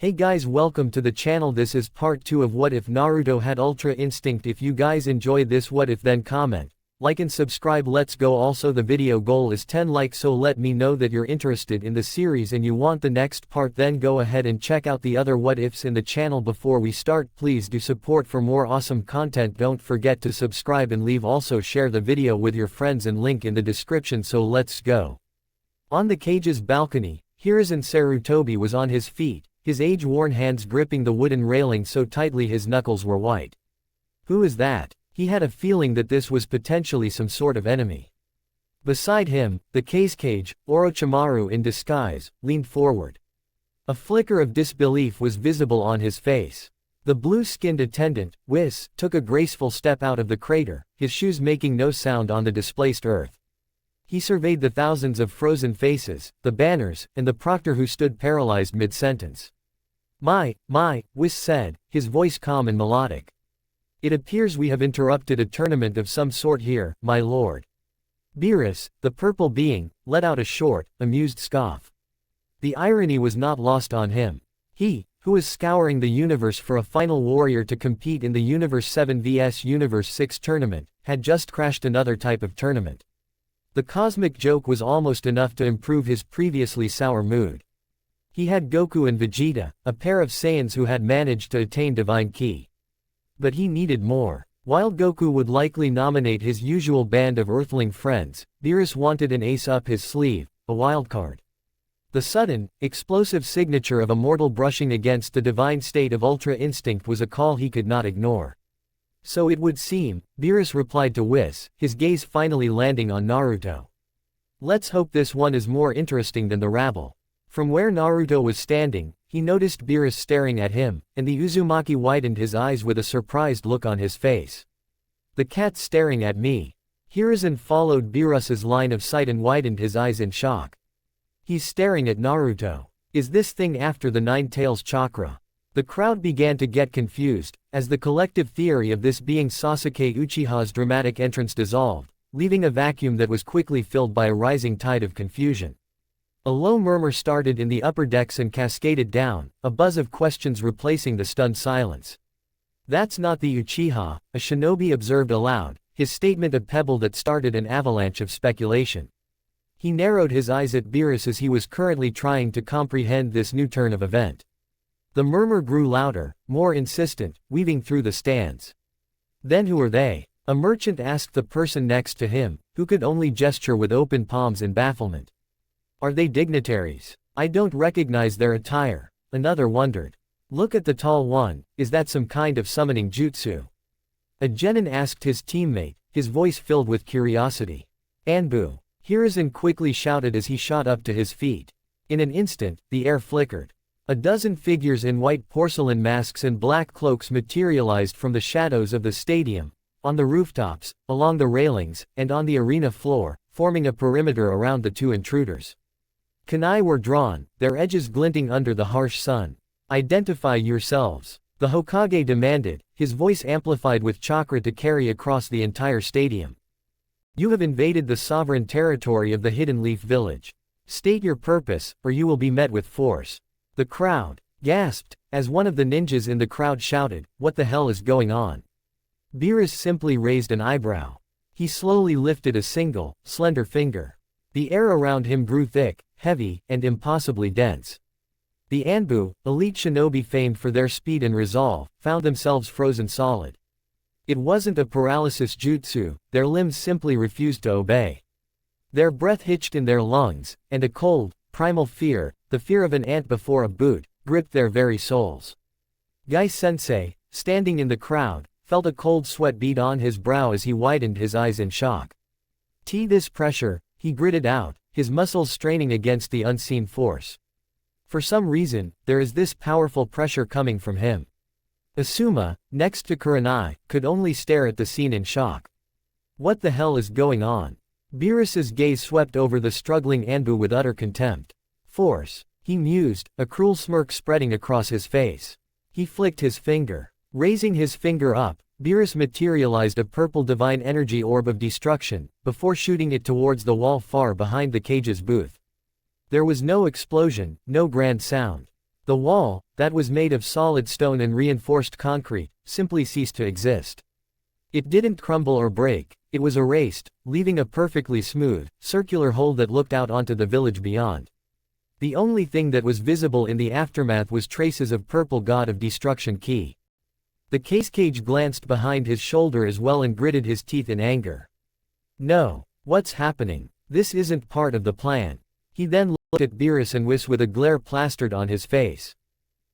Hey guys, welcome to the channel. This is part 2 of What If Naruto Had Ultra Instinct. If you guys enjoy this what if, then comment, like and subscribe. Let's go. Also the video goal is 10 likes, so let me know that you're interested in the series and you want the next part. Then go ahead and check out the other what ifs in the channel. Before we start, please do support for more awesome content. Don't forget to subscribe and leave. Also share the video with your friends and link in the description. So let's go. On the cage's balcony, Hiruzen Sarutobi was on his feet, his age-worn hands gripping the wooden railing so tightly his knuckles were white. Who is that? He had a feeling that this was potentially some sort of enemy. Beside him, the cage, Orochimaru in disguise, leaned forward. A flicker of disbelief was visible on his face. The blue-skinned attendant, Whis, took a graceful step out of the crater, his shoes making no sound on the displaced earth. He surveyed the thousands of frozen faces, the banners, and the proctor who stood paralyzed mid-sentence. My, Whis said, his voice calm and melodic. It appears we have interrupted a tournament of some sort here, my lord. Beerus, the purple being, let out a short, amused scoff. The irony was not lost on him. He, who was scouring the universe for a final warrior to compete in the Universe 7 vs Universe 6 tournament, had just crashed another type of tournament. The cosmic joke was almost enough to improve his previously sour mood. He had Goku and Vegeta, a pair of Saiyans who had managed to attain divine ki. But he needed more. While Goku would likely nominate his usual band of earthling friends, Beerus wanted an ace up his sleeve, a wildcard. The sudden, explosive signature of a mortal brushing against the divine state of Ultra Instinct was a call he could not ignore. So it would seem, Beerus replied to Whis, his gaze finally landing on Naruto. Let's hope this one is more interesting than the rabble. From where Naruto was standing, he noticed Beerus staring at him, and the Uzumaki widened his eyes with a surprised look on his face. The cat's staring at me. Hiruzen followed Beerus's line of sight and widened his eyes in shock. He's staring at Naruto. Is this thing after the Nine Tails chakra? The crowd began to get confused, as the collective theory of this being Sasuke Uchiha's dramatic entrance dissolved, leaving a vacuum that was quickly filled by a rising tide of confusion. A low murmur started in the upper decks and cascaded down, a buzz of questions replacing the stunned silence. That's not the Uchiha, a shinobi observed aloud, his statement a pebble that started an avalanche of speculation. He narrowed his eyes at Beerus as he was currently trying to comprehend this new turn of event. The murmur grew louder, more insistent, weaving through the stands. Then who are they? A merchant asked the person next to him, who could only gesture with open palms in bafflement. Are they dignitaries? I don't recognize their attire, another wondered. Look at the tall one, is that some kind of summoning jutsu? A genin asked his teammate, his voice filled with curiosity. Anbu, Hiruzen quickly shouted as he shot up to his feet. In an instant, the air flickered. A dozen figures in white porcelain masks and black cloaks materialized from the shadows of the stadium, on the rooftops, along the railings, and on the arena floor, forming a perimeter around the two intruders. Kunai were drawn, their edges glinting under the harsh sun. Identify yourselves, the Hokage demanded, his voice amplified with chakra to carry across the entire stadium. You have invaded the sovereign territory of the Hidden Leaf Village. State your purpose, or you will be met with force. The crowd gasped, as one of the ninjas in the crowd shouted, "What the hell is going on?" Beerus simply raised an eyebrow. He slowly lifted a single, slender finger. The air around him grew thick, heavy, and impossibly dense. The Anbu, elite shinobi famed for their speed and resolve, found themselves frozen solid. It wasn't a paralysis jutsu, their limbs simply refused to obey. Their breath hitched in their lungs, and a cold, primal fear, the fear of an ant before a boot, gripped their very souls. Gai-sensei, standing in the crowd, felt a cold sweat bead on his brow as he widened his eyes in shock. This pressure, he gritted out, his muscles straining against the unseen force. For some reason, there is this powerful pressure coming from him. Asuma, next to Kurenai, could only stare at the scene in shock. What the hell is going on? Beerus's gaze swept over the struggling Anbu with utter contempt. Force, he mused, a cruel smirk spreading across his face. He flicked his finger. Raising his finger up, Beerus materialized a purple divine energy orb of destruction, before shooting it towards the wall far behind the cage's booth. There was no explosion, no grand sound. The wall, that was made of solid stone and reinforced concrete, simply ceased to exist. It didn't crumble or break, it was erased, leaving a perfectly smooth, circular hole that looked out onto the village beyond. The only thing that was visible in the aftermath was traces of purple god of destruction ki. The case-cage glanced behind his shoulder as well and gritted his teeth in anger. No. What's happening? This isn't part of the plan. He then looked at Beerus and Whis with a glare plastered on his face.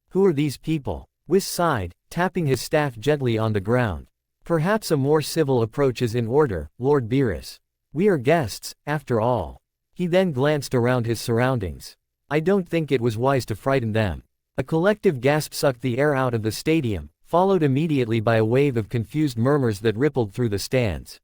Who are these people? Whis sighed, tapping his staff gently on the ground. Perhaps a more civil approach is in order, Lord Beerus. We are guests, after all. He then glanced around his surroundings. I don't think it was wise to frighten them. A collective gasp sucked the air out of the stadium, followed immediately by a wave of confused murmurs that rippled through the stands.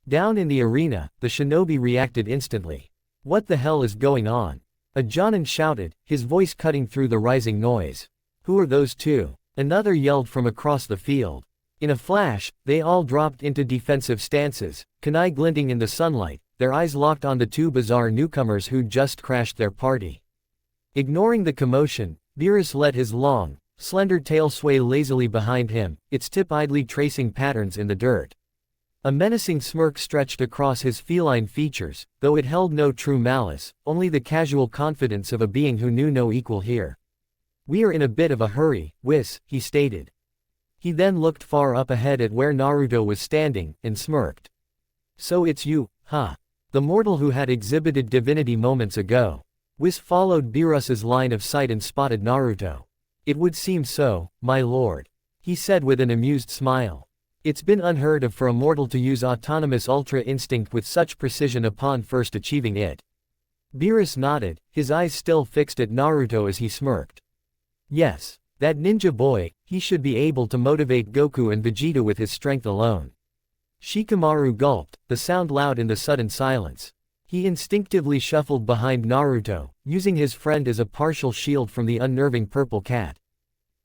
Down in the arena, the shinobi reacted instantly. What the hell is going on? A Jonin shouted, his voice cutting through the rising noise. Who are those two? Another yelled from across the field. In a flash, they all dropped into defensive stances, kunai glinting in the sunlight, their eyes locked on the two bizarre newcomers who'd just crashed their party. Ignoring the commotion, Beerus let his long, slender tail sway lazily behind him, its tip idly tracing patterns in the dirt. A menacing smirk stretched across his feline features, though it held no true malice, only the casual confidence of a being who knew no equal here. We are in a bit of a hurry, Whis, he stated. He then looked far up ahead at where Naruto was standing, and smirked. So it's you, huh? The mortal who had exhibited divinity moments ago. Whis followed Beerus's line of sight and spotted Naruto. It would seem so, my lord. He said with an amused smile. It's been unheard of for a mortal to use autonomous ultra instinct with such precision upon first achieving it. Beerus nodded, his eyes still fixed at Naruto as he smirked. Yes, that ninja boy, he should be able to motivate Goku and Vegeta with his strength alone. Shikamaru gulped, the sound loud in the sudden silence. He instinctively shuffled behind Naruto, using his friend as a partial shield from the unnerving purple cat.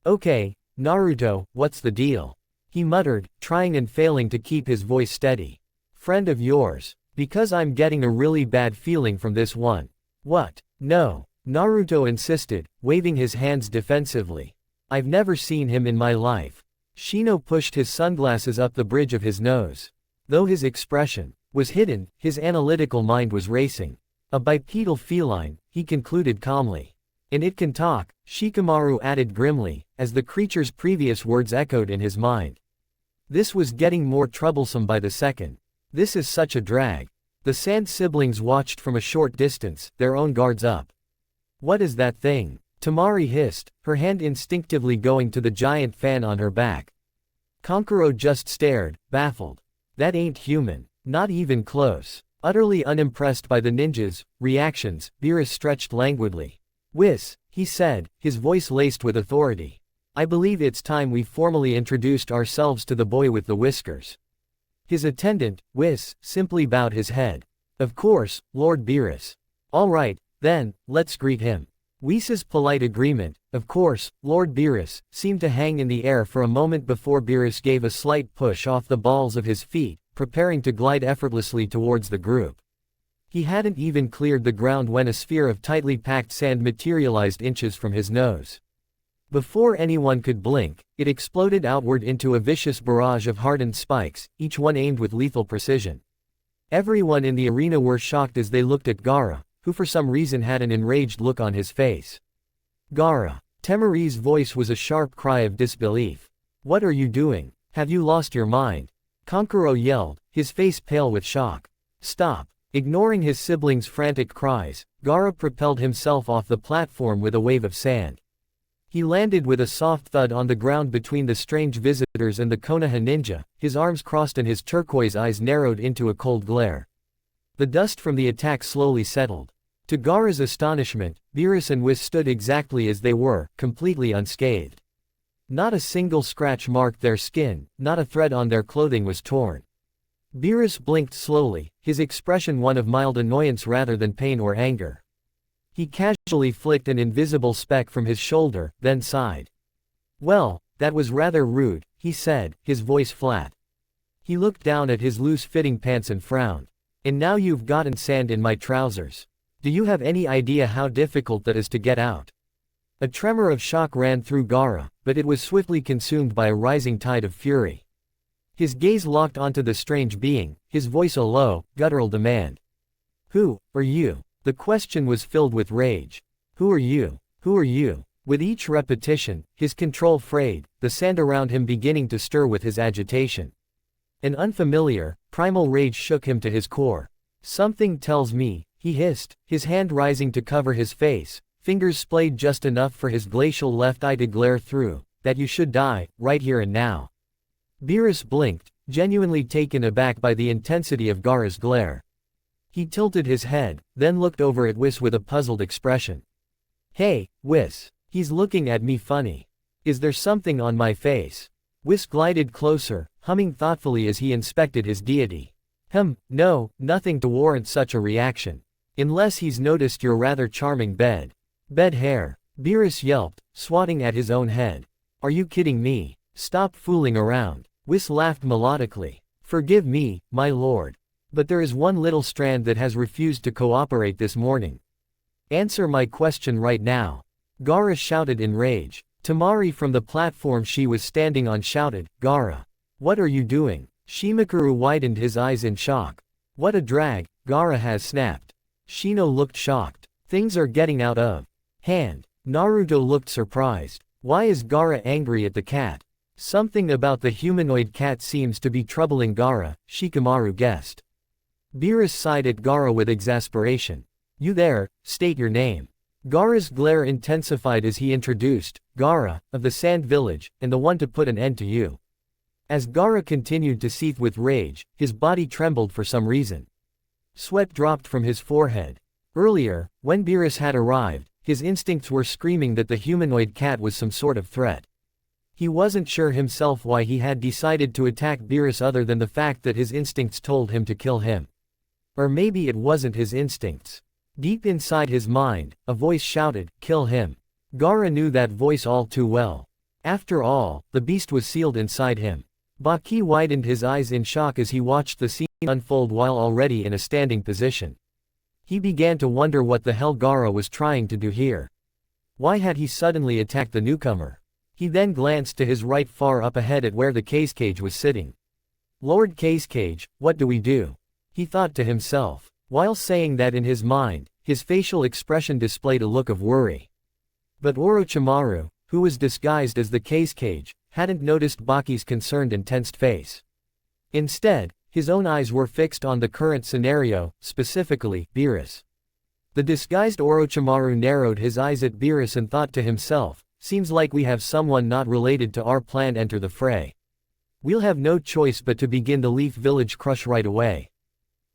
Okay, Naruto, what's the deal? He muttered, trying and failing to keep his voice steady. Friend of yours. Because I'm getting a really bad feeling from this one. What? No. Naruto insisted, waving his hands defensively. I've never seen him in my life. Shino pushed his sunglasses up the bridge of his nose. Though his expression was hidden, his analytical mind was racing. A bipedal feline, he concluded calmly. And it can talk, Shikamaru added grimly, as the creature's previous words echoed in his mind. This was getting more troublesome by the second. This is such a drag. The Sand siblings watched from a short distance, their own guards up. What is that thing? Tamari hissed, her hand instinctively going to the giant fan on her back. Kankuro just stared, baffled. That ain't human. Not even close. Utterly unimpressed by the ninja's reactions, Beerus stretched languidly. Whis, he said, his voice laced with authority. I believe it's time we formally introduced ourselves to the boy with the whiskers. His attendant, Whis, simply bowed his head. Of course, Lord Beerus. All right, then, let's greet him. Whis's polite agreement, of course, Lord Beerus, seemed to hang in the air for a moment before Beerus gave a slight push off the balls of his feet, preparing to glide effortlessly towards the group. He hadn't even cleared the ground when a sphere of tightly packed sand materialized inches from his nose. Before anyone could blink, it exploded outward into a vicious barrage of hardened spikes, each one aimed with lethal precision. Everyone in the arena were shocked as they looked at Gaara, who for some reason had an enraged look on his face. Gaara. Temari's voice was a sharp cry of disbelief. What are you doing? Have you lost your mind? Kankuro yelled, his face pale with shock. Stop. Ignoring his siblings' frantic cries, Gaara propelled himself off the platform with a wave of sand. He landed with a soft thud on the ground between the strange visitors and the Konoha ninja, his arms crossed and his turquoise eyes narrowed into a cold glare. The dust from the attack slowly settled. To Gaara's astonishment, Beerus and Whis stood exactly as they were, completely unscathed. Not a single scratch marked their skin, not a thread on their clothing was torn. Beerus blinked slowly, his expression one of mild annoyance rather than pain or anger. He casually flicked an invisible speck from his shoulder, then sighed. Well, that was rather rude, he said, his voice flat. He looked down at his loose-fitting pants and frowned. And now you've gotten sand in my trousers. Do you have any idea how difficult that is to get out? A tremor of shock ran through Gaara, but it was swiftly consumed by a rising tide of fury. His gaze locked onto the strange being, his voice a low, guttural demand. "Who are you?" The question was filled with rage. "Who are you? Who are you?" With each repetition, his control frayed, the sand around him beginning to stir with his agitation. An unfamiliar, primal rage shook him to his core. "Something tells me," he hissed, his hand rising to cover his face, fingers splayed just enough for his glacial left eye to glare through, "that you should die, right here and now." Beerus blinked, genuinely taken aback by the intensity of Gaara's glare. He tilted his head, then looked over at Whis with a puzzled expression. "Hey, Whis. He's looking at me funny. Is there something on my face?" Whis glided closer, humming thoughtfully as he inspected his deity. No, nothing to warrant such a reaction. Unless he's noticed your rather charming bed hair." Beerus yelped, swatting at his own head. "Are you kidding me? Stop fooling around." Whis laughed melodically. "Forgive me, my lord. But there is one little strand that has refused to cooperate this morning." "Answer my question right now." Gaara shouted in rage. Temari from the platform she was standing on shouted, "Gaara! What are you doing?" Shimakuru widened his eyes in shock. "What a drag," Gaara has snapped. Shino looked shocked. "Things are getting out of hand." Naruto looked surprised. "Why is Gaara angry at the cat?" "Something about the humanoid cat seems to be troubling Gaara," Shikamaru guessed. Beerus sighed at Gaara with exasperation. "You there, state your name." Gaara's glare intensified as he introduced, "Gaara, of the Sand Village, and the one to put an end to you." As Gaara continued to seethe with rage, his body trembled for some reason. Sweat dropped from his forehead. Earlier, when Beerus had arrived, his instincts were screaming that the humanoid cat was some sort of threat. He wasn't sure himself why he had decided to attack Beerus other than the fact that his instincts told him to kill him. Or maybe it wasn't his instincts. Deep inside his mind, a voice shouted, "Kill him." Gaara knew that voice all too well. After all, the beast was sealed inside him. Baki widened his eyes in shock as he watched the scene unfold while already in a standing position. He began to wonder what the hell Gaara was trying to do here. Why had he suddenly attacked the newcomer? He then glanced to his right far up ahead at where the case was sitting. "Lord Case, what do we do?" he thought to himself. While saying that in his mind, his facial expression displayed a look of worry. But Orochimaru, who was disguised as the case, hadn't noticed Baki's concerned and tensed face. Instead, his own eyes were fixed on the current scenario, specifically, Beerus. The disguised Orochimaru narrowed his eyes at Beerus and thought to himself, "Seems like we have someone not related to our plan enter the fray. We'll have no choice but to begin the Leaf Village crush right away.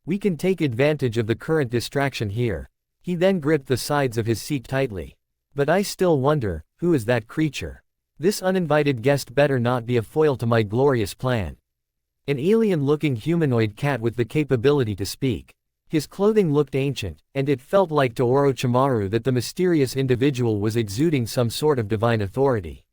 We can take advantage of the current distraction here." He then gripped the sides of his seat tightly. "But I still wonder, who is that creature? This uninvited guest better not be a foil to my glorious plan." An alien-looking humanoid cat with the capability to speak. His clothing looked ancient, and it felt like to Orochimaru that the mysterious individual was exuding some sort of divine authority.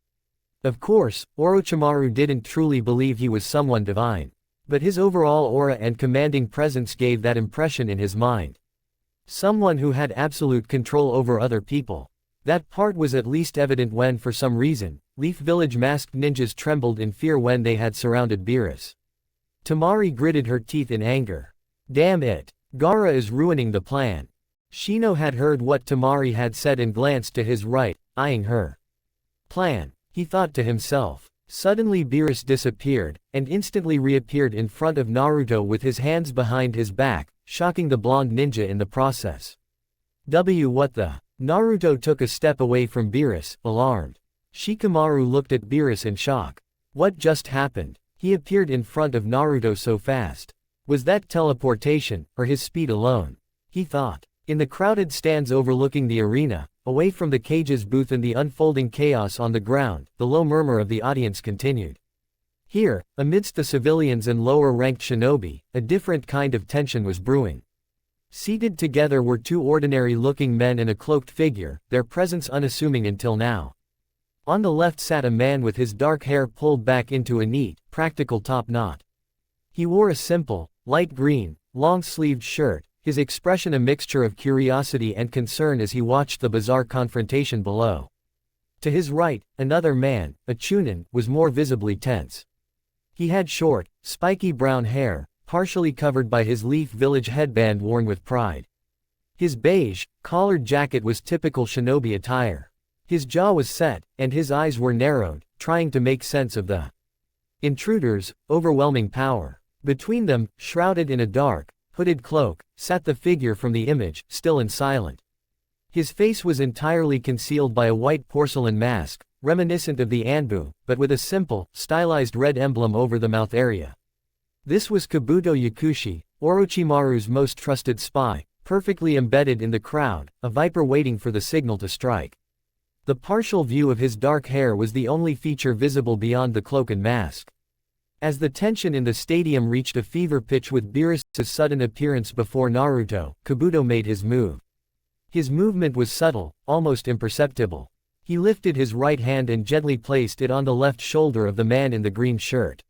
Of course, Orochimaru didn't truly believe he was someone divine. But his overall aura and commanding presence gave that impression in his mind. Someone who had absolute control over other people. That part was at least evident when, for some reason, Leaf Village masked ninjas trembled in fear when they had surrounded Beerus. Temari gritted her teeth in anger. Damn it! Gaara is ruining the plan. Shino had heard what Temari had said and glanced to his right, eyeing her plan. He thought to himself. Suddenly Beerus disappeared, and instantly reappeared in front of Naruto with his hands behind his back, shocking the blonde ninja in the process. What the? Naruto took a step away from Beerus, alarmed. Shikamaru looked at Beerus in shock. What just happened? He appeared in front of Naruto so fast. Was that teleportation, or his speed alone? He thought. In the crowded stands overlooking the arena, away from the cage's booth and the unfolding chaos on the ground, the low murmur of the audience continued. Here, amidst the civilians and lower-ranked shinobi, a different kind of tension was brewing. Seated together were two ordinary-looking men and a cloaked figure, their presence unassuming until now. On the left sat a man with his dark hair pulled back into a neat, practical top knot. He wore a simple, light green, long-sleeved shirt, his expression a mixture of curiosity and concern as he watched the bizarre confrontation below. To his right, another man, a chunin, was more visibly tense. He had short, spiky brown hair, partially covered by his Leaf Village headband worn with pride. His beige, collared jacket was typical shinobi attire. His jaw was set, and his eyes were narrowed, trying to make sense of the intruder's overwhelming power. Between them, shrouded in a dark, hooded cloak, sat the figure from the image, still and silent. His face was entirely concealed by a white porcelain mask, reminiscent of the Anbu, but with a simple, stylized red emblem over the mouth area. This was Kabuto Yakushi, Orochimaru's most trusted spy, perfectly embedded in the crowd, a viper waiting for the signal to strike. The partial view of his dark hair was the only feature visible beyond the cloak and mask. As the tension in the stadium reached a fever pitch with Beerus' sudden appearance before Naruto, Kabuto made his move. His movement was subtle, almost imperceptible. He lifted his right hand and gently placed it on the left shoulder of the man in the green shirt.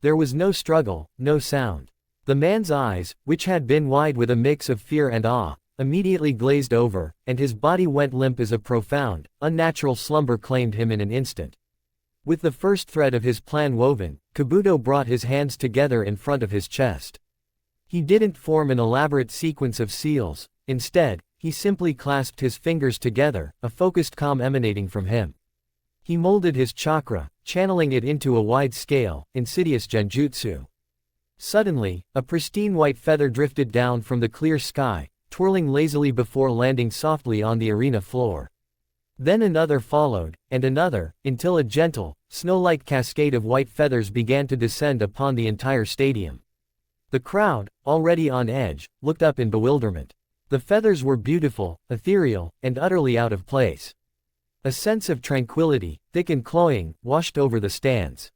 There was no struggle, no sound. The man's eyes, which had been wide with a mix of fear and awe, immediately glazed over, and his body went limp as a profound, unnatural slumber claimed him in an instant. With the first thread of his plan woven, Kabuto brought his hands together in front of his chest. He didn't form an elaborate sequence of seals, instead, he simply clasped his fingers together, a focused calm emanating from him. He molded his chakra, channeling it into a wide-scale, insidious genjutsu. Suddenly, a pristine white feather drifted down from the clear sky, twirling lazily before landing softly on the arena floor. Then another followed, and another, until a gentle, snow-like cascade of white feathers began to descend upon the entire stadium. The crowd, already on edge, looked up in bewilderment. The feathers were beautiful, ethereal, and utterly out of place. A sense of tranquility, thick and cloying, washed over the stands.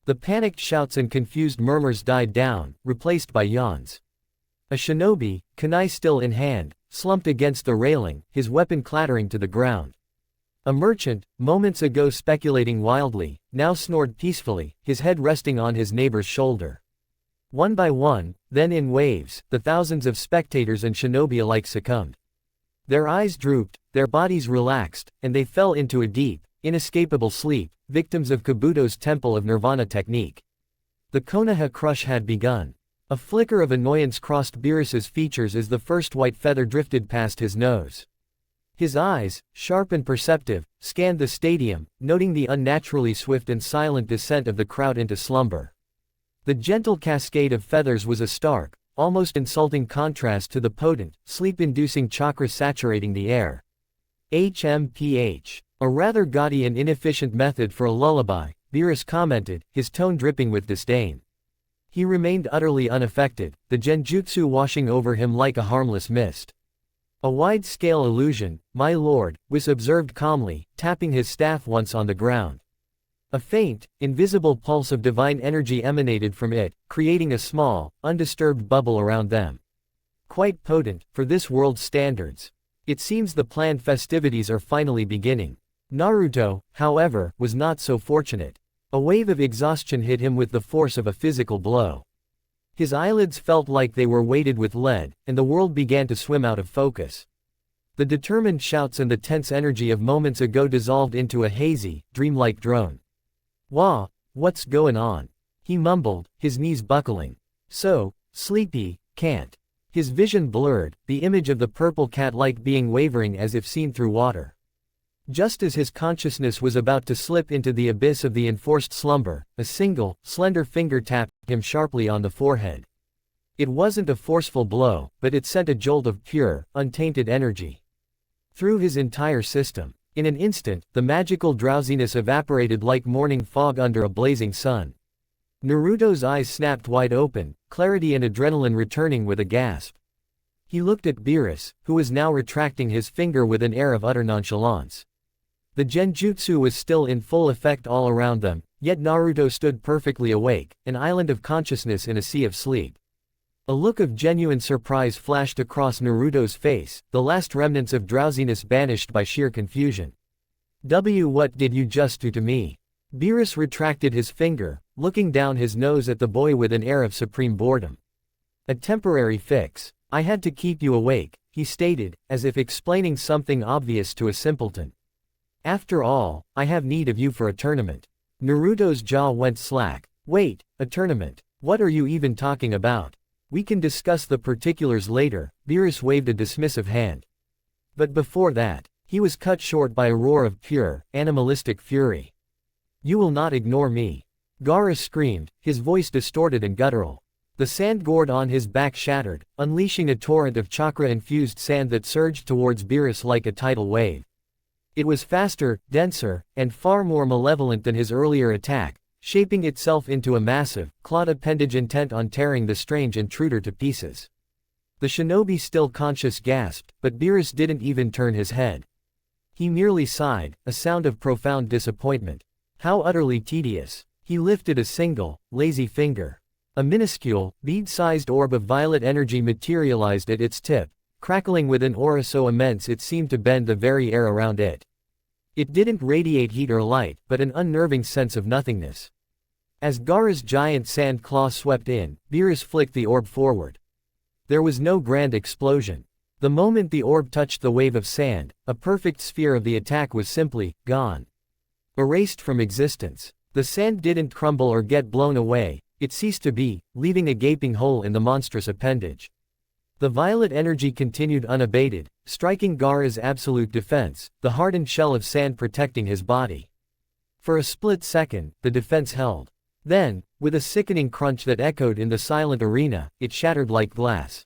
The panicked shouts and confused murmurs died down, replaced by yawns. A shinobi, kunai still in hand, slumped against the railing, his weapon clattering to the ground. A merchant, moments ago speculating wildly, now snored peacefully, his head resting on his neighbor's shoulder. One by one, then in waves, the thousands of spectators and shinobi alike succumbed. Their eyes drooped, their bodies relaxed, and they fell into a deep, inescapable sleep, victims of Kabuto's Temple of Nirvana technique. The Konoha crush had begun. A flicker of annoyance crossed Beerus's features as the first white feather drifted past his nose. His eyes, sharp and perceptive, scanned the stadium, noting the unnaturally swift and silent descent of the crowd into slumber. The gentle cascade of feathers was a stark, almost insulting contrast to the potent, sleep-inducing chakra saturating the air. HMPH. A rather gaudy and inefficient method for a lullaby, Beerus commented, his tone dripping with disdain. He remained utterly unaffected, the genjutsu washing over him like a harmless mist. A wide-scale illusion, my lord, was observed calmly, tapping his staff once on the ground. A faint, invisible pulse of divine energy emanated from it, creating a small, undisturbed bubble around them. Quite potent, for this world's standards. It seems the planned festivities are finally beginning. Naruto, however, was not so fortunate. A wave of exhaustion hit him with the force of a physical blow. His eyelids felt like they were weighted with lead, and the world began to swim out of focus. The determined shouts and the tense energy of moments ago dissolved into a hazy, dreamlike drone. "Wah, what's going on?" he mumbled, his knees buckling. "So sleepy, can't." His vision blurred, the image of the purple cat-like being wavering as if seen through water. Just as his consciousness was about to slip into the abyss of the enforced slumber, a single, slender finger tapped him sharply on the forehead. It wasn't a forceful blow, but it sent a jolt of pure, untainted energy through his entire system. In an instant, the magical drowsiness evaporated like morning fog under a blazing sun. Naruto's eyes snapped wide open, clarity and adrenaline returning with a gasp. He looked at Beerus, who was now retracting his finger with an air of utter nonchalance. The genjutsu was still in full effect all around them, yet Naruto stood perfectly awake, an island of consciousness in a sea of sleep. A look of genuine surprise flashed across Naruto's face, the last remnants of drowsiness banished by sheer confusion. What did you just do to me?" Beerus retracted his finger, looking down his nose at the boy with an air of supreme boredom. "A temporary fix. I had to keep you awake," he stated, as if explaining something obvious to a simpleton. After all, I have need of you for a tournament. Naruto's jaw went slack. Wait, a tournament? What are you even talking about? We can discuss the particulars later, Beerus waved a dismissive hand. But before that, he was cut short by a roar of pure, animalistic fury. You will not ignore me. Gaara screamed, his voice distorted and guttural. The sand gourd on his back shattered, unleashing a torrent of chakra-infused sand that surged towards Beerus like a tidal wave. It was faster, denser, and far more malevolent than his earlier attack, shaping itself into a massive, clawed appendage intent on tearing the strange intruder to pieces. The shinobi still conscious gasped, but Beerus didn't even turn his head. He merely sighed, a sound of profound disappointment. How utterly tedious. He lifted a single, lazy finger. A minuscule, bead-sized orb of violet energy materialized at its tip, crackling with an aura so immense it seemed to bend the very air around it. It didn't radiate heat or light, but an unnerving sense of nothingness. As Gaara's giant sand claw swept in, Beerus flicked the orb forward. There was no grand explosion. The moment the orb touched the wave of sand, a perfect sphere of the attack was simply gone. Erased from existence. The sand didn't crumble or get blown away, it ceased to be, leaving a gaping hole in the monstrous appendage. The violet energy continued unabated, striking Gaara's absolute defense, the hardened shell of sand protecting his body. For a split second, the defense held. Then, with a sickening crunch that echoed in the silent arena, it shattered like glass.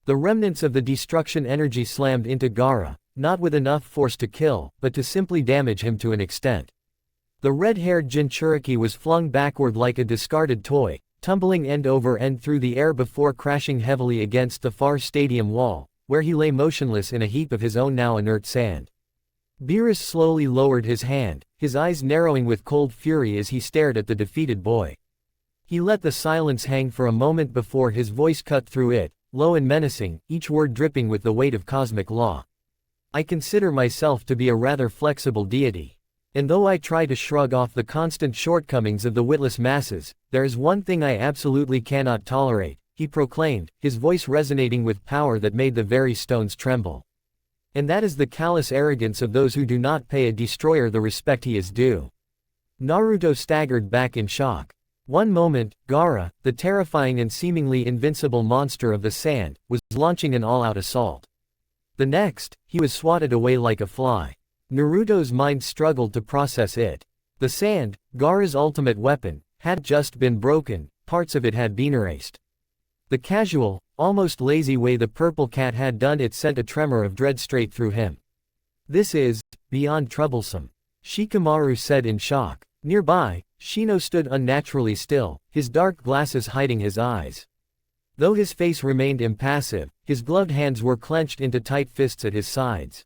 The remnants of the destruction energy slammed into Gaara, not with enough force to kill, but to simply damage him to an extent. The red-haired Jinchuriki was flung backward like a discarded toy, tumbling end over end through the air before crashing heavily against the far stadium wall, where he lay motionless in a heap of his own now inert sand. Beerus slowly lowered his hand, his eyes narrowing with cold fury as he stared at the defeated boy. He let the silence hang for a moment before his voice cut through it, low and menacing, each word dripping with the weight of cosmic law. I consider myself to be a rather flexible deity. And though I try to shrug off the constant shortcomings of the witless masses, there is one thing I absolutely cannot tolerate, he proclaimed, his voice resonating with power that made the very stones tremble. And that is the callous arrogance of those who do not pay a destroyer the respect he is due. Naruto staggered back in shock. One moment, Gaara, the terrifying and seemingly invincible monster of the sand, was launching an all-out assault. The next, he was swatted away like a fly. Naruto's mind struggled to process it. The sand, Gaara's ultimate weapon, had just been broken, parts of it had been erased. The casual, almost lazy way the purple cat had done it sent a tremor of dread straight through him. This is beyond troublesome, Shikamaru said in shock. Nearby, Shino stood unnaturally still, his dark glasses hiding his eyes. Though his face remained impassive, his gloved hands were clenched into tight fists at his sides.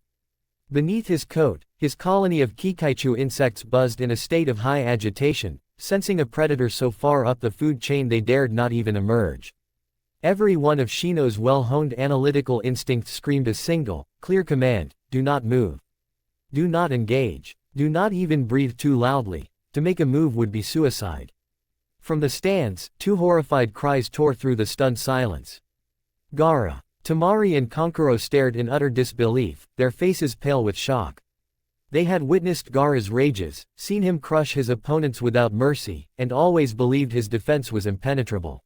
Beneath his coat, his colony of Kikaichu insects buzzed in a state of high agitation, sensing a predator so far up the food chain they dared not even emerge. Every one of Shino's well-honed analytical instincts screamed a single, clear command: do not move. Do not engage. Do not even breathe too loudly. To make a move would be suicide. From the stands, two horrified cries tore through the stunned silence. Gaara, Temari and Kankuro stared in utter disbelief, their faces pale with shock. They had witnessed Gaara's rages, seen him crush his opponents without mercy, and always believed his defense was impenetrable.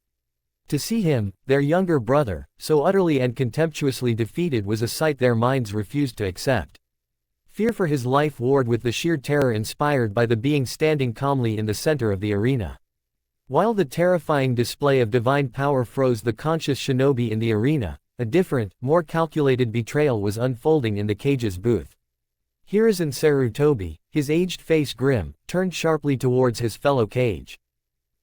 To see him, their younger brother, so utterly and contemptuously defeated was a sight their minds refused to accept. Fear for his life warred with the sheer terror inspired by the being standing calmly in the center of the arena. While the terrifying display of divine power froze the conscious shinobi in the arena, a different, more calculated betrayal was unfolding in the cage's booth. Hiruzen Sarutobi, his aged face grim, turned sharply towards his fellow cage.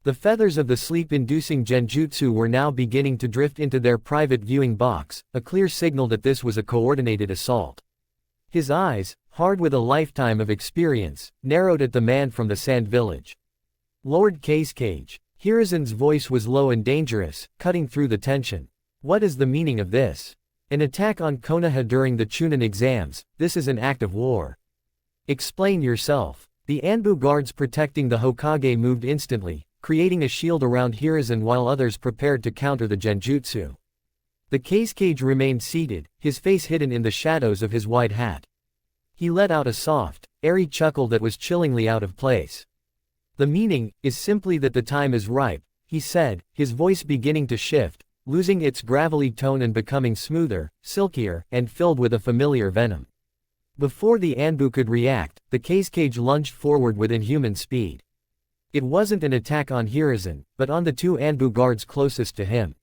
The feathers of the sleep-inducing genjutsu were now beginning to drift into their private viewing box, a clear signal that this was a coordinated assault. His eyes, hard with a lifetime of experience, narrowed at the man from the sand village. Lord Cage. Hiruzen's voice was low and dangerous, cutting through the tension. What is the meaning of this? An attack on Konoha during the Chunin exams, this is an act of war. Explain yourself. The Anbu guards protecting the Hokage moved instantly, creating a shield around Hiruzen while others prepared to counter the genjutsu. The cage remained seated, his face hidden in the shadows of his wide hat. He let out a soft, airy chuckle that was chillingly out of place. "The meaning is simply that the time is ripe," he said, his voice beginning to shift, losing its gravelly tone and becoming smoother, silkier, and filled with a familiar venom. Before the Anbu could react, the cage lunged forward with inhuman speed. It wasn't an attack on Hiruzen, but on the two Anbu guards closest to him.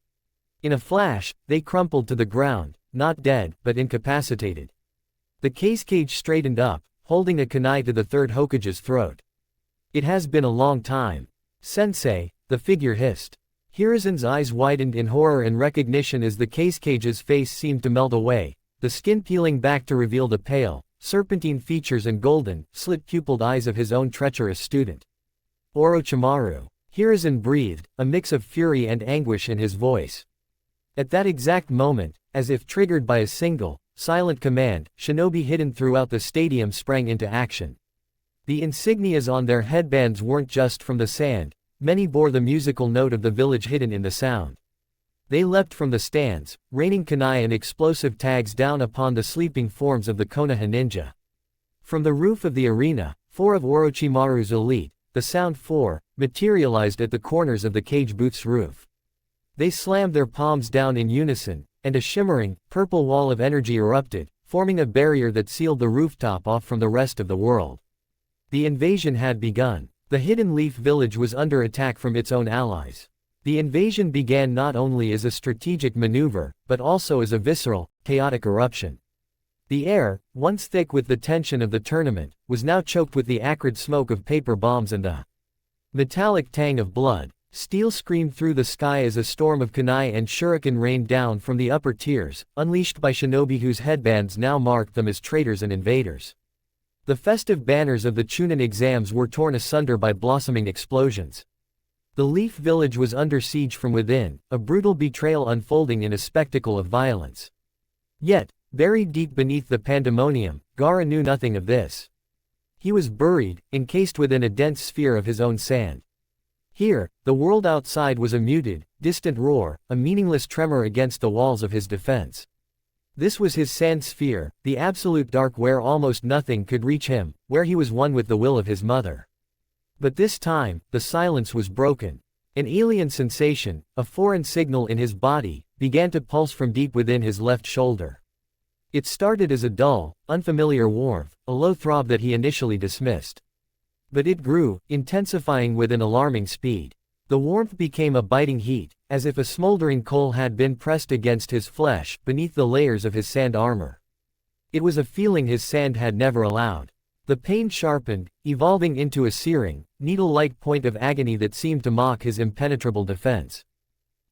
In a flash, they crumpled to the ground, not dead, but incapacitated. The cage straightened up, holding a kunai to the third Hokage's throat. "It has been a long time. Sensei," the figure hissed. Hiruzen's eyes widened in horror and recognition as the cage's face seemed to melt away, the skin peeling back to reveal the pale, serpentine features and golden, slit-pupiled eyes of his own treacherous student. "Orochimaru." Hiruzen breathed, a mix of fury and anguish in his voice. At that exact moment, as if triggered by a single, silent command, shinobi hidden throughout the stadium sprang into action. The insignias on their headbands weren't just from the sand, many bore the musical note of the village hidden in the sound. They leapt from the stands, raining kunai and explosive tags down upon the sleeping forms of the Konoha ninja. From the roof of the arena, 4 of Orochimaru's elite, the Sound 4, materialized at the corners of the cage booth's roof. They slammed their palms down in unison, and a shimmering, purple wall of energy erupted, forming a barrier that sealed the rooftop off from the rest of the world. The invasion had begun. The Hidden Leaf Village was under attack from its own allies. The invasion began not only as a strategic maneuver, but also as a visceral, chaotic eruption. The air, once thick with the tension of the tournament, was now choked with the acrid smoke of paper bombs and the metallic tang of blood. Steel screamed through the sky as a storm of kunai and shuriken rained down from the upper tiers, unleashed by shinobi whose headbands now marked them as traitors and invaders. The festive banners of the Chunin exams were torn asunder by blossoming explosions. The Leaf Village was under siege from within, a brutal betrayal unfolding in a spectacle of violence. Yet, buried deep beneath the pandemonium, Gaara knew nothing of this. He was buried, encased within a dense sphere of his own sand. Here, the world outside was a muted, distant roar, a meaningless tremor against the walls of his defense. This was his sand sphere, the absolute dark where almost nothing could reach him, where he was one with the will of his mother. But this time, the silence was broken. An alien sensation, a foreign signal in his body, began to pulse from deep within his left shoulder. It started as a dull, unfamiliar warmth, a low throb that he initially dismissed. But it grew, intensifying with an alarming speed. The warmth became a biting heat, as if a smoldering coal had been pressed against his flesh, beneath the layers of his sand armor. It was a feeling his sand had never allowed. The pain sharpened, evolving into a searing, needle-like point of agony that seemed to mock his impenetrable defense.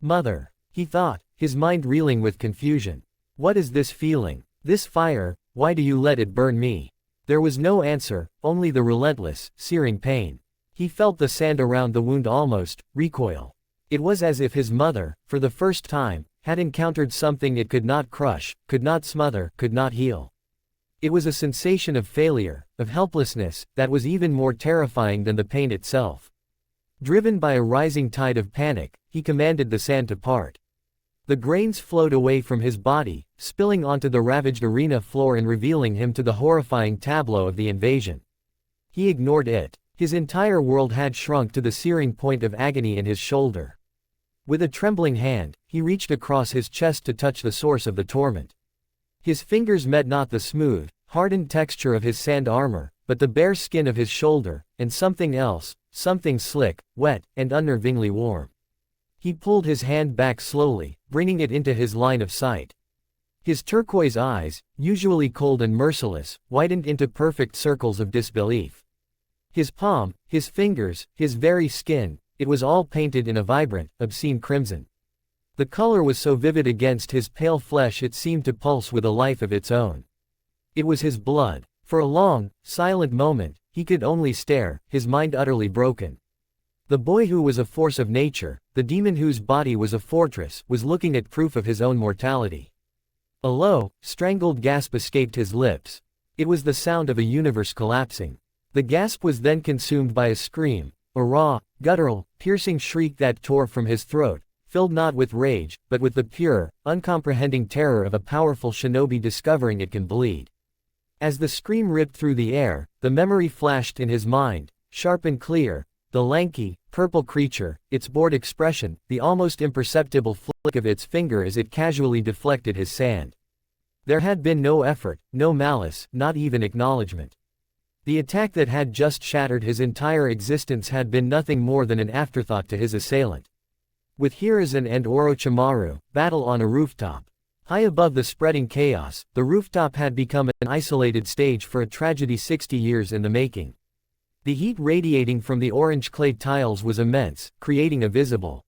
"Mother," he thought, his mind reeling with confusion. "What is this feeling? This fire, why do you let it burn me?" There was no answer, only the relentless, searing pain. He felt the sand around the wound almost recoil. It was as if his mother, for the first time, had encountered something it could not crush, could not smother, could not heal. It was a sensation of failure, of helplessness, that was even more terrifying than the pain itself. Driven by a rising tide of panic, he commanded the sand to part. The grains flowed away from his body, spilling onto the ravaged arena floor and revealing him to the horrifying tableau of the invasion. He ignored it. His entire world had shrunk to the searing point of agony in his shoulder. With a trembling hand, he reached across his chest to touch the source of the torment. His fingers met not the smooth, hardened texture of his sand armor, but the bare skin of his shoulder, and something else, something slick, wet, and unnervingly warm. He pulled his hand back slowly, bringing it into his line of sight. His turquoise eyes, usually cold and merciless, widened into perfect circles of disbelief. His palm, his fingers, his very skin, it was all painted in a vibrant, obscene crimson. The color was so vivid against his pale flesh it seemed to pulse with a life of its own. It was his blood. For a long, silent moment, he could only stare, his mind utterly broken. The boy who was a force of nature, the demon whose body was a fortress, was looking at proof of his own mortality. A low, strangled gasp escaped his lips. It was the sound of a universe collapsing. The gasp was then consumed by a scream, a raw, guttural, piercing shriek that tore from his throat, filled not with rage, but with the pure, uncomprehending terror of a powerful shinobi discovering it can bleed. As the scream ripped through the air, the memory flashed in his mind, sharp and clear, the lanky, purple creature, its bored expression, the almost imperceptible flick of its finger as it casually deflected his sand. There had been no effort, no malice, not even acknowledgement. The attack that had just shattered his entire existence had been nothing more than an afterthought to his assailant. With Hiruzen and Orochimaru, battle on a rooftop. High above the spreading chaos, the rooftop had become an isolated stage for a tragedy 60 years in the making. The heat radiating from the orange clay tiles was immense, creating a visible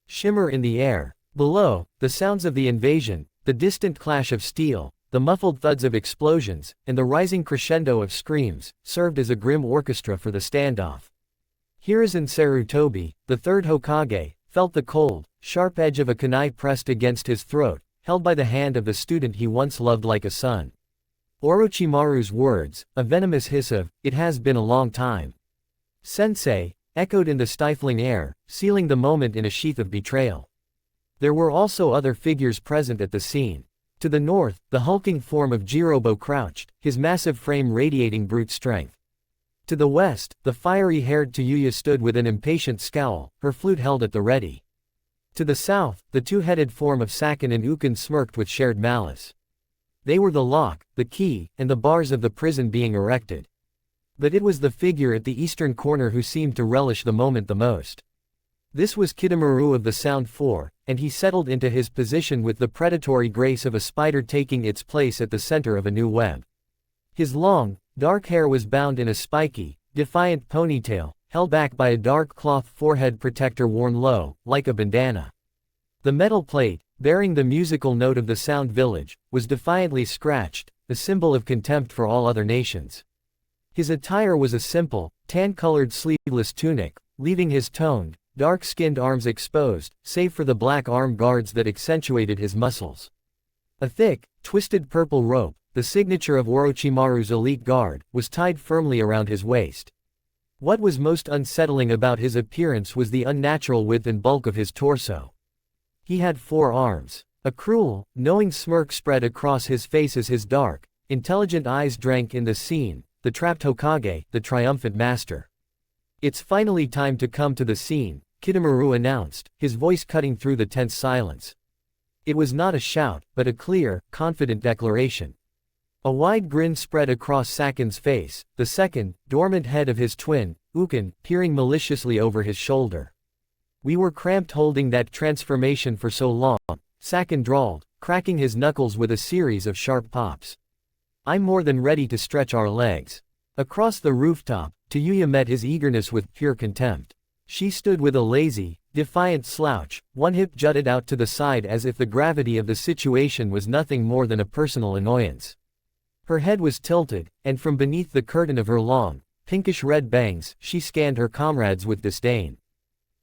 shimmer in the air. Below, the sounds of the invasion, the distant clash of steel, the muffled thuds of explosions, and the rising crescendo of screams, served as a grim orchestra for the standoff. Hiruzen Sarutobi, the third Hokage, felt the cold, sharp edge of a kunai pressed against his throat, held by the hand of the student he once loved like a son. Orochimaru's words, a venomous hiss of, "It has been a long time, Sensei," echoed in the stifling air, sealing the moment in a sheath of betrayal. There were also other figures present at the scene. To the north, the hulking form of Jirobo crouched, his massive frame radiating brute strength. To the west, the fiery-haired Tayuya stood with an impatient scowl, her flute held at the ready. To the south, the two-headed form of Saken and Uken smirked with shared malice. They were the lock, the key, and the bars of the prison being erected. But it was the figure at the eastern corner who seemed to relish the moment the most. This was Kidomaru of the Sound Four, and he settled into his position with the predatory grace of a spider taking its place at the center of a new web. His long, dark hair was bound in a spiky, defiant ponytail, held back by a dark cloth forehead protector worn low, like a bandana. The metal plate, bearing the musical note of the Sound Village, was defiantly scratched, a symbol of contempt for all other nations. His attire was a simple, tan-colored sleeveless tunic, leaving his toned, dark-skinned arms exposed, save for the black arm guards that accentuated his muscles. A thick, twisted purple rope, the signature of Orochimaru's elite guard, was tied firmly around his waist. What was most unsettling about his appearance was the unnatural width and bulk of his torso. He had 4 arms. A cruel, knowing smirk spread across his face as his dark, intelligent eyes drank in the scene, the trapped Hokage, the triumphant master. "It's finally time to come to the scene," Kidomaru announced, his voice cutting through the tense silence. It was not a shout, but a clear, confident declaration. A wide grin spread across Saken's face, the second, dormant head of his twin, Uken, peering maliciously over his shoulder. "We were cramped holding that transformation for so long," Saken drawled, cracking his knuckles with a series of sharp pops. "I'm more than ready to stretch our legs." Across the rooftop, Tayuya met his eagerness with pure contempt. She stood with a lazy, defiant slouch, one hip jutted out to the side as if the gravity of the situation was nothing more than a personal annoyance. Her head was tilted, and from beneath the curtain of her long, pinkish-red bangs, she scanned her comrades with disdain.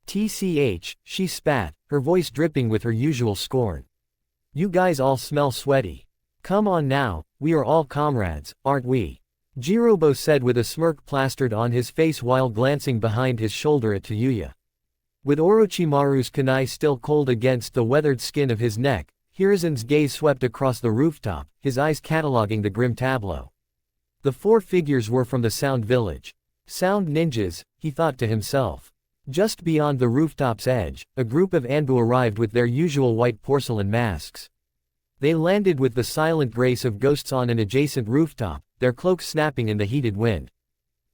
"Tch," she spat, her voice dripping with her usual scorn. "You guys all smell sweaty. Come on now, we are all comrades, aren't we?" Jirobo said with a smirk plastered on his face while glancing behind his shoulder at Tayuya. With Orochimaru's kunai still cold against the weathered skin of his neck, Hiruzen's gaze swept across the rooftop, his eyes cataloging the grim tableau. The 4 figures were from the Sound Village. Sound ninjas, he thought to himself. Just beyond the rooftop's edge, a group of Anbu arrived with their usual white porcelain masks. They landed with the silent grace of ghosts on an adjacent rooftop, their cloaks snapping in the heated wind.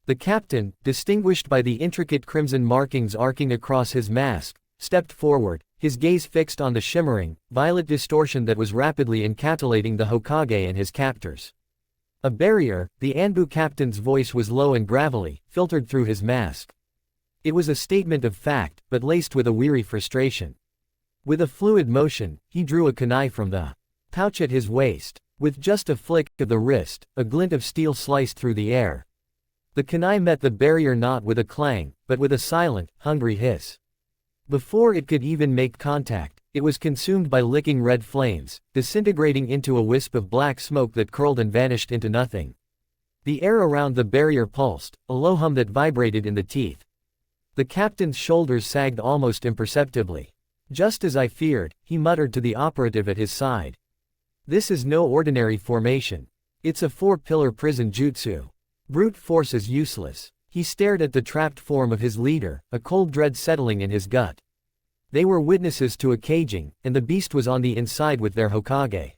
The captain, distinguished by the intricate crimson markings arcing across his mask, stepped forward, his gaze fixed on the shimmering, violet distortion that was rapidly encapsulating the Hokage and his captors. A barrier, the Anbu captain's voice was low and gravelly, filtered through his mask. It was a statement of fact, but laced with a weary frustration. With a fluid motion, he drew a kunai from the pouch at his waist. With just a flick of the wrist, a glint of steel sliced through the air. The kunai met the barrier not with a clang, but with a silent, hungry hiss. Before it could even make contact, it was consumed by licking red flames, disintegrating into a wisp of black smoke that curled and vanished into nothing. The air around the barrier pulsed, a low hum that vibrated in the teeth. The captain's shoulders sagged almost imperceptibly. "Just as I feared," he muttered to the operative at his side. "This is no ordinary formation. It's a 4-pillar prison jutsu. Brute force is useless. He stared at the trapped form of his leader, a cold dread settling in his gut. They were witnesses to a caging, and the beast was on the inside with their Hokage.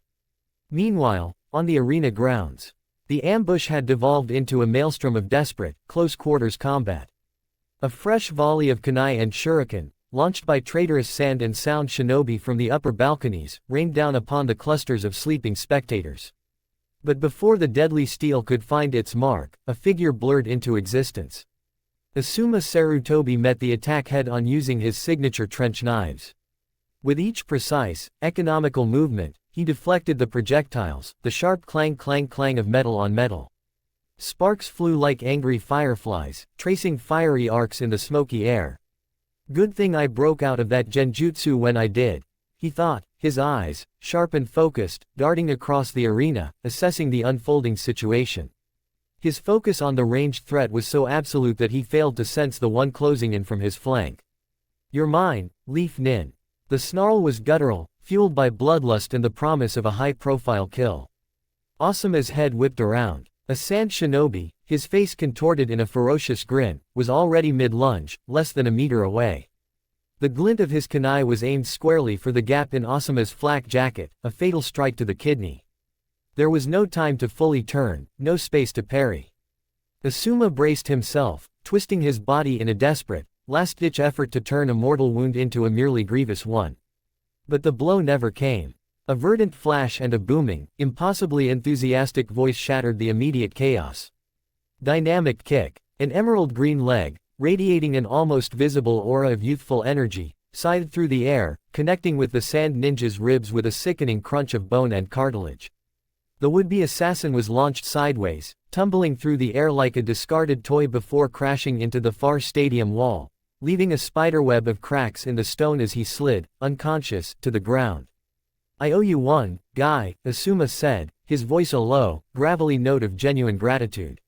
Meanwhile, on the arena grounds, the ambush had devolved into a maelstrom of desperate, close-quarters combat. A fresh volley of kunai and shuriken, launched by traitorous sand and sound shinobi from the upper balconies, rained down upon the clusters of sleeping spectators. But before the deadly steel could find its mark, a figure blurred into existence. Asuma Sarutobi met the attack head-on using his signature trench knives. With each precise, economical movement, he deflected the projectiles, the sharp clang-clang-clang of metal on metal. Sparks flew like angry fireflies, tracing fiery arcs in the smoky air. Good thing I broke out of that genjutsu when I did, he thought, his eyes, sharp and focused, darting across the arena, assessing the unfolding situation. His focus on the ranged threat was so absolute that he failed to sense the one closing in from his flank. "You're mine, Leaf Nin." The snarl was guttural, fueled by bloodlust and the promise of a high-profile kill. Asuma's head whipped around. A sand shinobi, his face contorted in a ferocious grin, was already mid-lunge, less than a meter away. The glint of his kunai was aimed squarely for the gap in Asuma's flak jacket, a fatal strike to the kidney. There was no time to fully turn, no space to parry. Asuma braced himself, twisting his body in a desperate, last-ditch effort to turn a mortal wound into a merely grievous one. But the blow never came. A verdant flash and a booming, impossibly enthusiastic voice shattered the immediate chaos. Dynamic kick. An emerald green leg, radiating an almost visible aura of youthful energy, scythed through the air, connecting with the sand ninja's ribs with a sickening crunch of bone and cartilage. The would-be assassin was launched sideways, tumbling through the air like a discarded toy before crashing into the far stadium wall, leaving a spiderweb of cracks in the stone as he slid, unconscious, to the ground. "I owe you one, Guy," Asuma said, his voice a low, gravelly note of genuine gratitude.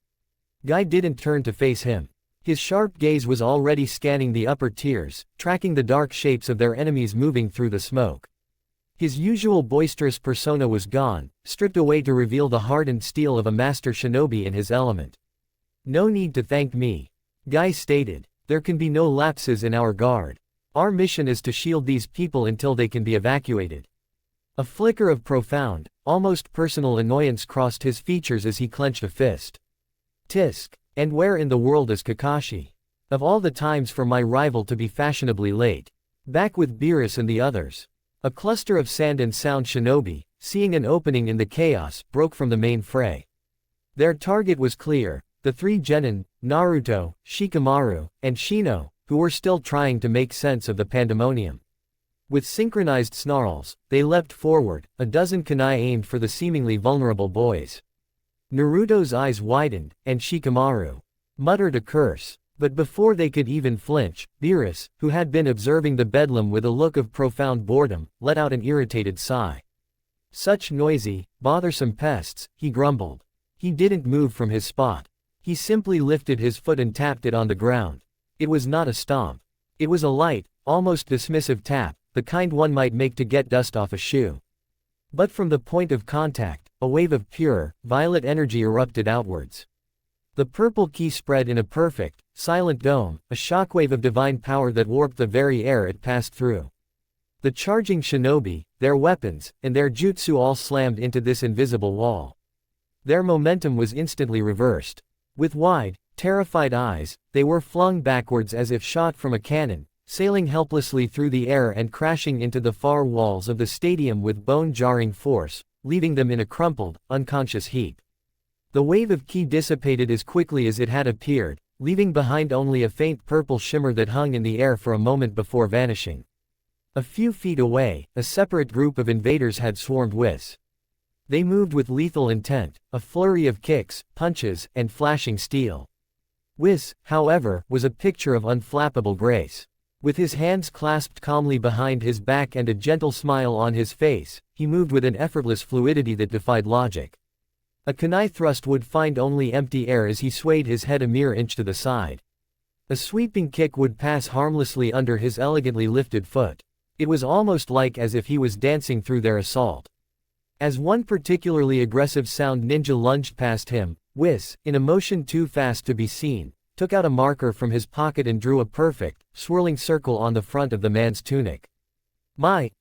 Guy didn't turn to face him. His sharp gaze was already scanning the upper tiers, tracking the dark shapes of their enemies moving through the smoke. His usual boisterous persona was gone, stripped away to reveal the hardened steel of a master shinobi in his element. "No need to thank me," Guy stated. "There can be no lapses in our guard. Our mission is to shield these people until they can be evacuated." A flicker of profound, almost personal annoyance crossed his features as he clenched a fist. Tisk. And where in the world is Kakashi? Of all the times for my rival to be fashionably late. Back with Beerus and the others. A cluster of sand and sound shinobi, seeing an opening in the chaos, broke from the main fray. Their target was clear, the 3 genin, Naruto, Shikamaru, and Shino, who were still trying to make sense of the pandemonium. With synchronized snarls, they leapt forward, a dozen kunai aimed for the seemingly vulnerable boys. Naruto's eyes widened, and Shikamaru muttered a curse. But before they could even flinch, Beerus, who had been observing the bedlam with a look of profound boredom, let out an irritated sigh. "Such noisy, bothersome pests," he grumbled. He didn't move from his spot. He simply lifted his foot and tapped it on the ground. It was not a stomp. It was a light, almost dismissive tap, the kind one might make to get dust off a shoe. But from the point of contact, a wave of pure, violet energy erupted outwards. The purple key spread in a perfect, silent dome, a shockwave of divine power that warped the very air it passed through. The charging shinobi, their weapons, and their jutsu all slammed into this invisible wall. Their momentum was instantly reversed. With wide, terrified eyes, they were flung backwards as if shot from a cannon, sailing helplessly through the air and crashing into the far walls of the stadium with bone-jarring force, leaving them in a crumpled, unconscious heap. The wave of ki dissipated as quickly as it had appeared, leaving behind only a faint purple shimmer that hung in the air for a moment before vanishing. A few feet away, a separate group of invaders had swarmed Whis. They moved with lethal intent, a flurry of kicks, punches, and flashing steel. Whis, however, was a picture of unflappable grace. With his hands clasped calmly behind his back and a gentle smile on his face, he moved with an effortless fluidity that defied logic. A kunai thrust would find only empty air as he swayed his head a mere inch to the side. A sweeping kick would pass harmlessly under his elegantly lifted foot. It was almost like as if he was dancing through their assault. As one particularly aggressive sound ninja lunged past him, Whis, in a motion too fast to be seen, took out a marker from his pocket and drew a perfect, swirling circle on the front of the man's tunic. My,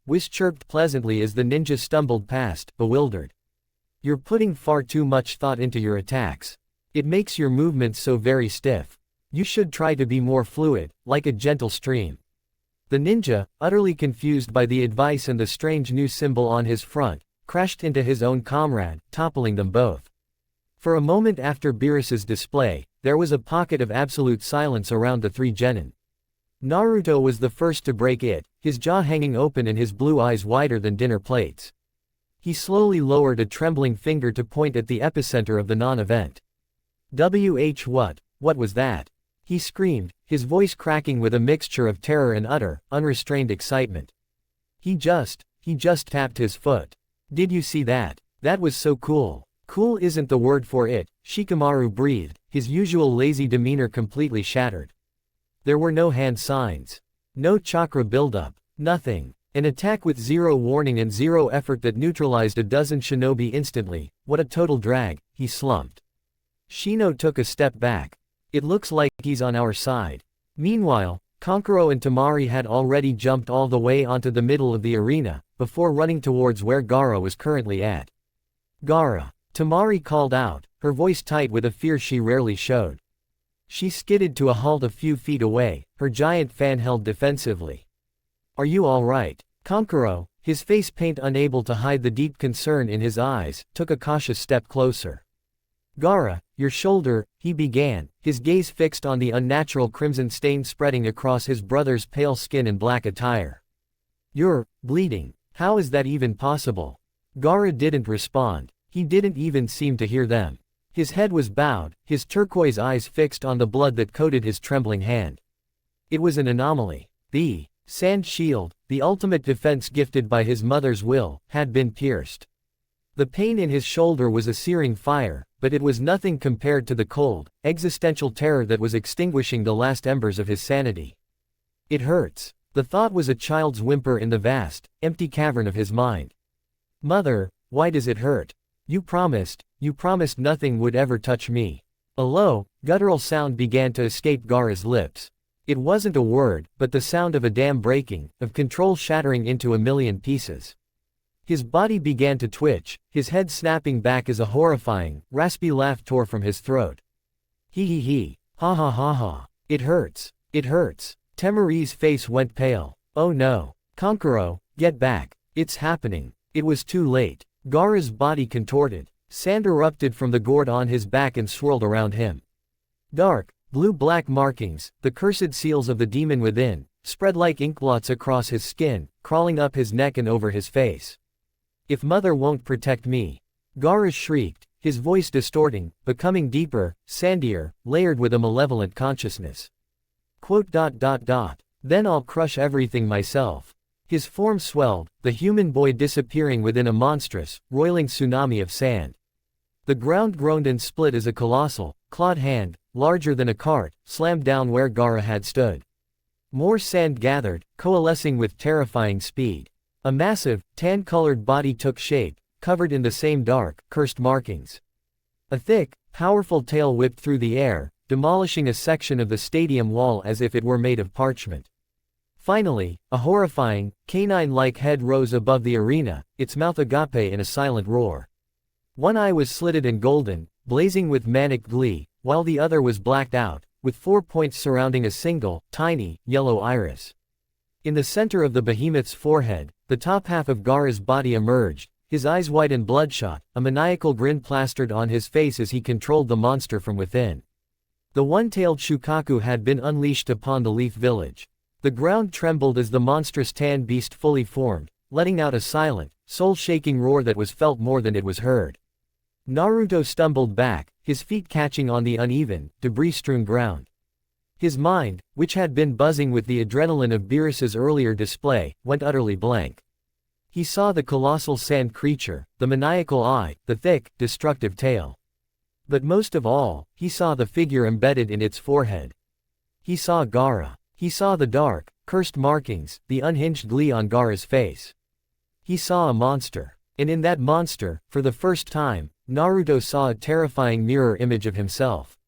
Whis chirped pleasantly as the ninja stumbled past, bewildered. You're putting far too much thought into your attacks. It makes your movements so very stiff. You should try to be more fluid, like a gentle stream. The ninja, utterly confused by the advice and the strange new symbol on his front, crashed into his own comrade, toppling them both. For a moment after Beerus's display, there was a pocket of absolute silence around the three genin. Naruto was the first to break it, his jaw hanging open and his blue eyes wider than dinner plates. He slowly lowered a trembling finger to point at the epicenter of the non-event. What was that? He screamed, his voice cracking with a mixture of terror and utter, unrestrained excitement. He just tapped his foot. Did you see that? That was so cool. Cool isn't the word for it, Shikamaru breathed, his usual lazy demeanor completely shattered. There were no hand signs. No chakra buildup. Nothing. An attack with zero warning and zero effort that neutralized a dozen shinobi instantly. What a total drag, he slumped. Shino took a step back. It looks like he's on our side. Meanwhile, Kankuro and Temari had already jumped all the way onto the middle of the arena, before running towards where Gaara was currently at. Gaara! Temari called out, her voice tight with a fear she rarely showed. She skidded to a halt a few feet away, her giant fan held defensively. Are you alright? Kankuro, his face paint unable to hide the deep concern in his eyes, took a cautious step closer. Gaara, your shoulder, he began, his gaze fixed on the unnatural crimson stain spreading across his brother's pale skin and black attire. You're bleeding. How is that even possible? Gaara didn't respond. He didn't even seem to hear them. His head was bowed, his turquoise eyes fixed on the blood that coated his trembling hand. It was an anomaly. The sand shield, the ultimate defense gifted by his mother's will, had been pierced. The pain in his shoulder was a searing fire, but it was nothing compared to the cold, existential terror that was extinguishing the last embers of his sanity. It hurts. The thought was a child's whimper in the vast, empty cavern of his mind. Mother, why does it hurt? You promised nothing would ever touch me. A low, guttural sound began to escape Gaara's lips. It wasn't a word, but the sound of a dam breaking, of control shattering into a million pieces. His body began to twitch, his head snapping back as a horrifying, raspy laugh tore from his throat. He. Ha ha ha ha. It hurts. It hurts. Temari's face went pale. Oh no. Kankuro, get back. It's happening. It was too late. Gaara's body contorted. Sand erupted from the gourd on his back and swirled around him. Dark, blue-black markings, the cursed seals of the demon within, spread like inkblots across his skin, crawling up his neck and over his face. If mother won't protect me. Gaara shrieked, his voice distorting, becoming deeper, sandier, layered with a malevolent consciousness. Then I'll crush everything myself. His form swelled, the human boy disappearing within a monstrous, roiling tsunami of sand. The ground groaned and split as a colossal, clawed hand, larger than a cart, slammed down where Gaara had stood. More sand gathered, coalescing with terrifying speed. A massive, tan-colored body took shape, covered in the same dark, cursed markings. A thick, powerful tail whipped through the air, demolishing a section of the stadium wall as if it were made of parchment. Finally, a horrifying, canine-like head rose above the arena, its mouth agape in a silent roar. One eye was slitted and golden, blazing with manic glee, while the other was blacked out, with 4 points surrounding a single, tiny, yellow iris. In the center of the behemoth's forehead, the top half of Gaara's body emerged, his eyes wide and bloodshot, a maniacal grin plastered on his face as he controlled the monster from within. The one-tailed Shukaku had been unleashed upon the Leaf Village. The ground trembled as the monstrous tan beast fully formed, letting out a silent, soul-shaking roar that was felt more than it was heard. Naruto stumbled back, his feet catching on the uneven, debris-strewn ground. His mind, which had been buzzing with the adrenaline of Beerus's earlier display, went utterly blank. He saw the colossal sand creature, the maniacal eye, the thick, destructive tail. But most of all, he saw the figure embedded in its forehead. He saw Gaara. He saw the dark, cursed markings, the unhinged glee on Gaara's face. He saw a monster. And in that monster, for the first time, Naruto saw a terrifying mirror image of himself.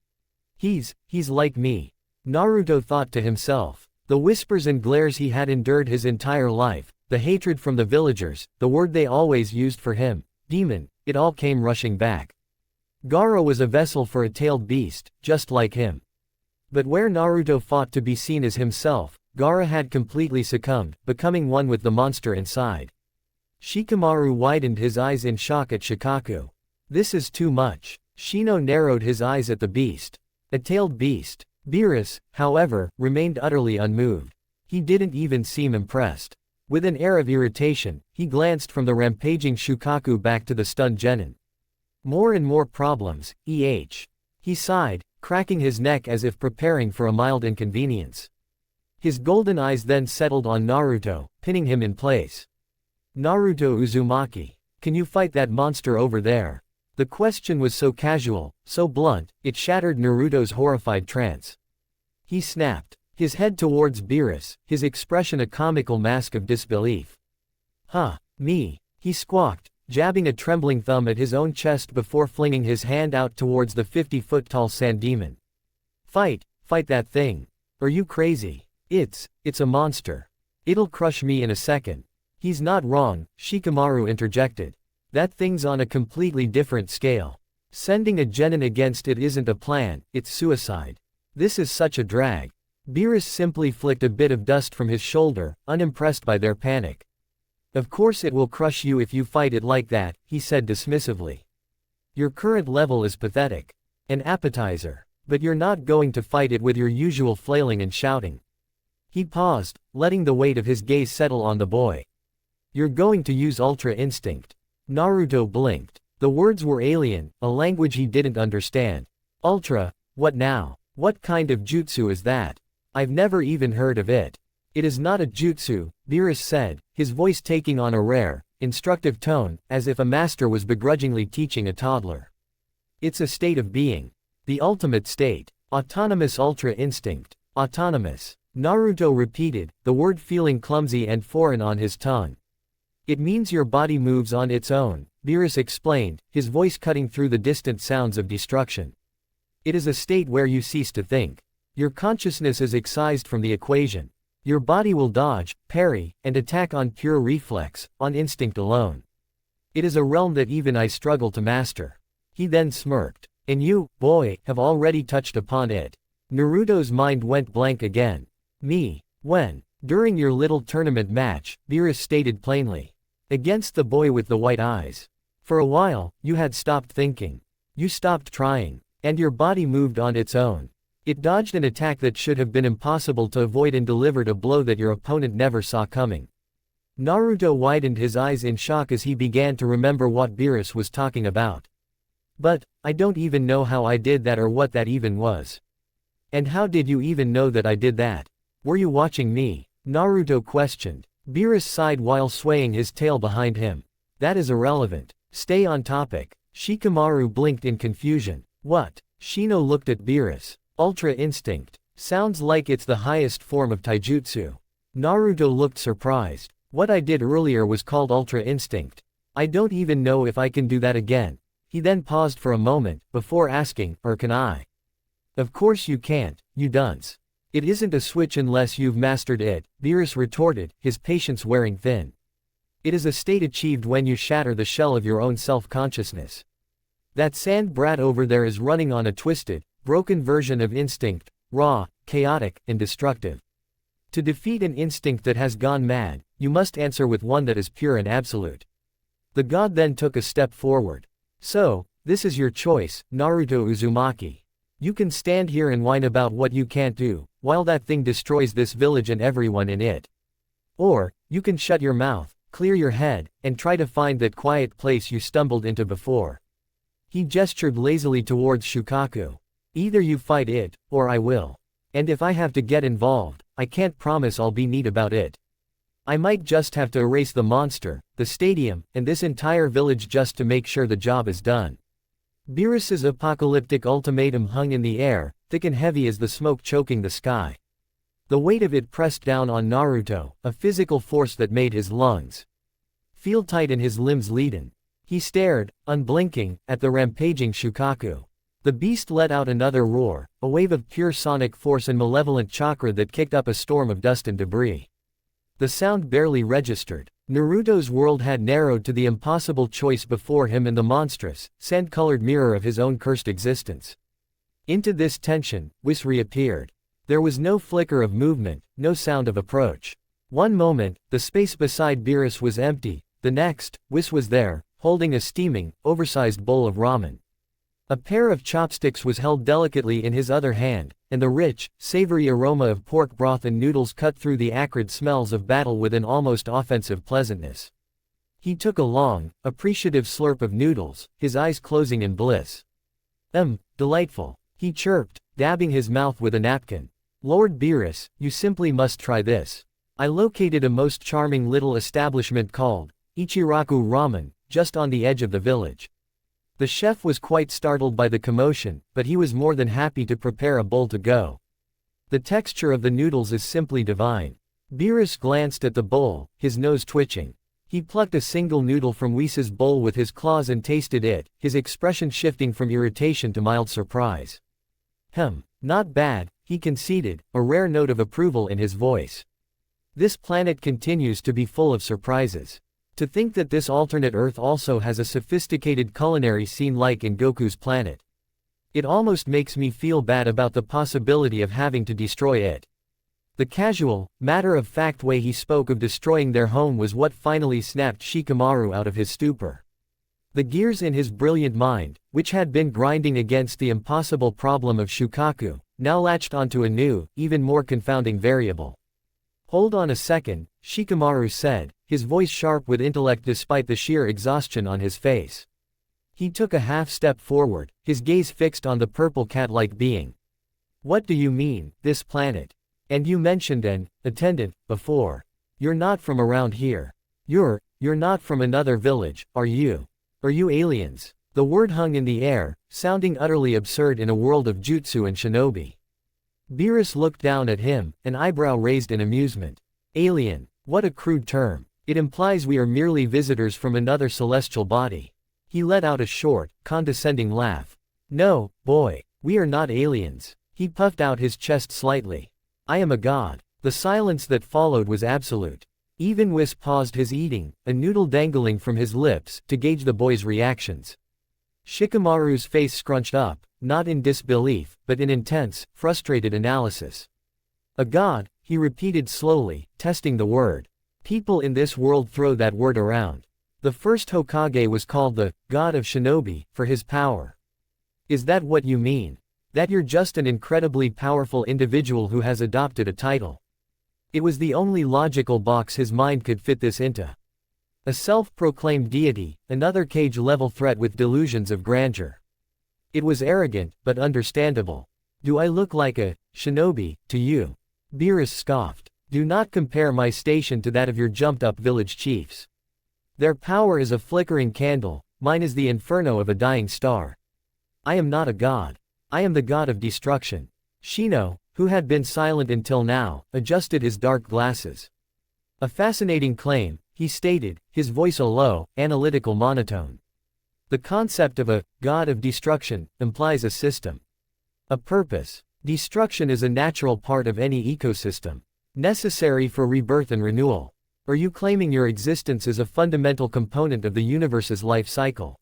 He's like me. Naruto thought to himself. The whispers and glares he had endured his entire life, the hatred from the villagers, the word they always used for him, demon, it all came rushing back. Gaara was a vessel for a tailed beast, just like him. But where Naruto fought to be seen as himself, Gaara had completely succumbed, becoming one with the monster inside. Shikamaru widened his eyes in shock at Shikaku. This is too much. Shino narrowed his eyes at the beast. A tailed beast. Beerus, however, remained utterly unmoved. He didn't even seem impressed. With an air of irritation, he glanced from the rampaging Shukaku back to the stunned Genin. More and more problems, He sighed, cracking his neck as if preparing for a mild inconvenience. His golden eyes then settled on Naruto, pinning him in place. Naruto Uzumaki, can you fight that monster over there? The question was so casual, so blunt, it shattered Naruto's horrified trance. He snapped his head towards Beerus, his expression a comical mask of disbelief. Huh, me, he squawked, jabbing a trembling thumb at his own chest before flinging his hand out towards the 50-foot-tall sand demon. Fight that thing. Are you crazy? It's a monster. It'll crush me in a second. He's not wrong, Shikamaru interjected. That thing's on a completely different scale. Sending a genin against it isn't a plan, it's suicide. This is such a drag. Beerus simply flicked a bit of dust from his shoulder, unimpressed by their panic. Of course it will crush you if you fight it like that, he said dismissively. Your current level is pathetic. An appetizer. But you're not going to fight it with your usual flailing and shouting. He paused, letting the weight of his gaze settle on the boy. You're going to use Ultra Instinct. Naruto blinked. The words were alien, a language he didn't understand. Ultra, what now? What kind of jutsu is that? I've never even heard of it. It is not a jutsu, Beerus said, his voice taking on a rare, instructive tone, as if a master was begrudgingly teaching a toddler. It's a state of being. The ultimate state. Autonomous Ultra Instinct. Autonomous. Naruto repeated, the word feeling clumsy and foreign on his tongue. It means your body moves on its own, Beerus explained, his voice cutting through the distant sounds of destruction. It is a state where you cease to think. Your consciousness is excised from the equation. Your body will dodge, parry, and attack on pure reflex, on instinct alone. It is a realm that even I struggle to master. He then smirked. And you, boy, have already touched upon it. Naruto's mind went blank again. Me? When? During your little tournament match, Beerus stated plainly. Against the boy with the white eyes. For a while, you had stopped thinking. You stopped trying. And your body moved on its own. It dodged an attack that should have been impossible to avoid and delivered a blow that your opponent never saw coming. Naruto widened his eyes in shock as he began to remember what Beerus was talking about. But, I don't even know how I did that or what that even was. And how did you even know that I did that? Were you watching me? Naruto questioned. Beerus sighed while swaying his tail behind him. That is irrelevant. Stay on topic. Shikamaru blinked in confusion. What? Shino looked at Beerus. Ultra Instinct. Sounds like it's the highest form of taijutsu. Naruto looked surprised. What I did earlier was called Ultra Instinct. I don't even know if I can do that again. He then paused for a moment, before asking, or can I? Of course you can't, you dunce. It isn't a switch unless you've mastered it, Beerus retorted, his patience wearing thin. It is a state achieved when you shatter the shell of your own self-consciousness. That sand brat over there is running on a twisted, broken version of instinct, raw, chaotic, and destructive. To defeat an instinct that has gone mad, you must answer with one that is pure and absolute. The god then took a step forward. So, this is your choice, Naruto Uzumaki. You can stand here and whine about what you can't do, while that thing destroys this village and everyone in it. Or, you can shut your mouth, clear your head, and try to find that quiet place you stumbled into before. He gestured lazily towards Shukaku. Either you fight it, or I will. And if I have to get involved, I can't promise I'll be neat about it. I might just have to erase the monster, the stadium, and this entire village just to make sure the job is done. Beerus's apocalyptic ultimatum hung in the air, thick and heavy as the smoke choking the sky. The weight of it pressed down on Naruto, a physical force that made his lungs feel tight in his limbs leaden. He stared, unblinking, at the rampaging Shukaku. The beast let out another roar, a wave of pure sonic force and malevolent chakra that kicked up a storm of dust and debris. The sound barely registered. Naruto's world had narrowed to the impossible choice before him and the monstrous, sand-colored mirror of his own cursed existence. Into this tension, Whis reappeared. There was no flicker of movement, no sound of approach. One moment, the space beside Beerus was empty, the next, Whis was there, holding a steaming, oversized bowl of ramen. A pair of chopsticks was held delicately in his other hand, and the rich, savory aroma of pork broth and noodles cut through the acrid smells of battle with an almost offensive pleasantness. He took a long, appreciative slurp of noodles, his eyes closing in bliss. Delightful, he chirped, dabbing his mouth with a napkin. Lord Beerus, you simply must try this. I located a most charming little establishment called Ichiraku Ramen, just on the edge of the village. The chef was quite startled by the commotion, but he was more than happy to prepare a bowl to go. The texture of the noodles is simply divine. Beerus glanced at the bowl, his nose twitching. He plucked a single noodle from Whis' bowl with his claws and tasted it, his expression shifting from irritation to mild surprise. Not bad, he conceded, a rare note of approval in his voice. This planet continues to be full of surprises. To think that this alternate Earth also has a sophisticated culinary scene like in Goku's planet. It almost makes me feel bad about the possibility of having to destroy it. The casual, matter-of-fact way he spoke of destroying their home was what finally snapped Shikamaru out of his stupor. The gears in his brilliant mind, which had been grinding against the impossible problem of Shukaku, now latched onto a new, even more confounding variable. Hold on a second, Shikamaru said, his voice sharp with intellect despite the sheer exhaustion on his face. He took a half-step forward, his gaze fixed on the purple cat-like being. What do you mean, this planet? And you mentioned an attendant before. You're not from around here. You're not from another village, are you? Are you aliens? The word hung in the air, sounding utterly absurd in a world of jutsu and shinobi. Beerus looked down at him, an eyebrow raised in amusement. Alien, what a crude term. It implies we are merely visitors from another celestial body. He let out a short, condescending laugh. No, boy, we are not aliens. He puffed out his chest slightly. I am a god. The silence that followed was absolute. Even Whis paused his eating, a noodle dangling from his lips, to gauge the boy's reactions. Shikamaru's face scrunched up, not in disbelief, but in intense, frustrated analysis. A god, he repeated slowly, testing the word. People in this world throw that word around. The first Hokage was called the God of Shinobi, for his power. Is that what you mean? That you're just an incredibly powerful individual who has adopted a title? It was the only logical box his mind could fit this into. A self-proclaimed deity, another cage-level threat with delusions of grandeur. It was arrogant, but understandable. Do I look like a shinobi to you? Beerus scoffed. Do not compare my station to that of your jumped-up village chiefs. Their power is a flickering candle, mine is the inferno of a dying star. I am not a god. I am the god of destruction. Shino, who had been silent until now, adjusted his dark glasses. A fascinating claim, he stated, his voice a low, analytical monotone. The concept of a god of destruction implies a system. A purpose. Destruction is a natural part of any ecosystem, necessary for rebirth and renewal. Are you claiming your existence is a fundamental component of the universe's life cycle?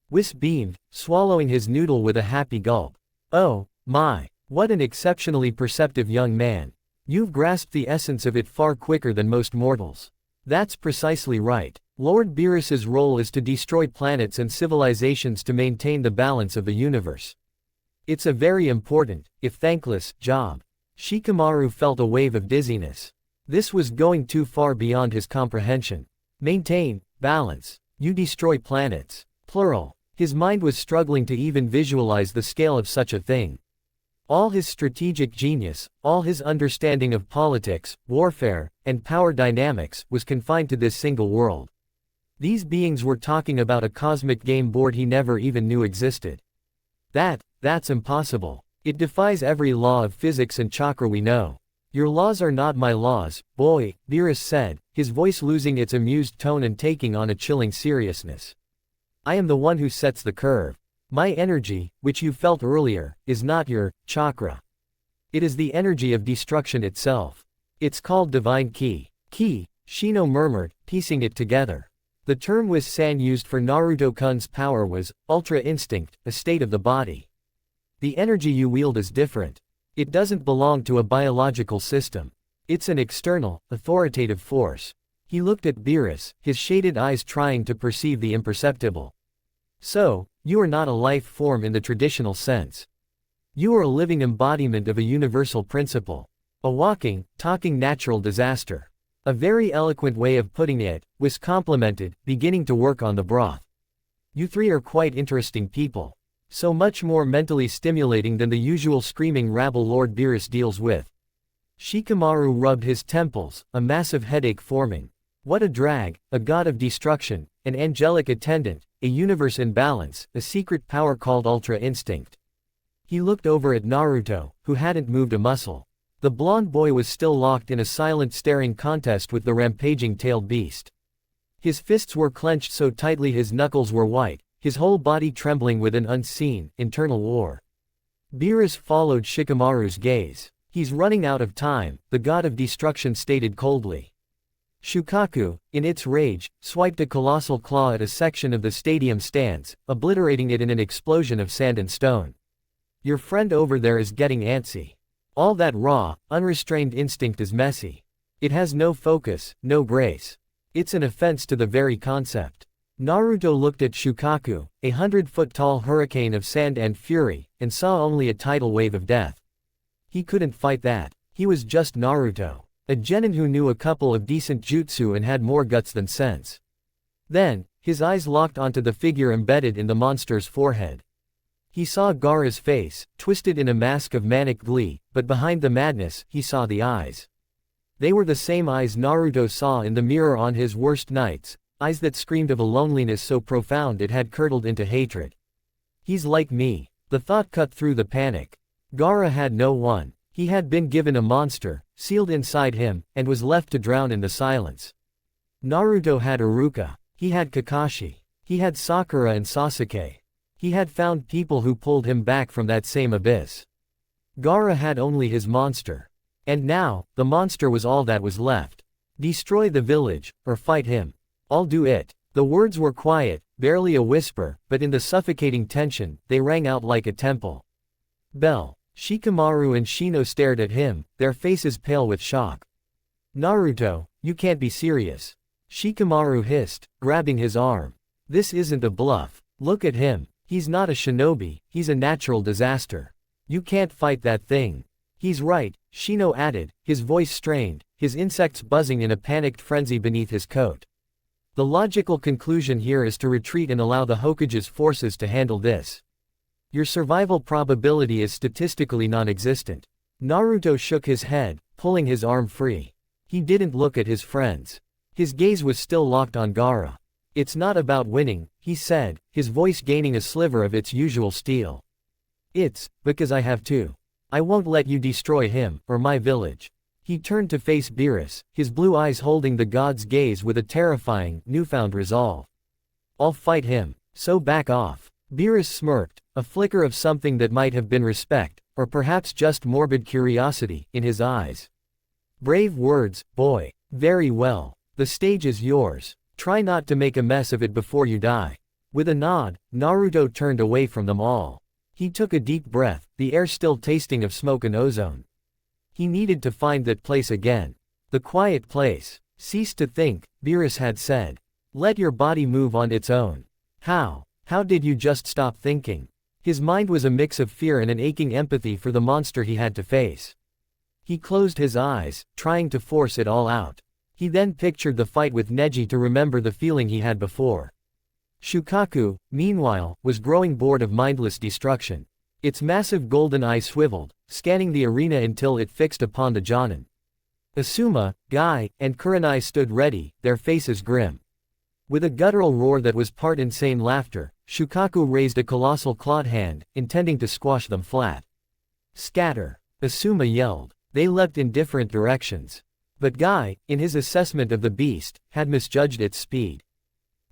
Whis beamed, swallowing his noodle with a happy gulp. Oh, my. What an exceptionally perceptive young man. You've grasped the essence of it far quicker than most mortals. That's precisely right. Lord Beerus's role is to destroy planets and civilizations to maintain the balance of the universe. It's a very important, if thankless, job. Shikamaru felt a wave of dizziness. This was going too far beyond his comprehension. Maintain balance. You destroy planets. Plural. His mind was struggling to even visualize the scale of such a thing. All his strategic genius, all his understanding of politics, warfare, and power dynamics was confined to this single world. These beings were talking about a cosmic game board he never even knew existed. That's impossible. It defies every law of physics and chakra we know. Your laws are not my laws, boy, Beerus said, his voice losing its amused tone and taking on a chilling seriousness. I am the one who sets the curve. My energy, which you felt earlier, is not your chakra. It is the energy of destruction itself. It's called divine ki. Ki, Shino murmured, piecing it together. The term Wiz-san used for Naruto-kun's power was ultra instinct, a state of the body. The energy you wield is different. It doesn't belong to a biological system. It's an external, authoritative force. He looked at Beerus, his shaded eyes trying to perceive the imperceptible. So, you are not a life form in the traditional sense. You are a living embodiment of a universal principle. A walking, talking natural disaster. A very eloquent way of putting it, was complimented, beginning to work on the broth. You three are quite interesting people. So much more mentally stimulating than the usual screaming rabble Lord Beerus deals with. Shikamaru rubbed his temples, a massive headache forming. What a drag, a god of destruction, an angelic attendant, a universe in balance, a secret power called Ultra Instinct. He looked over at Naruto, who hadn't moved a muscle. The blonde boy was still locked in a silent staring contest with the rampaging tailed beast. His fists were clenched so tightly his knuckles were white, his whole body trembling with an unseen, internal war. Beerus followed Shikamaru's gaze. He's running out of time, the god of destruction stated coldly. Shukaku, in its rage, swiped a colossal claw at a section of the stadium stands, obliterating it in an explosion of sand and stone. Your friend over there is getting antsy. All that raw, unrestrained instinct is messy. It has no focus, no grace. It's an offense to the very concept. Naruto looked at Shukaku, a 100-foot-tall hurricane of sand and fury, and saw only a tidal wave of death. He couldn't fight that. He was just Naruto. A genin who knew a couple of decent jutsu and had more guts than sense. Then, his eyes locked onto the figure embedded in the monster's forehead. He saw Gaara's face, twisted in a mask of manic glee, but behind the madness, he saw the eyes. They were the same eyes Naruto saw in the mirror on his worst nights, eyes that screamed of a loneliness so profound it had curdled into hatred. He's like me. The thought cut through the panic. Gaara had no one. He had been given a monster, sealed inside him, and was left to drown in the silence. Naruto had Iruka. He had Kakashi. He had Sakura and Sasuke. He had found people who pulled him back from that same abyss. Gaara had only his monster. And now, the monster was all that was left. Destroy the village, or fight him. I'll do it. The words were quiet, barely a whisper, but in the suffocating tension, they rang out like a temple bell. Shikamaru and Shino stared at him, their faces pale with shock. Naruto, you can't be serious. Shikamaru hissed, grabbing his arm. This isn't a bluff. Look at him. He's not a shinobi, he's a natural disaster. You can't fight that thing. He's right, Shino added, his voice strained, his insects buzzing in a panicked frenzy beneath his coat. The logical conclusion here is to retreat and allow the Hokage's forces to handle this. Your survival probability is statistically non-existent. Naruto shook his head, pulling his arm free. He didn't look at his friends. His gaze was still locked on Gaara. It's not about winning, he said, his voice gaining a sliver of its usual steel. It's because I have to. I won't let you destroy him, or my village. He turned to face Beerus, his blue eyes holding the god's gaze with a terrifying, newfound resolve. I'll fight him, so back off. Beerus smirked, a flicker of something that might have been respect, or perhaps just morbid curiosity, in his eyes. Brave words, boy. Very well. The stage is yours. Try not to make a mess of it before you die. With a nod, Naruto turned away from them all. He took a deep breath, the air still tasting of smoke and ozone. He needed to find that place again. The quiet place. Cease to think, Beerus had said. Let your body move on its own. How did you just stop thinking? His mind was a mix of fear and an aching empathy for the monster he had to face. He closed his eyes, trying to force it all out. He then pictured the fight with Neji to remember the feeling he had before. Shukaku, meanwhile, was growing bored of mindless destruction. Its massive golden eye swiveled, scanning the arena until it fixed upon the Jonin. Asuma, Guy, and Kurenai stood ready, their faces grim. With a guttural roar that was part insane laughter, Shukaku raised a colossal clawed hand, intending to squash them flat. Scatter! Asuma yelled. They leapt in different directions. But Guy, in his assessment of the beast, had misjudged its speed.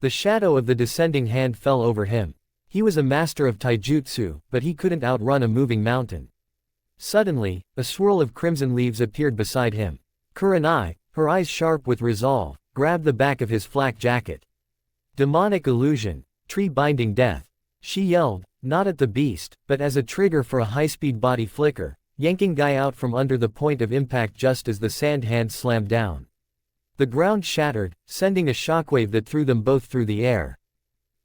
The shadow of the descending hand fell over him. He was a master of taijutsu, but he couldn't outrun a moving mountain. Suddenly, a swirl of crimson leaves appeared beside him. Kurenai, her eyes sharp with resolve, grabbed the back of his flak jacket. Demonic illusion, tree-binding death. She yelled, not at the beast, but as a trigger for a high-speed body flicker, yanking Guy out from under the point of impact just as the sand hand slammed down. The ground shattered, sending a shockwave that threw them both through the air.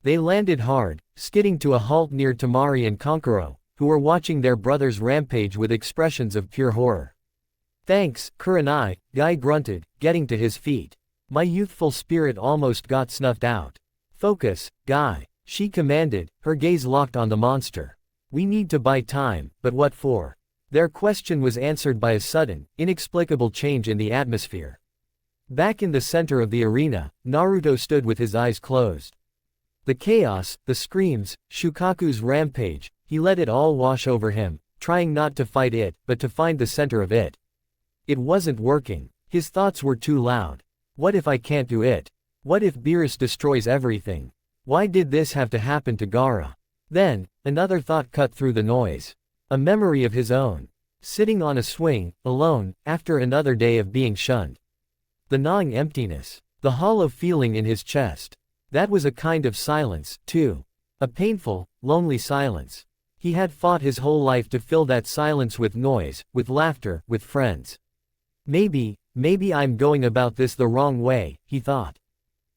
They landed hard, skidding to a halt near Tamari and Konkuro, who were watching their brother's rampage with expressions of pure horror. Thanks, Kurenai, Guy grunted, getting to his feet. My youthful spirit almost got snuffed out. Focus, Guy, she commanded, her gaze locked on the monster. We need to buy time, but what for? Their question was answered by a sudden, inexplicable change in the atmosphere. Back in the center of the arena, Naruto stood with his eyes closed. The chaos, the screams, Shukaku's rampage, he let it all wash over him, trying not to fight it, but to find the center of it. It wasn't working. His thoughts were too loud. What if I can't do it? What if Beerus destroys everything? Why did this have to happen to Gaara? Then, another thought cut through the noise. A memory of his own. Sitting on a swing, alone, after another day of being shunned. The gnawing emptiness. The hollow feeling in his chest. That was a kind of silence, too. A painful, lonely silence. He had fought his whole life to fill that silence with noise, with laughter, with friends. Maybe I'm going about this the wrong way, he thought.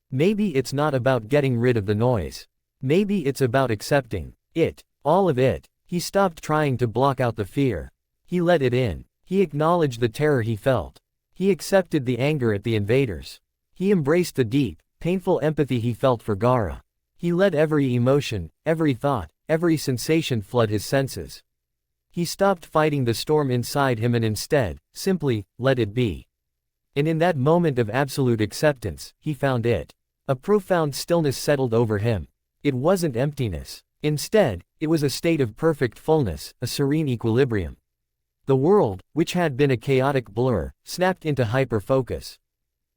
Maybe it's not about getting rid of the noise. Maybe it's about accepting it, all of it. He stopped trying to block out the fear. He let it in. He acknowledged the terror he felt. He accepted the anger at the invaders. He embraced the deep, painful empathy he felt for Gaara. He let every emotion, every thought, every sensation flood his senses. He stopped fighting the storm inside him and instead, simply, let it be. And in that moment of absolute acceptance, he found it. A profound stillness settled over him. It wasn't emptiness. Instead, it was a state of perfect fullness, a serene equilibrium. The world, which had been a chaotic blur, snapped into hyper-focus.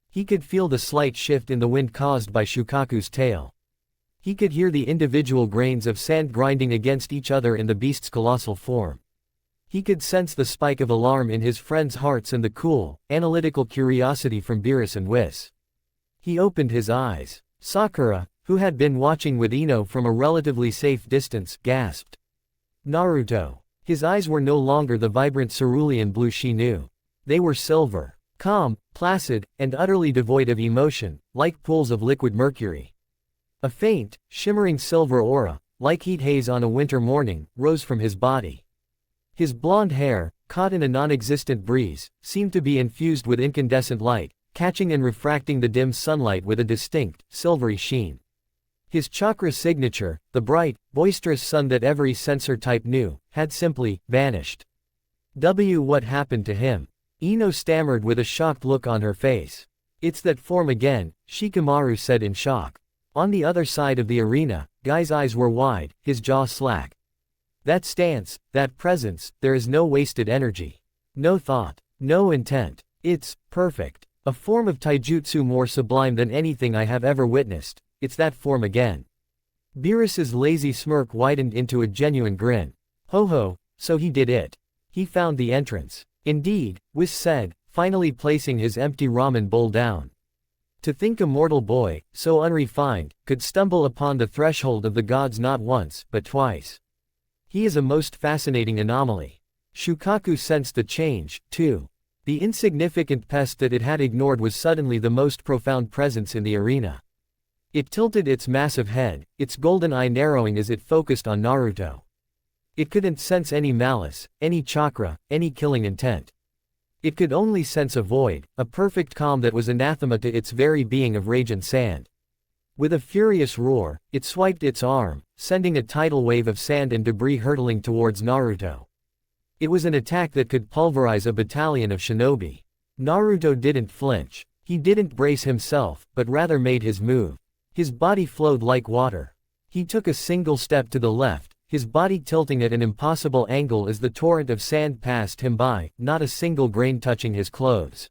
He could feel the slight shift in the wind caused by Shukaku's tail. He could hear the individual grains of sand grinding against each other in the beast's colossal form. He could sense the spike of alarm in his friends' hearts and the cool, analytical curiosity from Beerus and Whis. He opened his eyes. Sakura, who had been watching with Ino from a relatively safe distance, gasped. Naruto. His eyes were no longer the vibrant cerulean blue she knew. They were silver, calm, placid, and utterly devoid of emotion, like pools of liquid mercury. A faint, shimmering silver aura, like heat haze on a winter morning, rose from his body. His blonde hair, caught in a non-existent breeze, seemed to be infused with incandescent light, catching and refracting the dim sunlight with a distinct, silvery sheen. His chakra signature, the bright, boisterous sun that every sensor type knew, had simply vanished. What happened to him? Ino stammered with a shocked look on her face. It's that form again, Shikamaru said in shock. On the other side of the arena, Guy's eyes were wide, his jaw slack. That stance, that presence, there is no wasted energy. No thought, no intent. It's perfect. A form of taijutsu more sublime than anything I have ever witnessed. It's that form again. Beerus's lazy smirk widened into a genuine grin. Ho ho, so he did it. He found the entrance. Indeed, Whis said, finally placing his empty ramen bowl down. To think a mortal boy, so unrefined, could stumble upon the threshold of the gods not once, but twice. He is a most fascinating anomaly. Shukaku sensed the change, too. The insignificant pest that it had ignored was suddenly the most profound presence in the arena. It tilted its massive head, its golden eye narrowing as it focused on Naruto. It couldn't sense any malice, any chakra, any killing intent. It could only sense a void, a perfect calm that was anathema to its very being of rage and sand. With a furious roar, it swiped its arm, sending a tidal wave of sand and debris hurtling towards Naruto. It was an attack that could pulverize a battalion of shinobi. Naruto didn't flinch. He didn't brace himself, but rather made his move. His body flowed like water. He took a single step to the left, his body tilting at an impossible angle as the torrent of sand passed him by, not a single grain touching his clothes.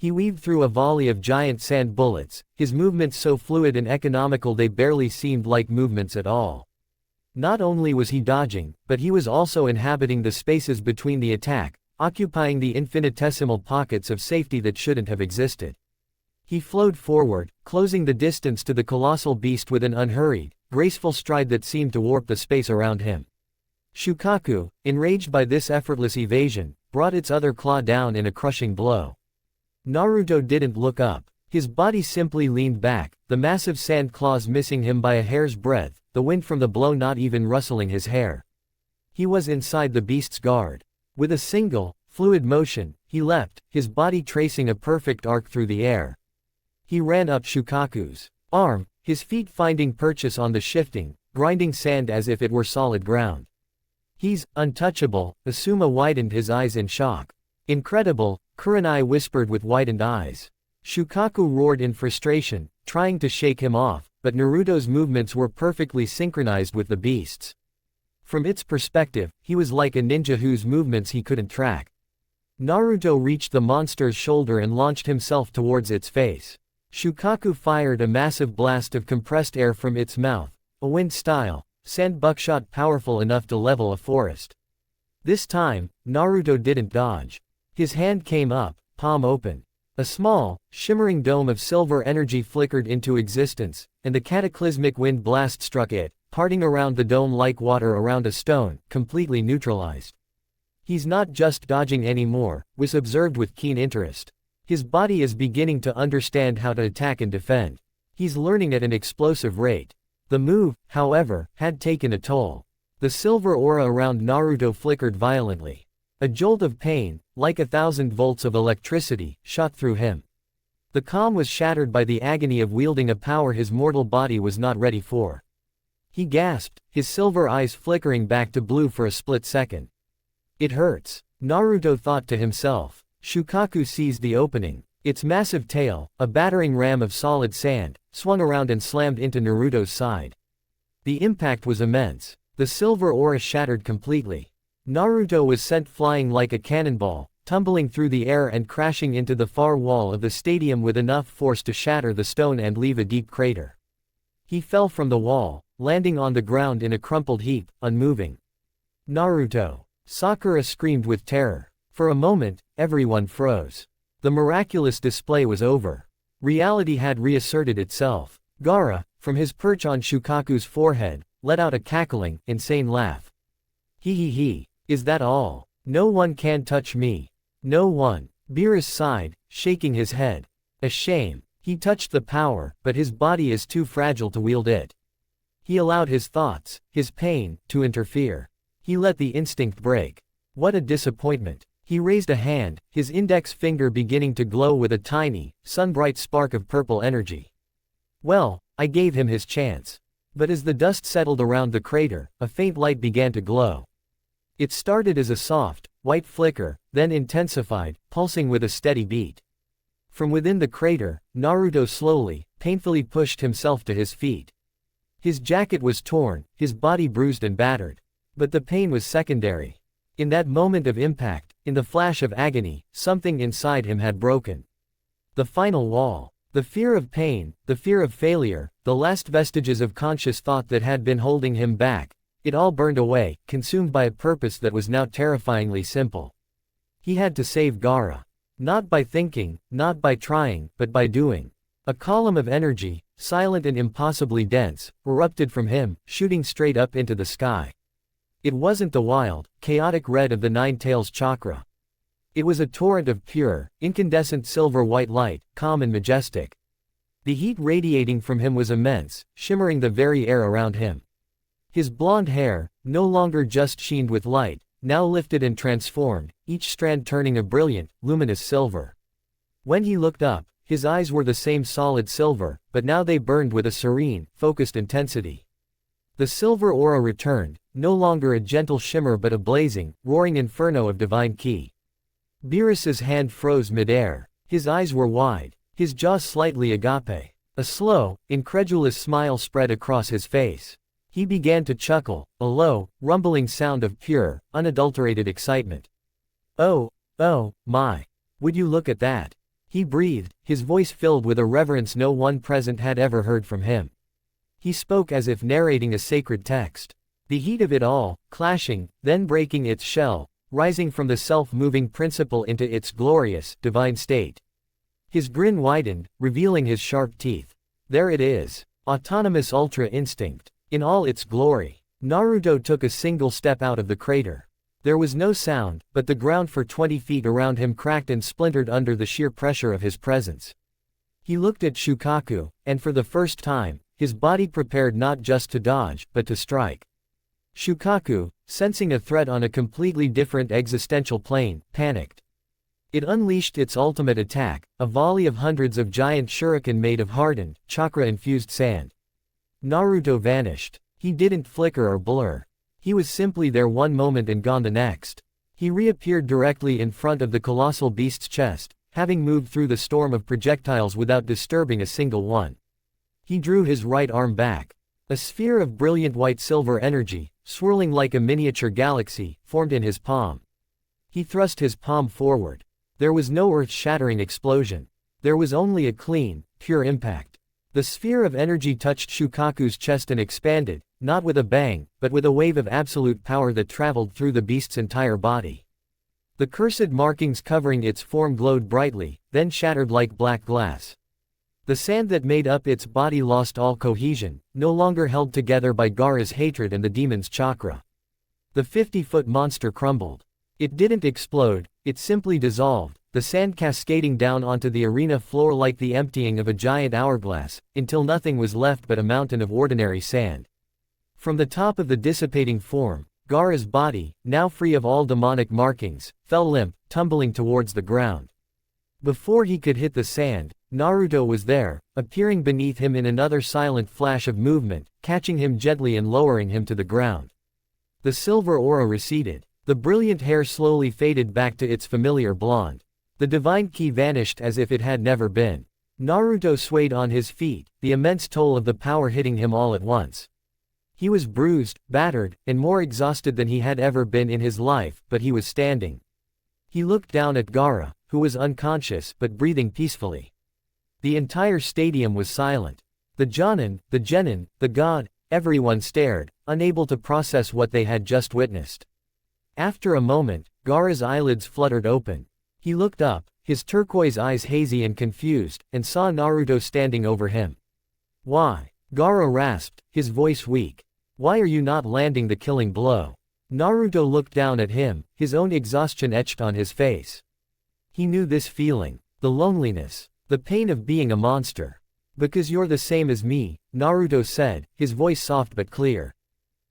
He weaved through a volley of giant sand bullets, his movements so fluid and economical they barely seemed like movements at all. Not only was he dodging, but he was also inhabiting the spaces between the attack, occupying the infinitesimal pockets of safety that shouldn't have existed. He flowed forward, closing the distance to the colossal beast with an unhurried, graceful stride that seemed to warp the space around him. Shukaku, enraged by this effortless evasion, brought its other claw down in a crushing blow. Naruto didn't look up. His body simply leaned back, the massive sand claws missing him by a hair's breadth, the wind from the blow not even rustling his hair. He was inside the beast's guard. With a single, fluid motion, he leapt, his body tracing a perfect arc through the air. He ran up Shukaku's arm, his feet finding purchase on the shifting, grinding sand as if it were solid ground. "He's untouchable," Asuma widened his eyes in shock. "Incredible," Kurenai whispered with widened eyes. Shukaku roared in frustration, trying to shake him off, but Naruto's movements were perfectly synchronized with the beast's. From its perspective, he was like a ninja whose movements he couldn't track. Naruto reached the monster's shoulder and launched himself towards its face. Shukaku fired a massive blast of compressed air from its mouth, a wind-style, sand buckshot powerful enough to level a forest. This time, Naruto didn't dodge. His hand came up, palm open. A small, shimmering dome of silver energy flickered into existence, and the cataclysmic wind blast struck it, parting around the dome like water around a stone, completely neutralized. "He's not just dodging anymore," was observed with keen interest. "His body is beginning to understand how to attack and defend. He's learning at an explosive rate." The move, however, had taken a toll. The silver aura around Naruto flickered violently. A jolt of pain, like 1,000 volts of electricity, shot through him. The calm was shattered by the agony of wielding a power his mortal body was not ready for. He gasped, his silver eyes flickering back to blue for a split second. "It hurts," Naruto thought to himself. Shukaku seized the opening. Its massive tail, a battering ram of solid sand, swung around and slammed into Naruto's side. The impact was immense. The silver aura shattered completely. Naruto was sent flying like a cannonball, tumbling through the air and crashing into the far wall of the stadium with enough force to shatter the stone and leave a deep crater. He fell from the wall, landing on the ground in a crumpled heap, unmoving. "Naruto!" Sakura screamed with terror. For a moment, everyone froze. The miraculous display was over. Reality had reasserted itself. Gaara, from his perch on Shukaku's forehead, let out a cackling, insane laugh. "He. Is that all? No one can touch me. No one." Beerus sighed, shaking his head. "A shame. He touched the power, but his body is too fragile to wield it." He allowed his thoughts, his pain, to interfere. He let the instinct break. What a disappointment. He raised a hand, his index finger beginning to glow with a tiny, sun-bright spark of purple energy. "Well, I gave him his chance." But as the dust settled around the crater, a faint light began to glow. It started as a soft, white flicker, then intensified, pulsing with a steady beat. From within the crater, Naruto slowly, painfully pushed himself to his feet. His jacket was torn, his body bruised and battered. But the pain was secondary. In that moment of impact, in the flash of agony, something inside him had broken. The final wall. The fear of pain, the fear of failure, the last vestiges of conscious thought that had been holding him back, it all burned away, consumed by a purpose that was now terrifyingly simple. He had to save Gaara. Not by thinking, not by trying, but by doing. A column of energy, silent and impossibly dense, erupted from him, shooting straight up into the sky. It wasn't the wild, chaotic red of the Nine Tails chakra. It was a torrent of pure, incandescent silver-white light, calm and majestic. The heat radiating from him was immense, shimmering the very air around him. His blonde hair, no longer just sheened with light, now lifted and transformed, each strand turning a brilliant, luminous silver. When he looked up, his eyes were the same solid silver, but now they burned with a serene, focused intensity. The silver aura returned, no longer a gentle shimmer but a blazing, roaring inferno of divine ki. Beerus's hand froze mid-air. His eyes were wide, his jaw slightly agape. A slow, incredulous smile spread across his face. He began to chuckle, a low, rumbling sound of pure, unadulterated excitement. Oh, my. Would you look at that? He breathed, his voice filled with a reverence no one present had ever heard from him. He spoke as if narrating a sacred text. The heat of it all, clashing, then breaking its shell, rising from the self-moving principle into its glorious, divine state. His grin widened, revealing his sharp teeth. There it is. Autonomous Ultra Instinct. In all its glory. Naruto took a single step out of the crater. There was no sound, but the ground for 20 feet around him cracked and splintered under the sheer pressure of his presence. He looked at Shukaku, and for the first time, his body prepared not just to dodge, but to strike. Shukaku, sensing a threat on a completely different existential plane, panicked. It unleashed its ultimate attack, a volley of hundreds of giant shuriken made of hardened, chakra-infused sand. Naruto vanished. He didn't flicker or blur. He was simply there one moment and gone the next. He reappeared directly in front of the colossal beast's chest, having moved through the storm of projectiles without disturbing a single one. He drew his right arm back. A sphere of brilliant white-silver energy, swirling like a miniature galaxy, formed in his palm. He thrust his palm forward. There was no earth-shattering explosion. There was only a clean, pure impact. The sphere of energy touched Shukaku's chest and expanded, not with a bang, but with a wave of absolute power that traveled through the beast's entire body. The cursed markings covering its form glowed brightly, then shattered like black glass. The sand that made up its body lost all cohesion, no longer held together by Gaara's hatred and the demon's chakra. The 50-foot monster crumbled. It didn't explode, it simply dissolved, the sand cascading down onto the arena floor like the emptying of a giant hourglass, until nothing was left but a mountain of ordinary sand. From the top of the dissipating form, Gaara's body, now free of all demonic markings, fell limp, tumbling towards the ground. Before he could hit the sand, Naruto was there, appearing beneath him in another silent flash of movement, catching him gently and lowering him to the ground. The silver aura receded. The brilliant hair slowly faded back to its familiar blonde. The divine ki vanished as if it had never been. Naruto swayed on his feet, the immense toll of the power hitting him all at once. He was bruised, battered, and more exhausted than he had ever been in his life, but he was standing. He looked down at Gaara, who was unconscious but breathing peacefully. The entire stadium was silent. The Jonin, the Genin, the god, everyone stared, unable to process what they had just witnessed. After a moment, Gaara's eyelids fluttered open. He looked up, his turquoise eyes hazy and confused, and saw Naruto standing over him. "Why?" Gaara rasped, his voice weak. "Why are you not landing the killing blow?" Naruto looked down at him, his own exhaustion etched on his face. He knew this feeling. The loneliness. The pain of being a monster. "Because you're the same as me," Naruto said, his voice soft but clear.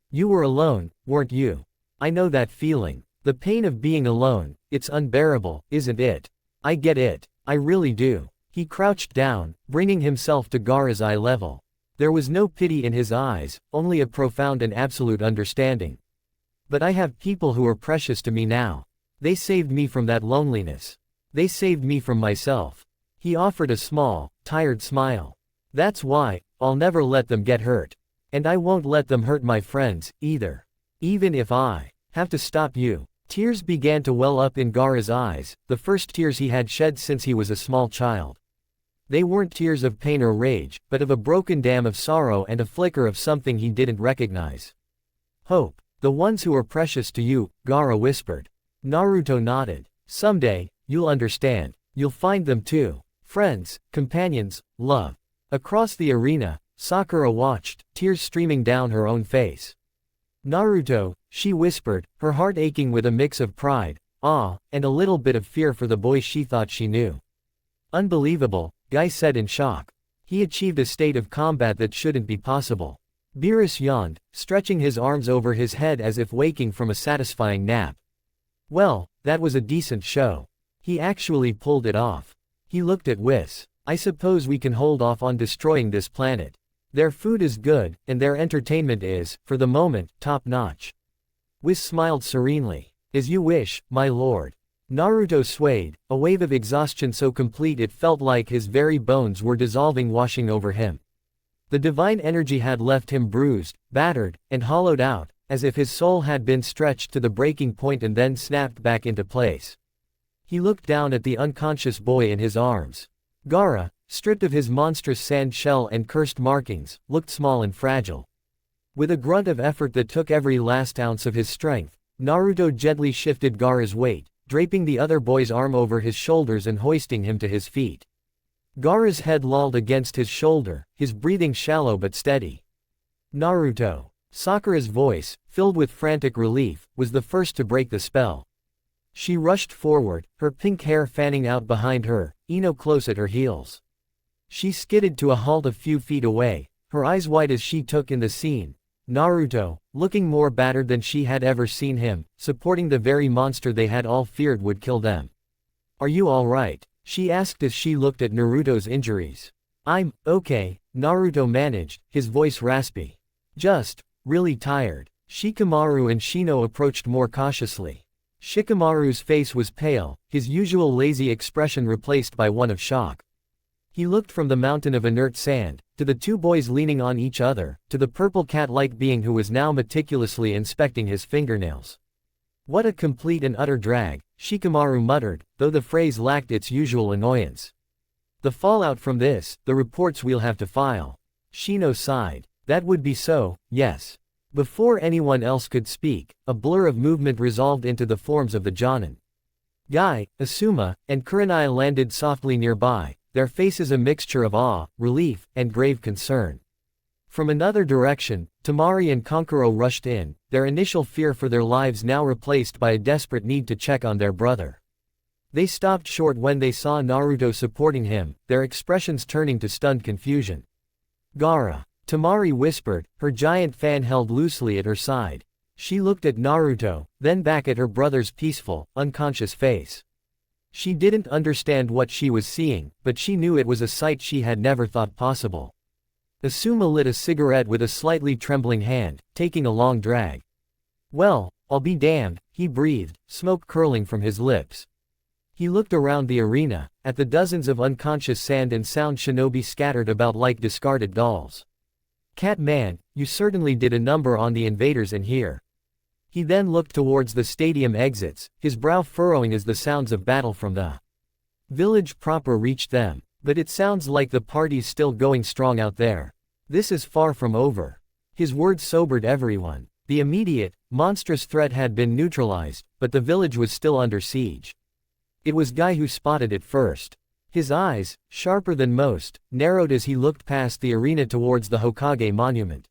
"You were alone, weren't you? I know that feeling. The pain of being alone, it's unbearable, isn't it? I get it. I really do." He crouched down, bringing himself to Gaara's eye level. There was no pity in his eyes, only a profound and absolute understanding. "But I have people who are precious to me now. They saved me from that loneliness. They saved me from myself." He offered a small, tired smile. "That's why, I'll never let them get hurt. And I won't let them hurt my friends, either. Even if I have to stop you." Tears began to well up in Gaara's eyes, the first tears he had shed since he was a small child. They weren't tears of pain or rage, but of a broken dam of sorrow and a flicker of something he didn't recognize. "Hope. The ones who are precious to you," Gaara whispered. Naruto nodded. "Someday, you'll understand. You'll find them too. Friends, companions, love." Across the arena, Sakura watched, tears streaming down her own face. "Naruto," she whispered, her heart aching with a mix of pride, awe, and a little bit of fear for the boy she thought she knew. "Unbelievable," Guy said in shock. "He achieved a state of combat that shouldn't be possible." Beerus yawned, stretching his arms over his head as if waking from a satisfying nap. "Well, that was a decent show. He actually pulled it off." He looked at Whis. "I suppose we can hold off on destroying this planet. Their food is good, and their entertainment is, for the moment, top-notch." Whis smiled serenely. "As you wish, my lord." Naruto swayed, a wave of exhaustion so complete it felt like his very bones were dissolving, washing over him. The divine energy had left him bruised, battered, and hollowed out, as if his soul had been stretched to the breaking point and then snapped back into place. He looked down at the unconscious boy in his arms. Gaara, stripped of his monstrous sand shell and cursed markings, looked small and fragile. With a grunt of effort that took every last ounce of his strength, Naruto gently shifted Gaara's weight, draping the other boy's arm over his shoulders and hoisting him to his feet. Gaara's head lolled against his shoulder, his breathing shallow but steady. Naruto. Sakura's voice, filled with frantic relief, was the first to break the spell. She rushed forward, her pink hair fanning out behind her, Ino close at her heels. She skidded to a halt a few feet away, her eyes wide as she took in the scene. Naruto, looking more battered than she had ever seen him, supporting the very monster they had all feared would kill them. "Are you all right?" she asked as she looked at Naruto's injuries. "I'm okay," Naruto managed, his voice raspy. "Just really tired." Shikamaru and Shino approached more cautiously. Shikamaru's face was pale, his usual lazy expression replaced by one of shock. He looked from the mountain of inert sand, to the two boys leaning on each other, to the purple cat-like being who was now meticulously inspecting his fingernails. "What a complete and utter drag," Shikamaru muttered, though the phrase lacked its usual annoyance. "The fallout from this, the reports we'll have to file." Shino sighed. "That would be so, yes." Before anyone else could speak, a blur of movement resolved into the forms of the Jonin. Guy, Asuma, and Kurenai landed softly nearby, their faces a mixture of awe, relief, and grave concern. From another direction, Temari and Kankuro rushed in, their initial fear for their lives now replaced by a desperate need to check on their brother. They stopped short when they saw Naruto supporting him, their expressions turning to stunned confusion. "Gaara," Temari whispered, her giant fan held loosely at her side. She looked at Naruto, then back at her brother's peaceful, unconscious face. She didn't understand what she was seeing, but she knew it was a sight she had never thought possible. Asuma lit a cigarette with a slightly trembling hand, taking a long drag. "Well, I'll be damned," he breathed, smoke curling from his lips. He looked around the arena, at the dozens of unconscious sand and sound shinobi scattered about like discarded dolls. "Cat man, you certainly did a number on the invaders in here." He then looked towards the stadium exits, his brow furrowing as the sounds of battle from the village proper reached them. "But it sounds like the party's still going strong out there. This is far from over." His words sobered everyone. The immediate, monstrous threat had been neutralized, but the village was still under siege. It was Guy who spotted it first. His eyes, sharper than most, narrowed as he looked past the arena towards the Hokage monument.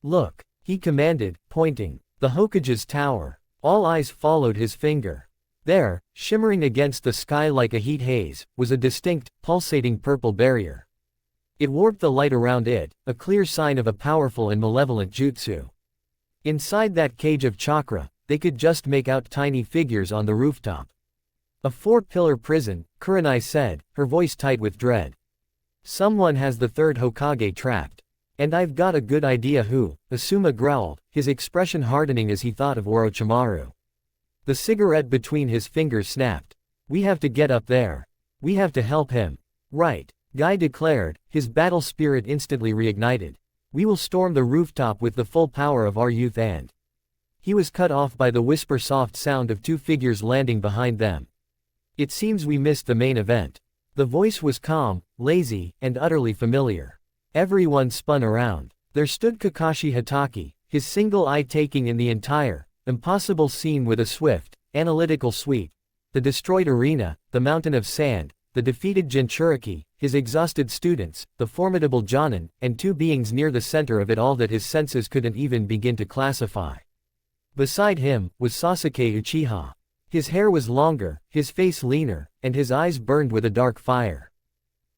"Look," he commanded, pointing. "The Hokage's tower." All eyes followed his finger. There, shimmering against the sky like a heat haze, was a distinct, pulsating purple barrier. It warped the light around it, a clear sign of a powerful and malevolent jutsu. Inside that cage of chakra, they could just make out tiny figures on the rooftop. "A four-pillar prison," Kurenai said, her voice tight with dread. "Someone has the third Hokage trapped. And I've got a good idea who," Asuma growled, his expression hardening as he thought of Orochimaru. The cigarette between his fingers snapped. "We have to get up there. We have to help him." "Right," Guy declared, his battle spirit instantly reignited. "We will storm the rooftop with the full power of our youth and—" He was cut off by the whisper-soft sound of two figures landing behind them. "It seems we missed the main event." The voice was calm, lazy, and utterly familiar. Everyone spun around. There stood Kakashi Hatake, his single eye taking in the entire, impossible scene with a swift, analytical sweep. The destroyed arena, the mountain of sand, the defeated Jinchuriki, his exhausted students, the formidable Jonin, and two beings near the center of it all that his senses couldn't even begin to classify. Beside him, was Sasuke Uchiha. His hair was longer, his face leaner, and his eyes burned with a dark fire.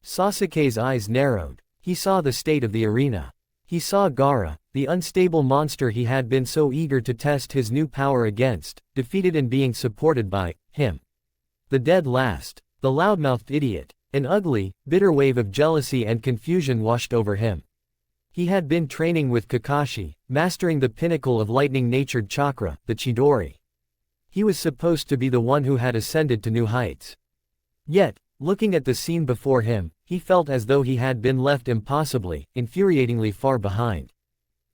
Sasuke's eyes narrowed. He saw the state of the arena. He saw Gaara, the unstable monster he had been so eager to test his new power against, defeated and being supported by him. The dead last. The loudmouthed idiot. An ugly, bitter wave of jealousy and confusion washed over him. He had been training with Kakashi, mastering the pinnacle of lightning-natured chakra, the Chidori. He was supposed to be the one who had ascended to new heights. Yet, looking at the scene before him, he felt as though he had been left impossibly, infuriatingly far behind.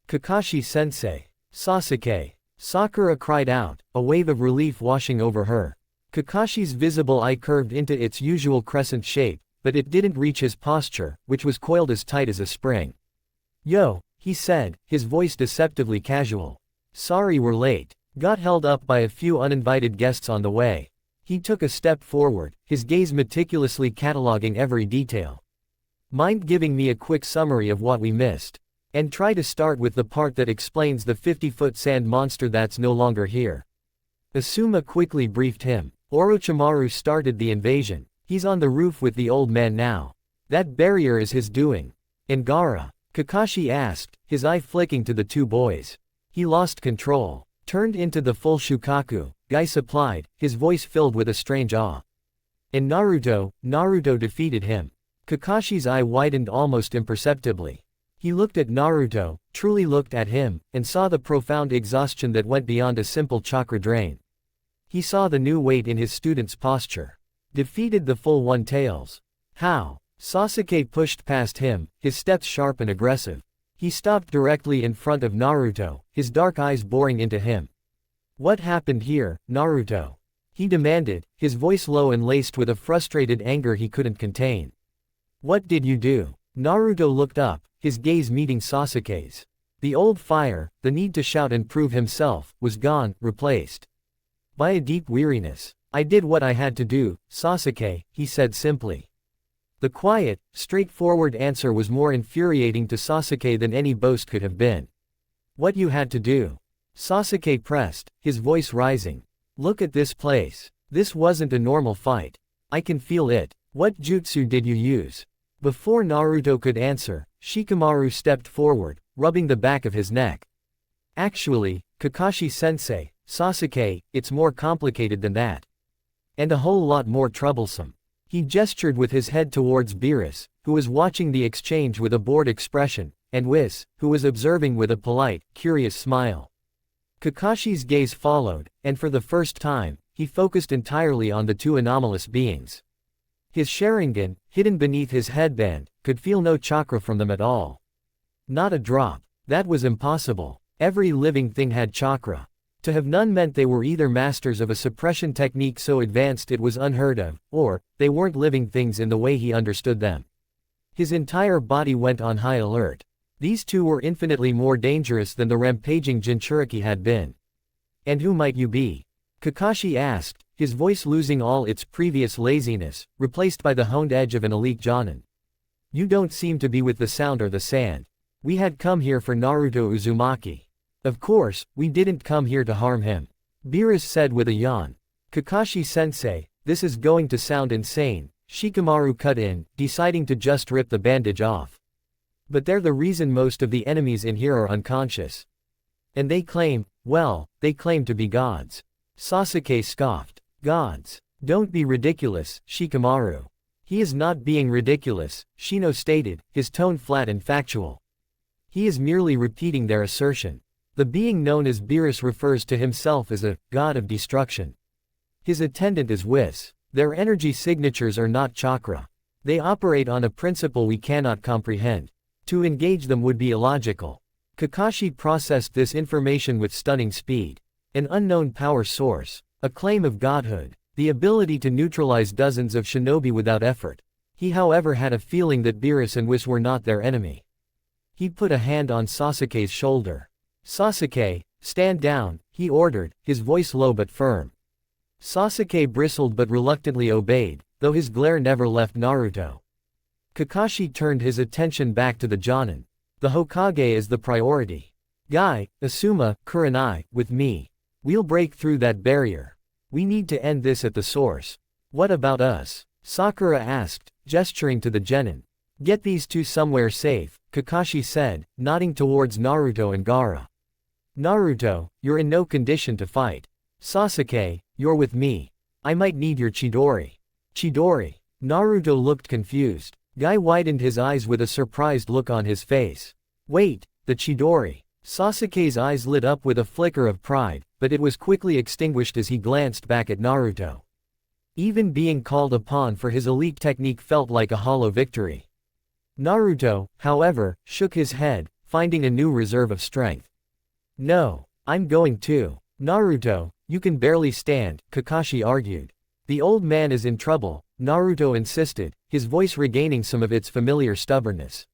"Kakashi-sensei! Sasuke!" Sakura cried out, a wave of relief washing over her. Kakashi's visible eye curved into its usual crescent shape, but it didn't reach his posture, which was coiled as tight as a spring. "Yo," he said, his voice deceptively casual. "Sorry we're late." Got held up by a few uninvited guests on the way. He took a step forward, his gaze meticulously cataloging every detail. "Mind giving me a quick summary of what we missed? And try to start with the part that explains the 50-foot sand monster that's no longer here." Asuma quickly briefed him. "Orochimaru started the invasion. He's on the roof with the old man now. That barrier is his doing." "And Gaara?" Kakashi asked, his eye flicking to the two boys. "He lost control. Turned into the full Shukaku," Guy supplied, his voice filled with a strange awe. "And Naruto defeated him." Kakashi's eye widened almost imperceptibly. He looked at Naruto, truly looked at him, and saw the profound exhaustion that went beyond a simple chakra drain. He saw the new weight in his student's posture. "Defeated the full One Tails. How?" Sasuke pushed past him, his steps sharp and aggressive. He stopped directly in front of Naruto, his dark eyes boring into him. "What happened here, Naruto?" he demanded, his voice low and laced with a frustrated anger he couldn't contain. "What did you do?" Naruto looked up, his gaze meeting Sasuke's. The old fire, the need to shout and prove himself, was gone, replaced by a deep weariness. "I did what I had to do, Sasuke," he said simply. The quiet, straightforward answer was more infuriating to Sasuke than any boast could have been. "What you had to do?" Sasuke pressed, his voice rising. "Look at this place. This wasn't a normal fight. I can feel it. What jutsu did you use?" Before Naruto could answer, Shikamaru stepped forward, rubbing the back of his neck. "Actually, Kakashi-sensei, Sasuke, it's more complicated than that. And a whole lot more troublesome." He gestured with his head towards Beerus, who was watching the exchange with a bored expression, and Whis, who was observing with a polite, curious smile. Kakashi's gaze followed, and for the first time, he focused entirely on the two anomalous beings. His Sharingan, hidden beneath his headband, could feel no chakra from them at all. Not a drop. That was impossible. Every living thing had chakra. To have none meant they were either masters of a suppression technique so advanced it was unheard of, or, they weren't living things in the way he understood them. His entire body went on high alert. These two were infinitely more dangerous than the rampaging Jinchuriki had been. "And who might you be?" Kakashi asked, his voice losing all its previous laziness, replaced by the honed edge of an elite Jonin. "You don't seem to be with the sound or the sand. We had come here for Naruto Uzumaki. Of course, we didn't come here to harm him," Beerus said with a yawn. "Kakashi-sensei, this is going to sound insane," Shikamaru cut in, deciding to just rip the bandage off. "But they're the reason most of the enemies in here are unconscious. And they claim to be gods." Sasuke scoffed. "Gods? Don't be ridiculous, Shikamaru." "He is not being ridiculous," Shino stated, his tone flat and factual. "He is merely repeating their assertion. The being known as Beerus refers to himself as a god of destruction. His attendant is Whis. Their energy signatures are not chakra. They operate on a principle we cannot comprehend. To engage them would be illogical." Kakashi processed this information with stunning speed. An unknown power source. A claim of godhood. The ability to neutralize dozens of shinobi without effort. He however had a feeling that Beerus and Whis were not their enemy. He put a hand on Sasuke's shoulder. "Sasuke, stand down," he ordered, his voice low but firm. Sasuke bristled but reluctantly obeyed, though his glare never left Naruto. Kakashi turned his attention back to the Jonin. "The Hokage is the priority. Guy, Asuma, Kurenai, with me. We'll break through that barrier. We need to end this at the source." "What about us?" Sakura asked, gesturing to the genin. "Get these two somewhere safe," Kakashi said, nodding towards Naruto and Gaara. "Naruto, you're in no condition to fight. Sasuke, you're with me. I might need your Chidori." "Chidori?" Naruto looked confused. Guy widened his eyes with a surprised look on his face. "Wait, the Chidori." Sasuke's eyes lit up with a flicker of pride, but it was quickly extinguished as he glanced back at Naruto. Even being called upon for his elite technique felt like a hollow victory. Naruto, however, shook his head, finding a new reserve of strength. "No, I'm going to." "Naruto, you can barely stand," Kakashi argued. The old man is in trouble, Naruto insisted, his voice regaining some of its familiar stubbornness.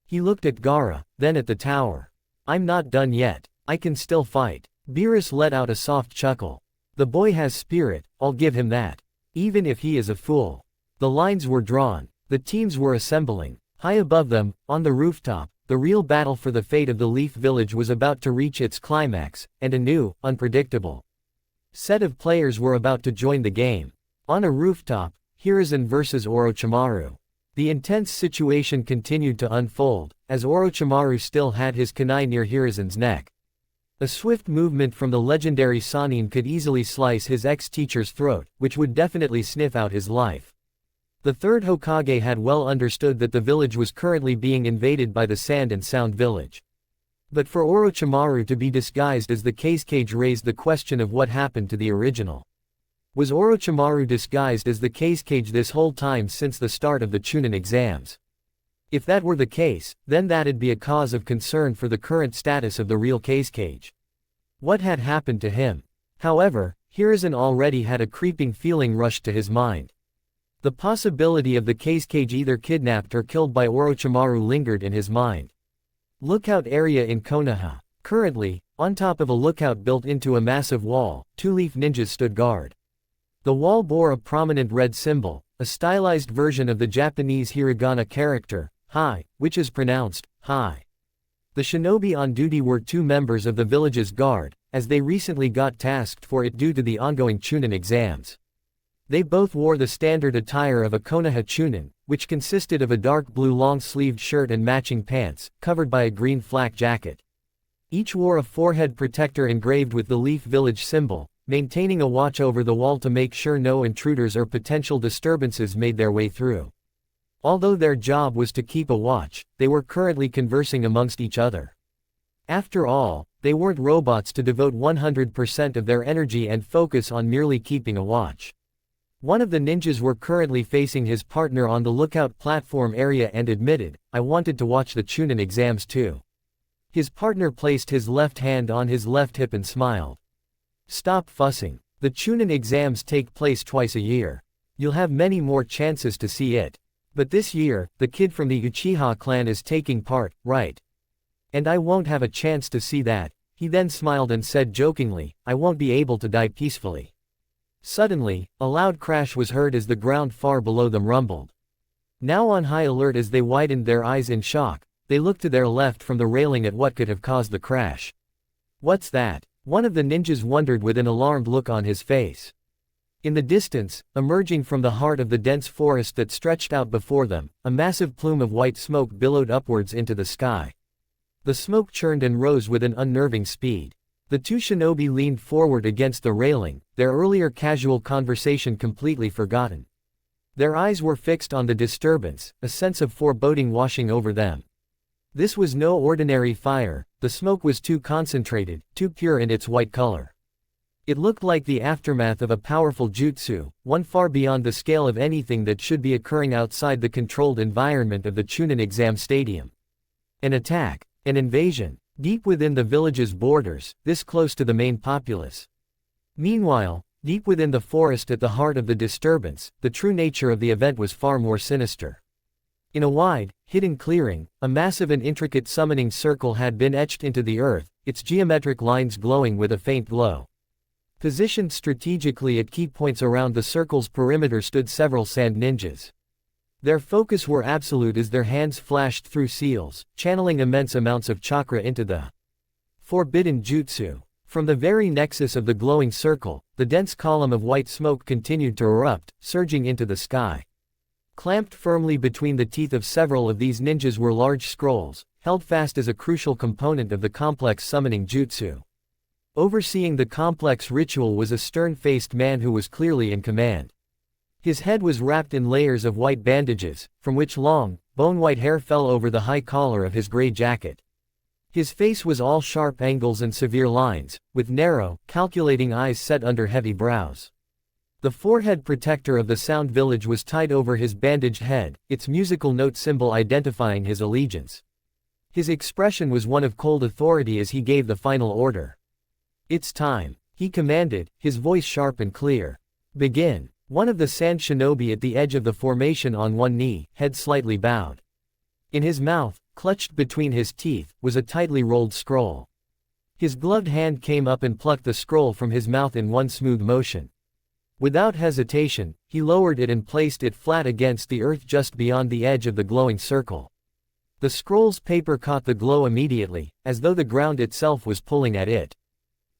He looked at Gaara, then at the tower. I'm not done yet. I can still fight. Beerus let out a soft chuckle. The boy has spirit, I'll give him that. Even if he is a fool. The lines were drawn. The teams were assembling. High above them, on the rooftop, the real battle for the fate of the Leaf Village was about to reach its climax, and a new, unpredictable set of players were about to join the game. On a rooftop, Hiruzen versus Orochimaru. The intense situation continued to unfold, as Orochimaru still had his kunai near Hiruzen's neck. A swift movement from the legendary Sannin could easily slice his ex-teacher's throat, which would definitely sniff out his life. The third Hokage had well understood that the village was currently being invaded by the Sand and Sound village. But for Orochimaru to be disguised as the Cage raised the question of what happened to the original. Was Orochimaru disguised as the Cage this whole time since the start of the Chunin exams? If that were the case, then that'd be a cause of concern for the current status of the real Cage. What had happened to him? However, Hiruzen already had a creeping feeling rushed to his mind. The possibility of the Cage either kidnapped or killed by Orochimaru lingered in his mind. Lookout area in Konoha. Currently, on top of a lookout built into a massive wall, two Leaf ninjas stood guard. The wall bore a prominent red symbol, a stylized version of the Japanese hiragana character, Hi, which is pronounced, Hi. The shinobi on duty were two members of the village's guard, as they recently got tasked for it due to the ongoing Chunin exams. They both wore the standard attire of a Konoha Chunin, which consisted of a dark blue long-sleeved shirt and matching pants, covered by a green flak jacket. Each wore a forehead protector engraved with the Leaf Village symbol, maintaining a watch over the wall to make sure no intruders or potential disturbances made their way through. Although their job was to keep a watch, they were currently conversing amongst each other. After all, they weren't robots to devote 100% of their energy and focus on merely keeping a watch. One of the ninjas were currently facing his partner on the lookout platform area and admitted, I wanted to watch the Chunin exams too. His partner placed his left hand on his left hip and smiled. Stop fussing. The Chunin exams take place twice a year. You'll have many more chances to see it. But this year, the kid from the Uchiha clan is taking part, right? And I won't have a chance to see that. He then smiled and said jokingly, I won't be able to die peacefully. Suddenly, a loud crash was heard as the ground far below them rumbled. Now on high alert as they widened their eyes in shock, they looked to their left from the railing at what could have caused the crash. What's that? One of the ninjas wondered with an alarmed look on his face. In the distance, emerging from the heart of the dense forest that stretched out before them, a massive plume of white smoke billowed upwards into the sky. The smoke churned and rose with an unnerving speed. The two shinobi leaned forward against the railing, their earlier casual conversation completely forgotten. Their eyes were fixed on the disturbance, a sense of foreboding washing over them. This was no ordinary fire, the smoke was too concentrated, too pure in its white color. It looked like the aftermath of a powerful jutsu, one far beyond the scale of anything that should be occurring outside the controlled environment of the Chunin exam stadium. An attack, an invasion. Deep within the village's borders, this close to the main populace. Meanwhile, deep within the forest at the heart of the disturbance, the true nature of the event was far more sinister. In a wide, hidden clearing, a massive and intricate summoning circle had been etched into the earth, its geometric lines glowing with a faint glow. Positioned strategically at key points around the circle's perimeter stood several sand ninjas. Their focus were absolute as their hands flashed through seals, channeling immense amounts of chakra into the forbidden jutsu. From the very nexus of the glowing circle, the dense column of white smoke continued to erupt, surging into the sky. Clamped firmly between the teeth of several of these ninjas were large scrolls, held fast as a crucial component of the complex summoning jutsu. Overseeing the complex ritual was a stern-faced man who was clearly in command. His head was wrapped in layers of white bandages, from which long, bone-white hair fell over the high collar of his gray jacket. His face was all sharp angles and severe lines, with narrow, calculating eyes set under heavy brows. The forehead protector of the Sound Village was tied over his bandaged head, its musical note symbol identifying his allegiance. His expression was one of cold authority as he gave the final order. It's time, he commanded, his voice sharp and clear. Begin. One of the sand shinobi at the edge of the formation on one knee, head slightly bowed. In his mouth, clutched between his teeth, was a tightly rolled scroll. His gloved hand came up and plucked the scroll from his mouth in one smooth motion. Without hesitation, he lowered it and placed it flat against the earth just beyond the edge of the glowing circle. The scroll's paper caught the glow immediately, as though the ground itself was pulling at it.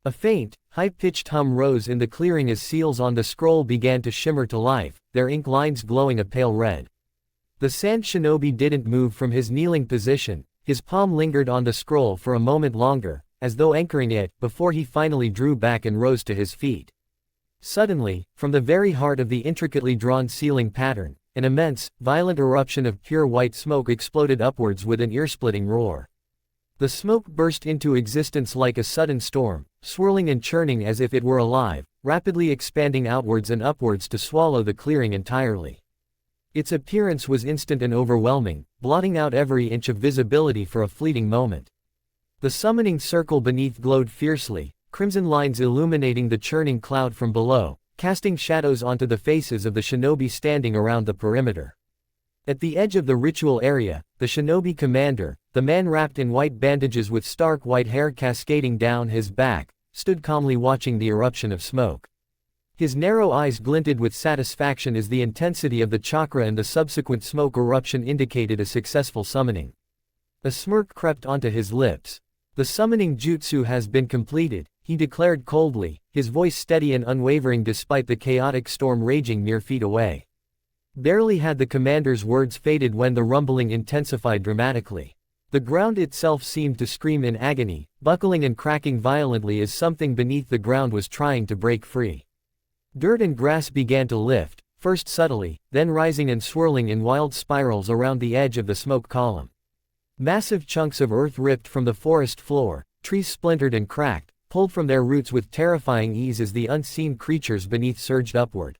A faint, high-pitched hum rose in the clearing as seals on the scroll began to shimmer to life, their ink lines glowing a pale red. The sand shinobi didn't move from his kneeling position, his palm lingered on the scroll for a moment longer, as though anchoring it, before he finally drew back and rose to his feet. Suddenly, from the very heart of the intricately drawn ceiling pattern, an immense, violent eruption of pure white smoke exploded upwards with an ear-splitting roar. The smoke burst into existence like a sudden storm, swirling and churning as if it were alive, rapidly expanding outwards and upwards to swallow the clearing entirely. Its appearance was instant and overwhelming, blotting out every inch of visibility for a fleeting moment. The summoning circle beneath glowed fiercely, crimson lines illuminating the churning cloud from below, casting shadows onto the faces of the shinobi standing around the perimeter. At the edge of the ritual area, the shinobi commander, the man wrapped in white bandages with stark white hair cascading down his back, stood calmly watching the eruption of smoke. His narrow eyes glinted with satisfaction as the intensity of the chakra and the subsequent smoke eruption indicated a successful summoning. A smirk crept onto his lips. "The summoning jutsu has been completed," he declared coldly, his voice steady and unwavering despite the chaotic storm raging mere feet away. Barely had the commander's words faded when the rumbling intensified dramatically. The ground itself seemed to scream in agony, buckling and cracking violently as something beneath the ground was trying to break free. Dirt and grass began to lift, first subtly, then rising and swirling in wild spirals around the edge of the smoke column. Massive chunks of earth ripped from the forest floor, trees splintered and cracked, pulled from their roots with terrifying ease as the unseen creatures beneath surged upward.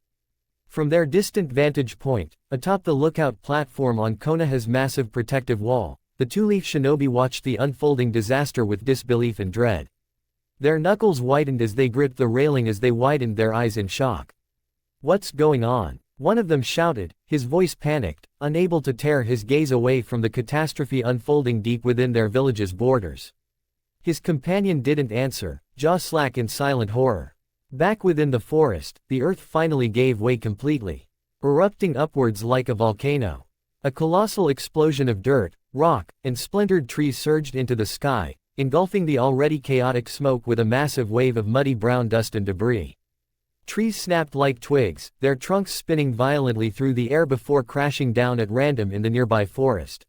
From their distant vantage point, atop the lookout platform on Konoha's massive protective wall, the two-leaf shinobi watched the unfolding disaster with disbelief and dread. Their knuckles widened as they gripped the railing as they widened their eyes in shock. "What's going on?" one of them shouted, his voice panicked, unable to tear his gaze away from the catastrophe unfolding deep within their village's borders. His companion didn't answer, jaw slack in silent horror. Back within the forest, the earth finally gave way completely, erupting upwards like a volcano. A colossal explosion of dirt, rock, and splintered trees surged into the sky, engulfing the already chaotic smoke with a massive wave of muddy brown dust and debris. Trees snapped like twigs, their trunks spinning violently through the air before crashing down at random in the nearby forest.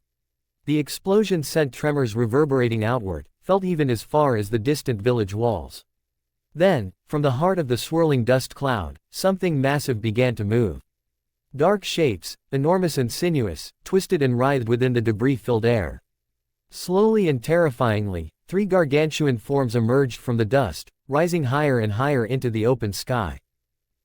The explosion sent tremors reverberating outward, felt even as far as the distant village walls. Then, from the heart of the swirling dust cloud, something massive began to move. Dark shapes, enormous and sinuous, twisted and writhed within the debris-filled air. Slowly and terrifyingly, three gargantuan forms emerged from the dust, rising higher and higher into the open sky.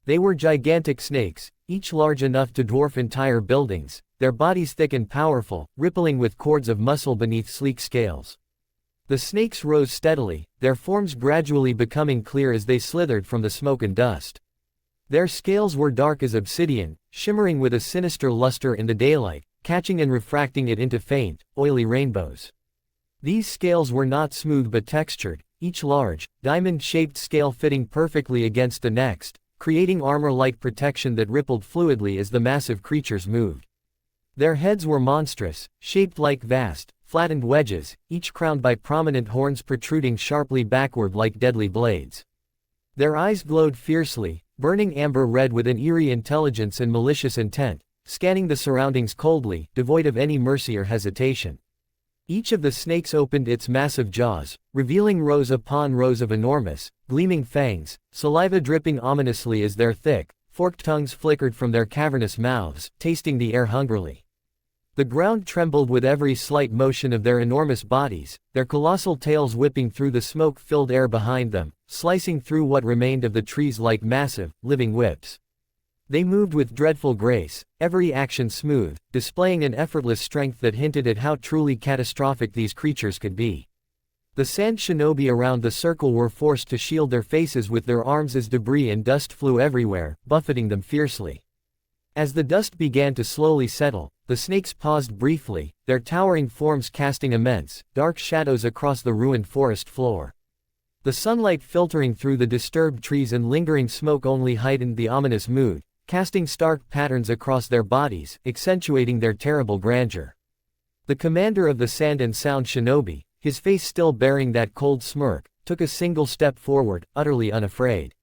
They were gigantic snakes, each large enough to dwarf entire buildings, their bodies thick and powerful, rippling with cords of muscle beneath sleek scales. The snakes rose steadily, their forms gradually becoming clear as they slithered from the smoke and dust. Their scales were dark as obsidian, shimmering with a sinister luster in the daylight, catching and refracting it into faint, oily rainbows. These scales were not smooth but textured, each large, diamond-shaped scale fitting perfectly against the next, creating armor-like protection that rippled fluidly as the massive creatures moved. Their heads were monstrous, shaped like vast, flattened wedges, each crowned by prominent horns protruding sharply backward like deadly blades. Their eyes glowed fiercely, burning amber red with an eerie intelligence and malicious intent, scanning the surroundings coldly, devoid of any mercy or hesitation. Each of the snakes opened its massive jaws, revealing rows upon rows of enormous, gleaming fangs, saliva dripping ominously as their thick, forked tongues flickered from their cavernous mouths, tasting the air hungrily. The ground trembled with every slight motion of their enormous bodies, their colossal tails whipping through the smoke-filled air behind them, slicing through what remained of the trees like massive, living whips. They moved with dreadful grace, every action smooth, displaying an effortless strength that hinted at how truly catastrophic these creatures could be. The sand shinobi around the circle were forced to shield their faces with their arms as debris and dust flew everywhere, buffeting them fiercely. As the dust began to slowly settle, the snakes paused briefly, their towering forms casting immense, dark shadows across the ruined forest floor. The sunlight filtering through the disturbed trees and lingering smoke only heightened the ominous mood, casting stark patterns across their bodies, accentuating their terrible grandeur. The commander of the Sand and Sound Shinobi, his face still bearing that cold smirk, took a single step forward, utterly unafraid.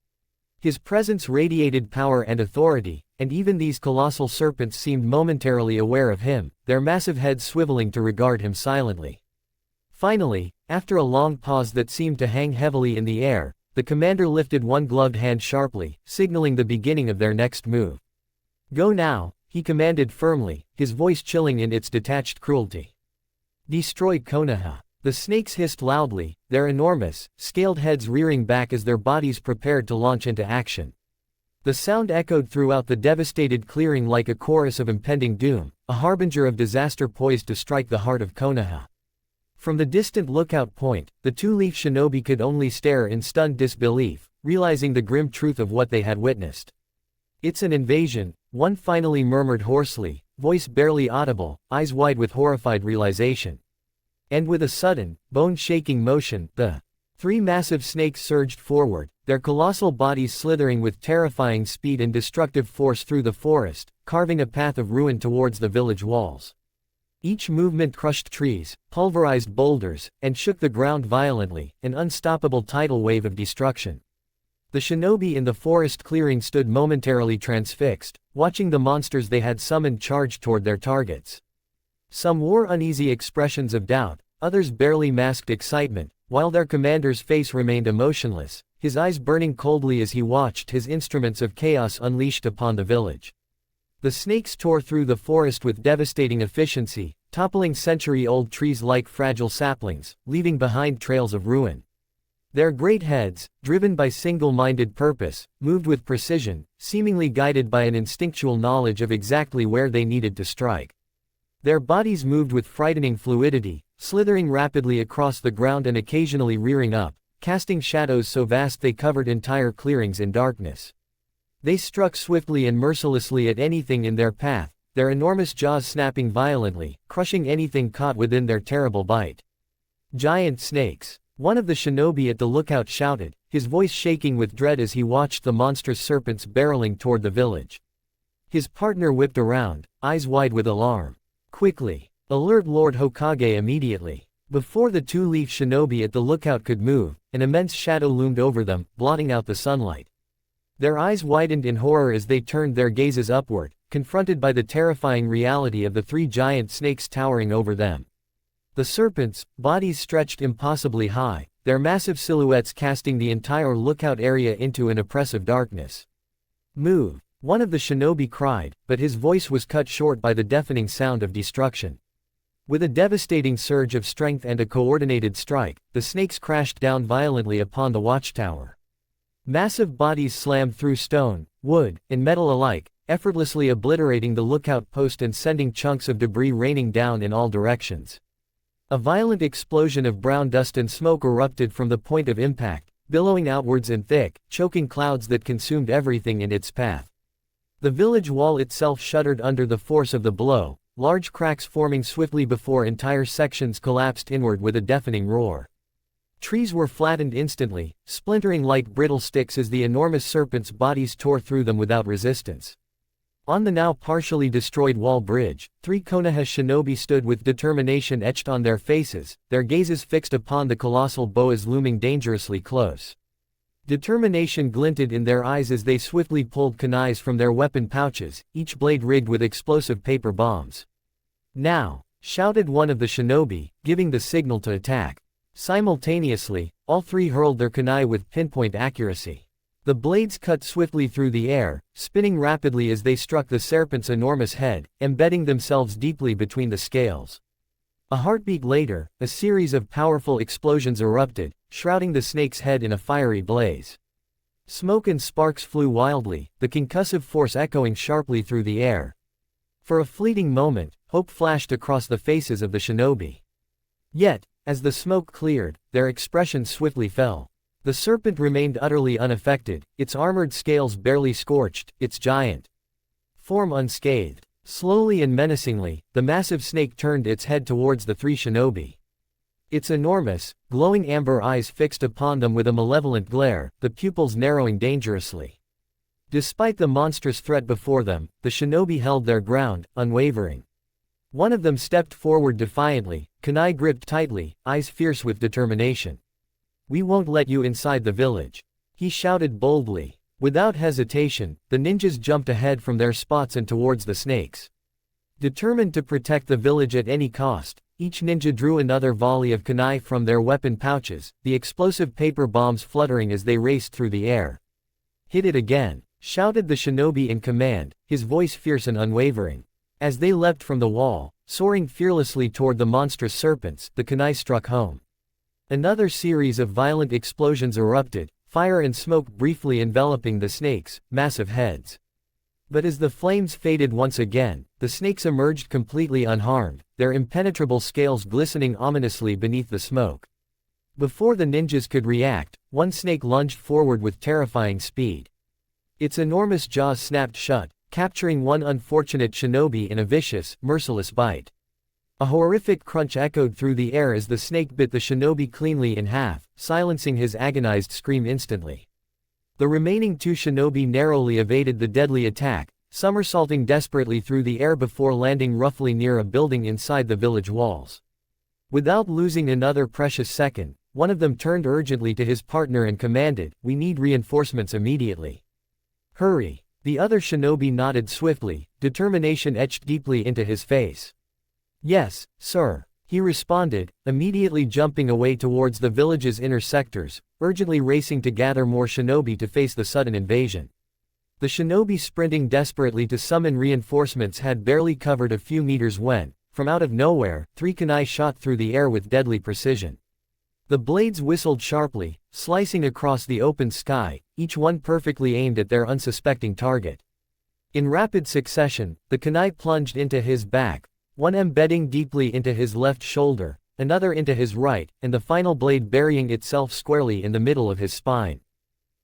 His presence radiated power and authority, and even these colossal serpents seemed momentarily aware of him, their massive heads swiveling to regard him silently. Finally, after a long pause that seemed to hang heavily in the air, the commander lifted one gloved hand sharply, signaling the beginning of their next move. "Go now," he commanded firmly, his voice chilling in its detached cruelty. "Destroy Konoha." The snakes hissed loudly, their enormous, scaled heads rearing back as their bodies prepared to launch into action. The sound echoed throughout the devastated clearing like a chorus of impending doom, a harbinger of disaster poised to strike the heart of Konoha. From the distant lookout point, the two-leaf shinobi could only stare in stunned disbelief, realizing the grim truth of what they had witnessed. "It's an invasion," one finally murmured hoarsely, voice barely audible, eyes wide with horrified realization. And with a sudden, bone-shaking motion, the three massive snakes surged forward, their colossal bodies slithering with terrifying speed and destructive force through the forest, carving a path of ruin towards the village walls. Each movement crushed trees, pulverized boulders, and shook the ground violently, an unstoppable tidal wave of destruction. The shinobi in the forest clearing stood momentarily transfixed, watching the monsters they had summoned charge toward their targets. Some wore uneasy expressions of doubt, others barely masked excitement, while their commander's face remained emotionless, his eyes burning coldly as he watched his instruments of chaos unleashed upon the village. The snakes tore through the forest with devastating efficiency, toppling century-old trees like fragile saplings, leaving behind trails of ruin. Their great heads, driven by single-minded purpose, moved with precision, seemingly guided by an instinctual knowledge of exactly where they needed to strike. Their bodies moved with frightening fluidity, slithering rapidly across the ground and occasionally rearing up, casting shadows so vast they covered entire clearings in darkness. They struck swiftly and mercilessly at anything in their path, their enormous jaws snapping violently, crushing anything caught within their terrible bite. "Giant snakes!" One of the shinobi at the lookout shouted, his voice shaking with dread as he watched the monstrous serpents barreling toward the village. His partner whipped around, eyes wide with alarm. "Quickly! Alert Lord Hokage immediately!" Before the two-leaf shinobi at the lookout could move, an immense shadow loomed over them, blotting out the sunlight. Their eyes widened in horror as they turned their gazes upward, confronted by the terrifying reality of the three giant snakes towering over them. The serpents, bodies stretched impossibly high, their massive silhouettes casting the entire lookout area into an oppressive darkness. "Move!" One of the shinobi cried, but his voice was cut short by the deafening sound of destruction. With a devastating surge of strength and a coordinated strike, the snakes crashed down violently upon the watchtower. Massive bodies slammed through stone, wood, and metal alike, effortlessly obliterating the lookout post and sending chunks of debris raining down in all directions. A violent explosion of brown dust and smoke erupted from the point of impact, billowing outwards in thick, choking clouds that consumed everything in its path. The village wall itself shuddered under the force of the blow, large cracks forming swiftly before entire sections collapsed inward with a deafening roar. Trees were flattened instantly, splintering like brittle sticks as the enormous serpents' bodies tore through them without resistance. On the now partially destroyed wall bridge, three Konoha shinobi stood with determination etched on their faces, their gazes fixed upon the colossal boas looming dangerously close. Determination glinted in their eyes as they swiftly pulled kunais from their weapon pouches, each blade rigged with explosive paper bombs. "Now!" shouted one of the shinobi, giving the signal to attack. Simultaneously, all three hurled their kunai with pinpoint accuracy. The blades cut swiftly through the air, spinning rapidly as they struck the serpent's enormous head, embedding themselves deeply between the scales. A heartbeat later, a series of powerful explosions erupted, shrouding the snake's head in a fiery blaze. Smoke and sparks flew wildly, the concussive force echoing sharply through the air. For a fleeting moment, hope flashed across the faces of the shinobi. Yet, As the smoke cleared, their expressions swiftly fell. The serpent remained utterly unaffected, its armored scales barely scorched, its giant form unscathed. Slowly and menacingly, the massive snake turned its head towards the three shinobi. Its enormous, glowing amber eyes fixed upon them with a malevolent glare, the pupils narrowing dangerously. Despite the monstrous threat before them, the shinobi held their ground, unwavering. One of them stepped forward defiantly, kunai gripped tightly, eyes fierce with determination. "We won't let you inside the village," he shouted boldly. Without hesitation, the ninjas jumped ahead from their spots and towards the snakes. Determined to protect the village at any cost, each ninja drew another volley of kunai from their weapon pouches, the explosive paper bombs fluttering as they raced through the air. "Hit it again," shouted the shinobi in command, his voice fierce and unwavering. As they leapt from the wall, soaring fearlessly toward the monstrous serpents, the kunai struck home. Another series of violent explosions erupted, fire and smoke briefly enveloping the snakes' massive heads. But as the flames faded once again, the snakes emerged completely unharmed, their impenetrable scales glistening ominously beneath the smoke. Before the ninjas could react, one snake lunged forward with terrifying speed. Its enormous jaws snapped shut, capturing one unfortunate shinobi in a vicious, merciless bite. A horrific crunch echoed through the air as the snake bit the shinobi cleanly in half, silencing his agonized scream instantly. The remaining two shinobi narrowly evaded the deadly attack, somersaulting desperately through the air before landing roughly near a building inside the village walls. Without losing another precious second, one of them turned urgently to his partner and commanded, "We need reinforcements immediately." "Hurry." The other shinobi nodded swiftly, determination etched deeply into his face. "Yes, sir," he responded, immediately jumping away towards the village's inner sectors, urgently racing to gather more shinobi to face the sudden invasion. The shinobi sprinting desperately to summon reinforcements had barely covered a few meters when, from out of nowhere, three kunai shot through the air with deadly precision. The blades whistled sharply, slicing across the open sky, each one perfectly aimed at their unsuspecting target. In rapid succession, the kunai plunged into his back, one embedding deeply into his left shoulder, another into his right, and the final blade burying itself squarely in the middle of his spine.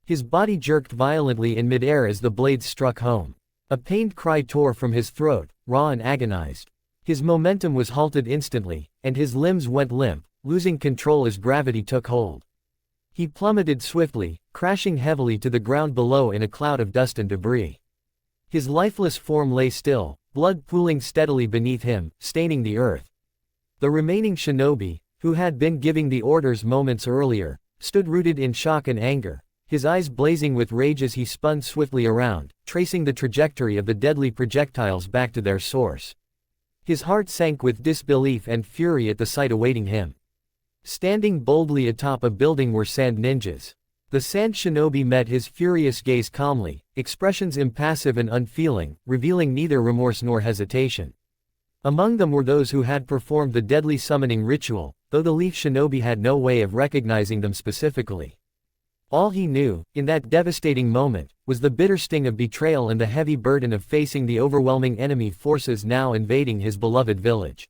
His body jerked violently in midair as the blades struck home. A pained cry tore from his throat, raw and agonized. His momentum was halted instantly, and his limbs went limp, losing control as gravity took hold. He plummeted swiftly, crashing heavily to the ground below in a cloud of dust and debris. His lifeless form lay still, blood pooling steadily beneath him, staining the earth. The remaining shinobi, who had been giving the orders moments earlier, stood rooted in shock and anger, his eyes blazing with rage as he spun swiftly around, tracing the trajectory of the deadly projectiles back to their source. His heart sank with disbelief and fury at the sight awaiting him. Standing boldly atop a building were sand ninjas. The sand shinobi met his furious gaze calmly, expressions impassive and unfeeling, revealing neither remorse nor hesitation. Among them were those who had performed the deadly summoning ritual, though the leaf shinobi had no way of recognizing them specifically. All he knew, in that devastating moment, was the bitter sting of betrayal and the heavy burden of facing the overwhelming enemy forces now invading his beloved village.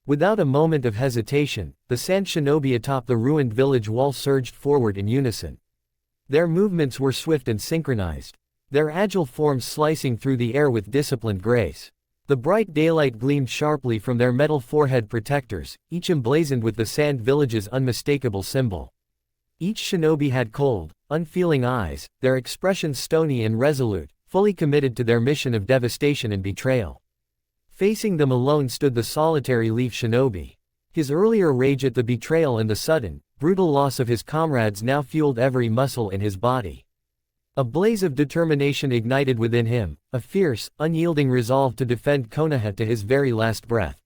Without a moment of hesitation, the sand shinobi atop the ruined village wall surged forward in unison. Their movements were swift and synchronized, their agile forms slicing through the air with disciplined grace. The bright daylight gleamed sharply from their metal forehead protectors, each emblazoned with the sand village's unmistakable symbol. Each shinobi had cold, unfeeling eyes, their expressions stony and resolute, fully committed to their mission of devastation and betrayal. Facing them alone stood the solitary leaf shinobi. His earlier rage at the betrayal and the sudden, brutal loss of his comrades now fueled every muscle in his body. A blaze of determination ignited within him, a fierce, unyielding resolve to defend Konoha to his very last breath.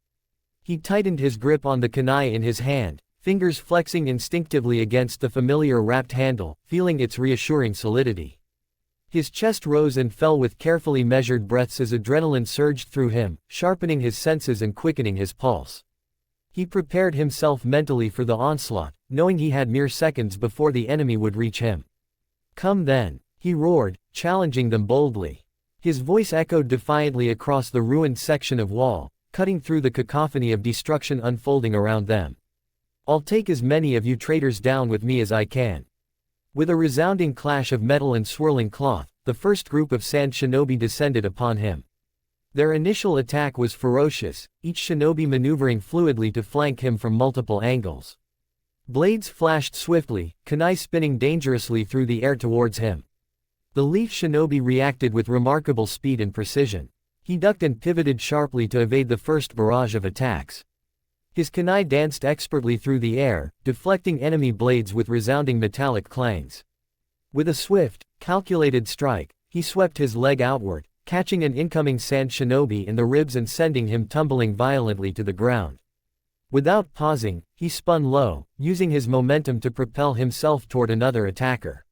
He tightened his grip on the kunai in his hand, fingers flexing instinctively against the familiar wrapped handle, feeling its reassuring solidity. His chest rose and fell with carefully measured breaths as adrenaline surged through him, sharpening his senses and quickening his pulse. He prepared himself mentally for the onslaught, knowing he had mere seconds before the enemy would reach him. "Come then," he roared, challenging them boldly. His voice echoed defiantly across the ruined section of wall, cutting through the cacophony of destruction unfolding around them. I'll take as many of you traitors down with me as I can. With a resounding clash of metal and swirling cloth, the first group of sand shinobi descended upon him. Their initial attack was ferocious, each shinobi maneuvering fluidly to flank him from multiple angles. Blades flashed swiftly, kunai spinning dangerously through the air towards him. The leaf shinobi reacted with remarkable speed and precision. He ducked and pivoted sharply to evade the first barrage of attacks. His kunai danced expertly through the air, deflecting enemy blades with resounding metallic clangs. With a swift, calculated strike, he swept his leg outward, catching an incoming sand shinobi in the ribs and sending him tumbling violently to the ground. Without pausing, he spun low, using his momentum to propel himself toward another attacker.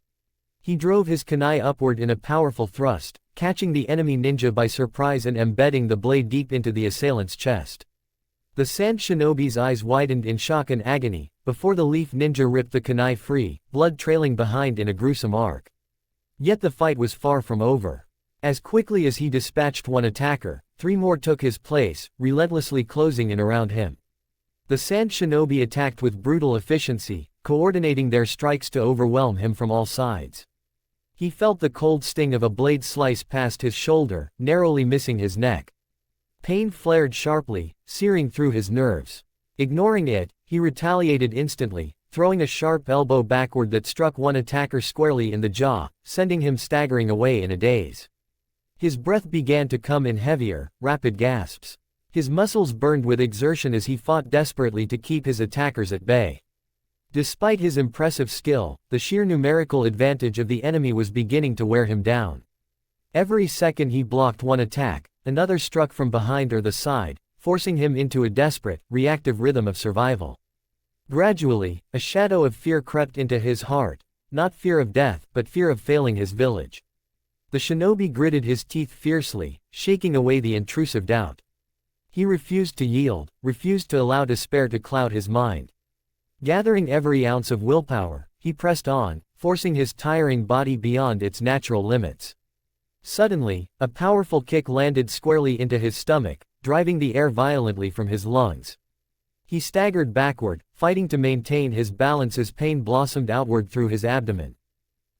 He drove his kunai upward in a powerful thrust, catching the enemy ninja by surprise and embedding the blade deep into the assailant's chest. The sand shinobi's eyes widened in shock and agony, before the leaf ninja ripped the kunai free, blood trailing behind in a gruesome arc. Yet the fight was far from over. As quickly as he dispatched one attacker, 3 more took his place, relentlessly closing in around him. The sand shinobi attacked with brutal efficiency, coordinating their strikes to overwhelm him from all sides. He felt the cold sting of a blade slice past his shoulder, narrowly missing his neck. Pain flared sharply, searing through his nerves. Ignoring it, he retaliated instantly, throwing a sharp elbow backward that struck one attacker squarely in the jaw, sending him staggering away in a daze. His breath began to come in heavier, rapid gasps. His muscles burned with exertion as he fought desperately to keep his attackers at bay. Despite his impressive skill, the sheer numerical advantage of the enemy was beginning to wear him down. Every second he blocked one attack, another struck from behind or the side, forcing him into a desperate, reactive rhythm of survival. Gradually, a shadow of fear crept into his heart, not fear of death, but fear of failing his village. The shinobi gritted his teeth fiercely, shaking away the intrusive doubt. He refused to yield, refused to allow despair to cloud his mind. Gathering every ounce of willpower, he pressed on, forcing his tiring body beyond its natural limits. Suddenly, a powerful kick landed squarely into his stomach, driving the air violently from his lungs. He staggered backward, fighting to maintain his balance as pain blossomed outward through his abdomen.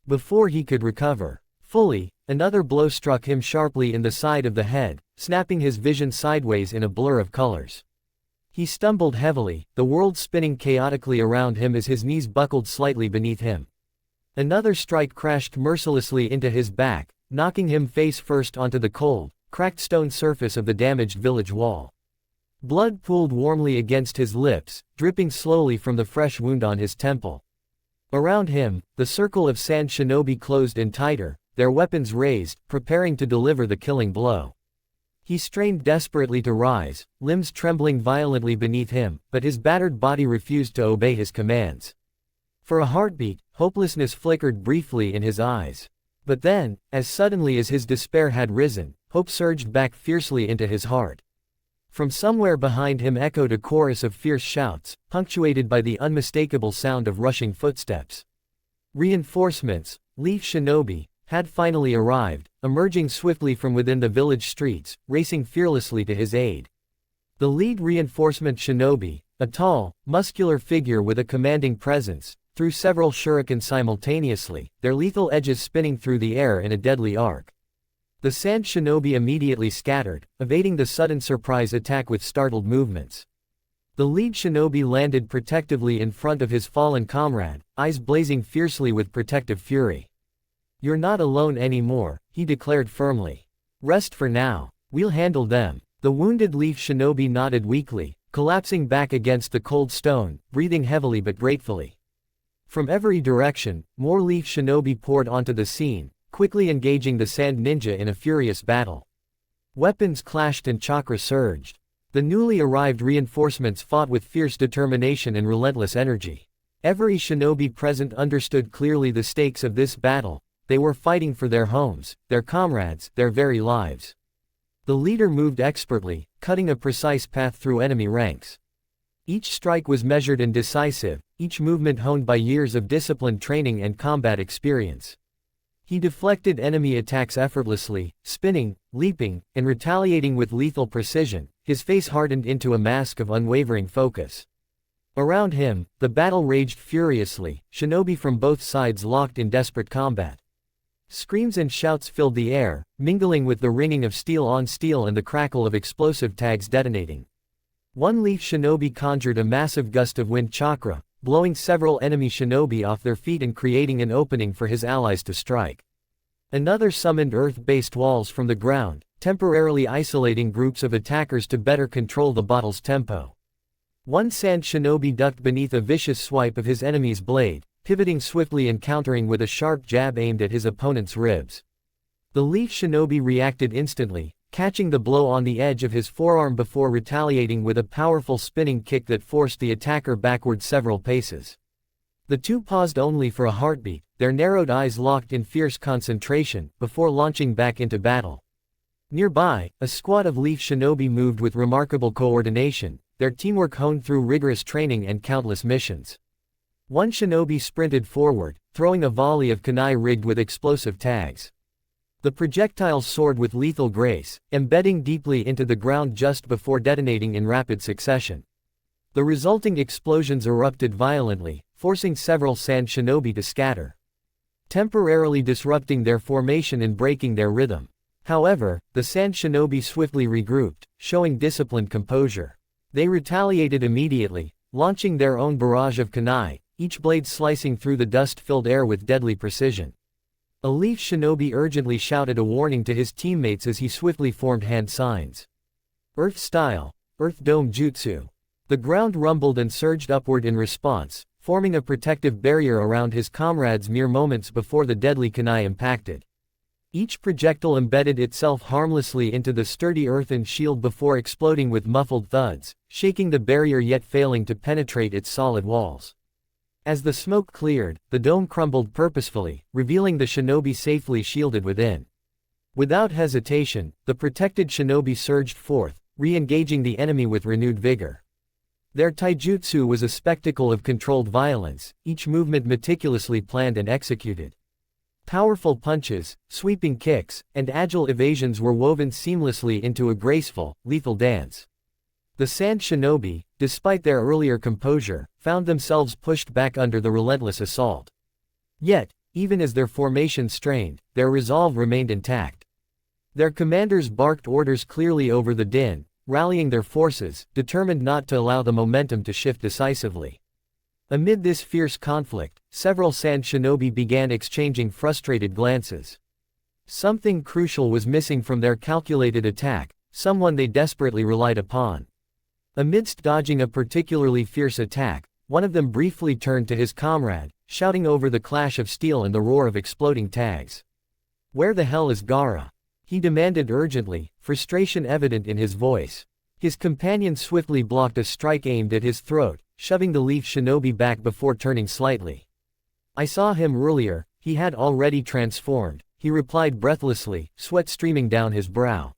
Before he could recover fully, another blow struck him sharply in the side of the head, snapping his vision sideways in a blur of colors. He stumbled heavily, the world spinning chaotically around him as his knees buckled slightly beneath him. Another strike crashed mercilessly into his back, knocking him face first onto the cold, cracked stone surface of the damaged village wall. Blood pooled warmly against his lips, dripping slowly from the fresh wound on his temple. Around him, the circle of sand shinobi closed in tighter, their weapons raised, preparing to deliver the killing blow. He strained desperately to rise, limbs trembling violently beneath him, but his battered body refused to obey his commands. For a heartbeat, hopelessness flickered briefly in his eyes. But then, as suddenly as his despair had risen, hope surged back fiercely into his heart. From somewhere behind him echoed a chorus of fierce shouts, punctuated by the unmistakable sound of rushing footsteps. Reinforcements, leaf shinobi, had finally arrived, emerging swiftly from within the village streets, racing fearlessly to his aid. The lead reinforcement shinobi, a tall, muscular figure with a commanding presence, threw several shurikens simultaneously, their lethal edges spinning through the air in a deadly arc. The sand shinobi immediately scattered, evading the sudden surprise attack with startled movements. The lead shinobi landed protectively in front of his fallen comrade, eyes blazing fiercely with protective fury. "You're not alone anymore," he declared firmly. "Rest for now. We'll handle them." The wounded leaf shinobi nodded weakly, collapsing back against the cold stone, breathing heavily but gratefully. From every direction, more leaf shinobi poured onto the scene, quickly engaging the sand ninja in a furious battle. Weapons clashed and chakra surged. The newly arrived reinforcements fought with fierce determination and relentless energy. Every shinobi present understood clearly the stakes of this battle. They were fighting for their homes, their comrades, their very lives. The leader moved expertly, cutting a precise path through enemy ranks. Each strike was measured and decisive, each movement honed by years of disciplined training and combat experience. He deflected enemy attacks effortlessly, spinning, leaping, and retaliating with lethal precision, his face hardened into a mask of unwavering focus. Around him, the battle raged furiously, shinobi from both sides locked in desperate combat. Screams and shouts filled the air, mingling with the ringing of steel on steel and the crackle of explosive tags detonating. One leaf shinobi conjured a massive gust of wind chakra, blowing several enemy shinobi off their feet and creating an opening for his allies to strike. Another summoned earth-based walls from the ground, temporarily isolating groups of attackers to better control the battle's tempo. One sand shinobi ducked beneath a vicious swipe of his enemy's blade, pivoting swiftly and countering with a sharp jab aimed at his opponent's ribs. The leaf shinobi reacted instantly, catching the blow on the edge of his forearm before retaliating with a powerful spinning kick that forced the attacker backward several paces. The two paused only for a heartbeat, their narrowed eyes locked in fierce concentration, before launching back into battle. Nearby, a squad of leaf shinobi moved with remarkable coordination, their teamwork honed through rigorous training and countless missions. One shinobi sprinted forward, throwing a volley of kunai rigged with explosive tags. The projectiles soared with lethal grace, embedding deeply into the ground just before detonating in rapid succession. The resulting explosions erupted violently, forcing several sand shinobi to scatter, temporarily disrupting their formation and breaking their rhythm. However, the sand shinobi swiftly regrouped, showing disciplined composure. They retaliated immediately, launching their own barrage of kunai, each blade slicing through the dust-filled air with deadly precision. A leaf shinobi urgently shouted a warning to his teammates as he swiftly formed hand signs. Earth Style, Earth Dome Jutsu. The ground rumbled and surged upward in response, forming a protective barrier around his comrades mere moments before the deadly kunai impacted. Each projectile embedded itself harmlessly into the sturdy earthen shield before exploding with muffled thuds, shaking the barrier yet failing to penetrate its solid walls. As the smoke cleared, the dome crumbled purposefully, revealing the shinobi safely shielded within. Without hesitation, the protected shinobi surged forth, re-engaging the enemy with renewed vigor. Their taijutsu was a spectacle of controlled violence, each movement meticulously planned and executed. Powerful punches, sweeping kicks, and agile evasions were woven seamlessly into a graceful, lethal dance. The sand shinobi, despite their earlier composure, found themselves pushed back under the relentless assault. Yet, even as their formation strained, their resolve remained intact. Their commanders barked orders clearly over the din, rallying their forces, determined not to allow the momentum to shift decisively. Amid this fierce conflict, several sand shinobi began exchanging frustrated glances. Something crucial was missing from their calculated attack, someone they desperately relied upon. Amidst dodging a particularly fierce attack, one of them briefly turned to his comrade, shouting over the clash of steel and the roar of exploding tags. "Where the hell is Gaara?" he demanded urgently, frustration evident in his voice. His companion swiftly blocked a strike aimed at his throat, shoving the leaf shinobi back before turning slightly. "I saw him earlier, he had already transformed," he replied breathlessly, sweat streaming down his brow.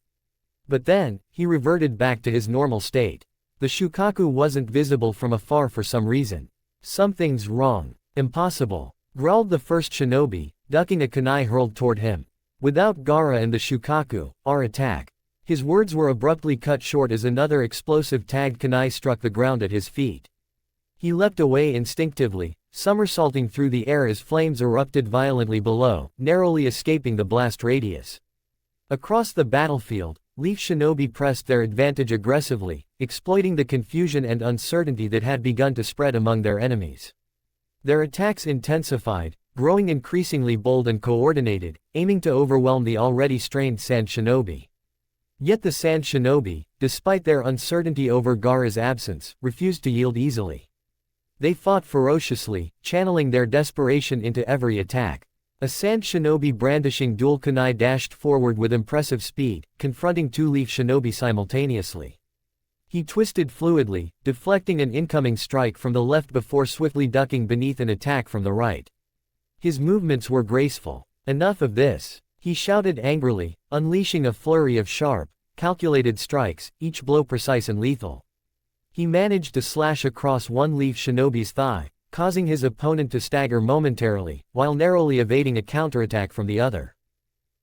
But then, he reverted back to his normal state. The shukaku wasn't visible from afar for some reason. "Something's wrong. Impossible," growled the first shinobi, ducking a kunai hurled toward him. "Without Gaara and the shukaku, our attack." His words were abruptly cut short as another explosive tagged kunai struck the ground at his feet. He leapt away instinctively, somersaulting through the air as flames erupted violently below, narrowly escaping the blast radius. Across the battlefield, leaf shinobi pressed their advantage aggressively, exploiting the confusion and uncertainty that had begun to spread among their enemies. Their attacks intensified, growing increasingly bold and coordinated, aiming to overwhelm the already strained sand shinobi. Yet the sand shinobi, despite their uncertainty over Gaara's absence, refused to yield easily. They fought ferociously, channeling their desperation into every attack. A sand shinobi brandishing dual kunai dashed forward with impressive speed, confronting two leaf shinobi simultaneously. He twisted fluidly, deflecting an incoming strike from the left before swiftly ducking beneath an attack from the right. His movements were graceful. "Enough of this," he shouted angrily, unleashing a flurry of sharp, calculated strikes, each blow precise and lethal. He managed to slash across one leaf shinobi's thigh, causing his opponent to stagger momentarily, while narrowly evading a counterattack from the other.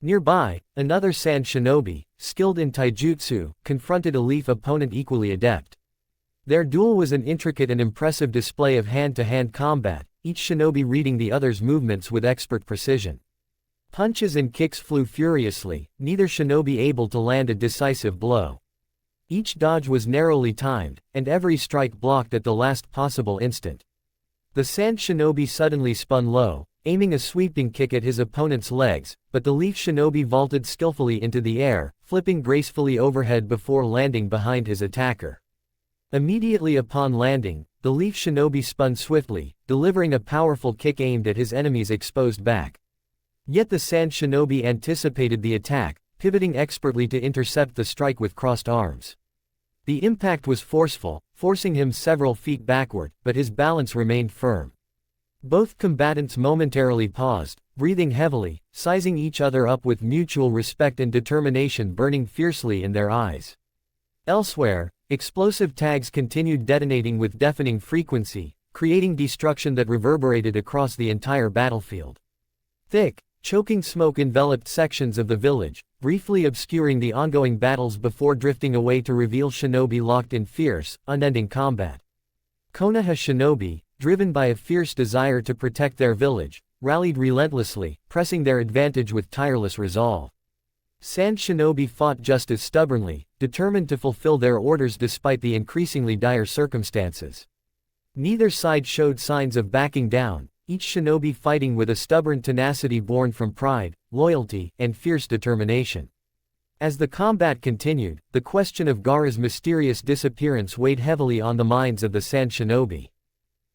Nearby, another sand shinobi, skilled in taijutsu, confronted a leaf opponent equally adept. Their duel was an intricate and impressive display of hand-to-hand combat, each shinobi reading the other's movements with expert precision. Punches and kicks flew furiously, neither shinobi able to land a decisive blow. Each dodge was narrowly timed, and every strike blocked at the last possible instant. The sand shinobi suddenly spun low, aiming a sweeping kick at his opponent's legs, but the leaf shinobi vaulted skillfully into the air, flipping gracefully overhead before landing behind his attacker. Immediately upon landing, the leaf shinobi spun swiftly, delivering a powerful kick aimed at his enemy's exposed back. Yet the sand shinobi anticipated the attack, pivoting expertly to intercept the strike with crossed arms. The impact was forceful, forcing him several feet backward, but his balance remained firm. Both combatants momentarily paused, breathing heavily, sizing each other up with mutual respect and determination burning fiercely in their eyes. Elsewhere, explosive tags continued detonating with deafening frequency, creating destruction that reverberated across the entire battlefield. Thick, choking smoke enveloped sections of the village, briefly obscuring the ongoing battles before drifting away to reveal shinobi locked in fierce, unending combat. Konoha shinobi, driven by a fierce desire to protect their village, rallied relentlessly, pressing their advantage with tireless resolve. Sand shinobi fought just as stubbornly, determined to fulfill their orders despite the increasingly dire circumstances. Neither side showed signs of backing down, each shinobi fighting with a stubborn tenacity born from pride, loyalty, and fierce determination. As the combat continued, the question of Gaara's mysterious disappearance weighed heavily on the minds of the sand shinobi.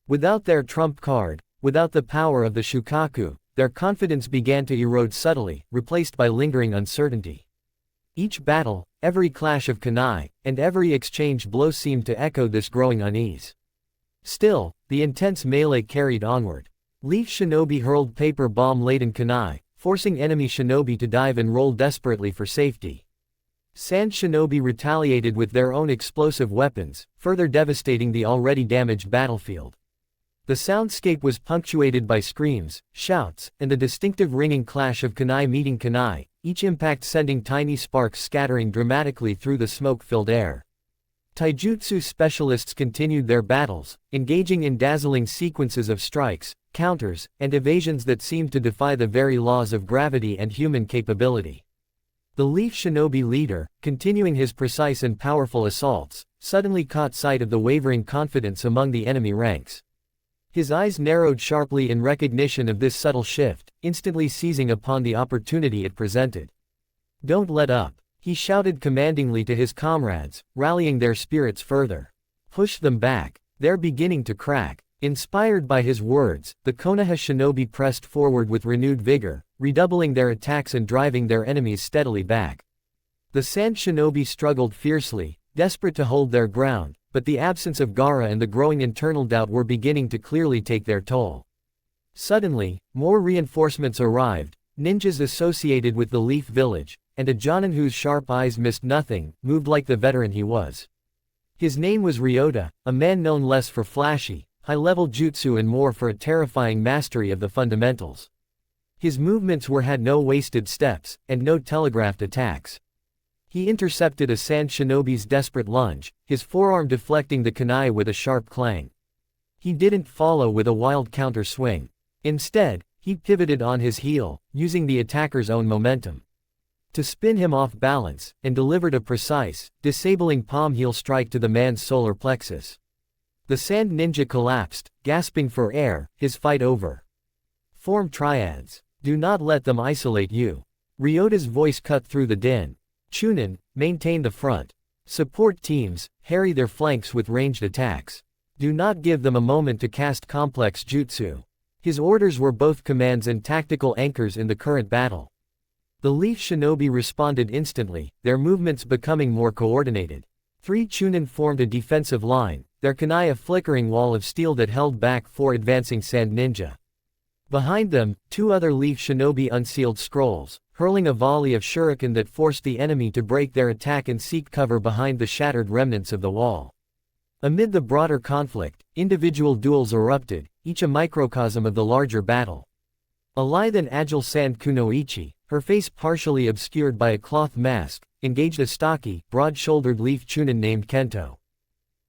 Without their trump card, without the power of the Shukaku, their confidence began to erode subtly, replaced by lingering uncertainty. Each battle, every clash of kunai, and every exchanged blow seemed to echo this growing unease. Still, the intense melee carried onward. Leaf shinobi hurled paper bomb-laden kunai, forcing enemy shinobi to dive and roll desperately for safety. Sand shinobi retaliated with their own explosive weapons, further devastating the already damaged battlefield. The soundscape was punctuated by screams, shouts, and the distinctive ringing clash of kunai meeting kunai, each impact sending tiny sparks scattering dramatically through the smoke-filled air. Taijutsu specialists continued their battles, engaging in dazzling sequences of strikes, counters, and evasions that seemed to defy the very laws of gravity and human capability. The leaf shinobi leader, continuing his precise and powerful assaults, suddenly caught sight of the wavering confidence among the enemy ranks. His eyes narrowed sharply in recognition of this subtle shift, instantly seizing upon the opportunity it presented. "Don't let up," he shouted commandingly to his comrades, rallying their spirits further. "Push them back. They're beginning to crack." Inspired by his words, the Konoha shinobi pressed forward with renewed vigor, redoubling their attacks and driving their enemies steadily back. The sand shinobi struggled fiercely, desperate to hold their ground, but the absence of Gaara and the growing internal doubt were beginning to clearly take their toll. Suddenly, more reinforcements arrived, ninjas associated with the Leaf Village, and a Jonin whose sharp eyes missed nothing, moved like the veteran he was. His name was Ryota, a man known less for flashy, high-level jutsu and more for a terrifying mastery of the fundamentals. His movements had no wasted steps, and no telegraphed attacks. He intercepted a sand shinobi's desperate lunge, his forearm deflecting the kunai with a sharp clang. He didn't follow with a wild counter swing. Instead, he pivoted on his heel, using the attacker's own momentum to spin him off balance, and delivered a precise, disabling palm heel strike to the man's solar plexus. The sand ninja collapsed, gasping for air, his fight over. "Form triads. Do not let them isolate you." Ryota's voice cut through the din. "Chunin, maintain the front. Support teams, harry their flanks with ranged attacks. Do not give them a moment to cast complex jutsu." His orders were both commands and tactical anchors in the current battle. The Leaf shinobi responded instantly, their movements becoming more coordinated. 3 Chunin formed a defensive line, their kunai a flickering wall of steel that held back 4 advancing sand ninja. Behind them, 2 other Leaf shinobi unsealed scrolls, hurling a volley of shuriken that forced the enemy to break their attack and seek cover behind the shattered remnants of the wall. Amid the broader conflict, individual duels erupted, each a microcosm of the larger battle. A lithe and agile sand kunoichi, her face partially obscured by a cloth mask, engaged a stocky, broad-shouldered Leaf Chunin named Kento.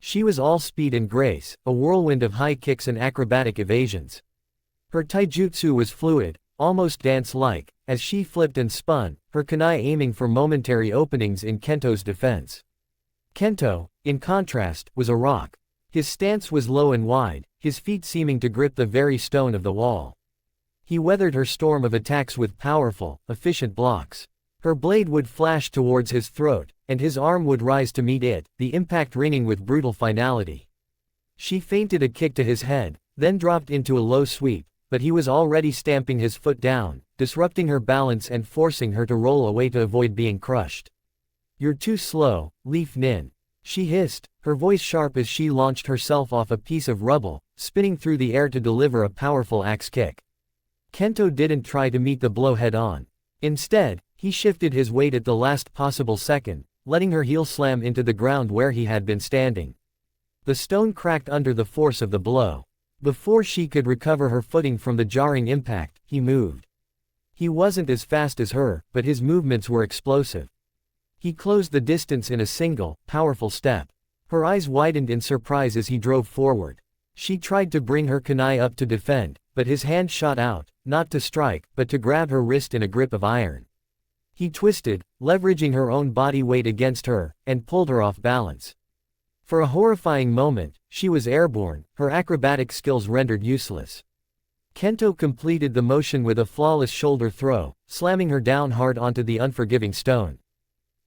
She was all speed and grace, a whirlwind of high kicks and acrobatic evasions. Her taijutsu was fluid, almost dance-like, as she flipped and spun, her kunai aiming for momentary openings in Kento's defense. Kento, in contrast, was a rock. His stance was low and wide, his feet seeming to grip the very stone of the wall. He weathered her storm of attacks with powerful, efficient blocks. Her blade would flash towards his throat, and his arm would rise to meet it, the impact ringing with brutal finality. She feinted a kick to his head, then dropped into a low sweep, but he was already stamping his foot down, disrupting her balance and forcing her to roll away to avoid being crushed. "You're too slow, Leaf Nin," she hissed, her voice sharp as she launched herself off a piece of rubble, spinning through the air to deliver a powerful axe kick. Kento didn't try to meet the blow head-on. Instead, he shifted his weight at the last possible second, letting her heel slam into the ground where he had been standing. The stone cracked under the force of the blow. Before she could recover her footing from the jarring impact, he moved. He wasn't as fast as her, but his movements were explosive. He closed the distance in a single, powerful step. Her eyes widened in surprise as he drove forward. She tried to bring her kunai up to defend, but his hand shot out, not to strike, but to grab her wrist in a grip of iron. He twisted, leveraging her own body weight against her, and pulled her off balance. For a horrifying moment, she was airborne, her acrobatic skills rendered useless. Kento completed the motion with a flawless shoulder throw, slamming her down hard onto the unforgiving stone.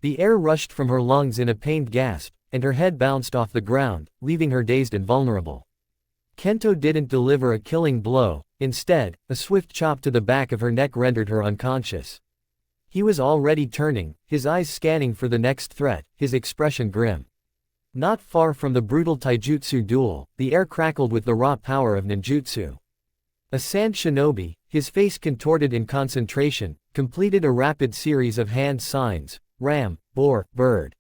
The air rushed from her lungs in a pained gasp, and her head bounced off the ground, leaving her dazed and vulnerable. Kento didn't deliver a killing blow, instead, a swift chop to the back of her neck rendered her unconscious. He was already turning, his eyes scanning for the next threat, his expression grim. Not far from the brutal taijutsu duel, the air crackled with the raw power of ninjutsu. A sand shinobi, his face contorted in concentration, completed a rapid series of hand signs: ram, boar, bird.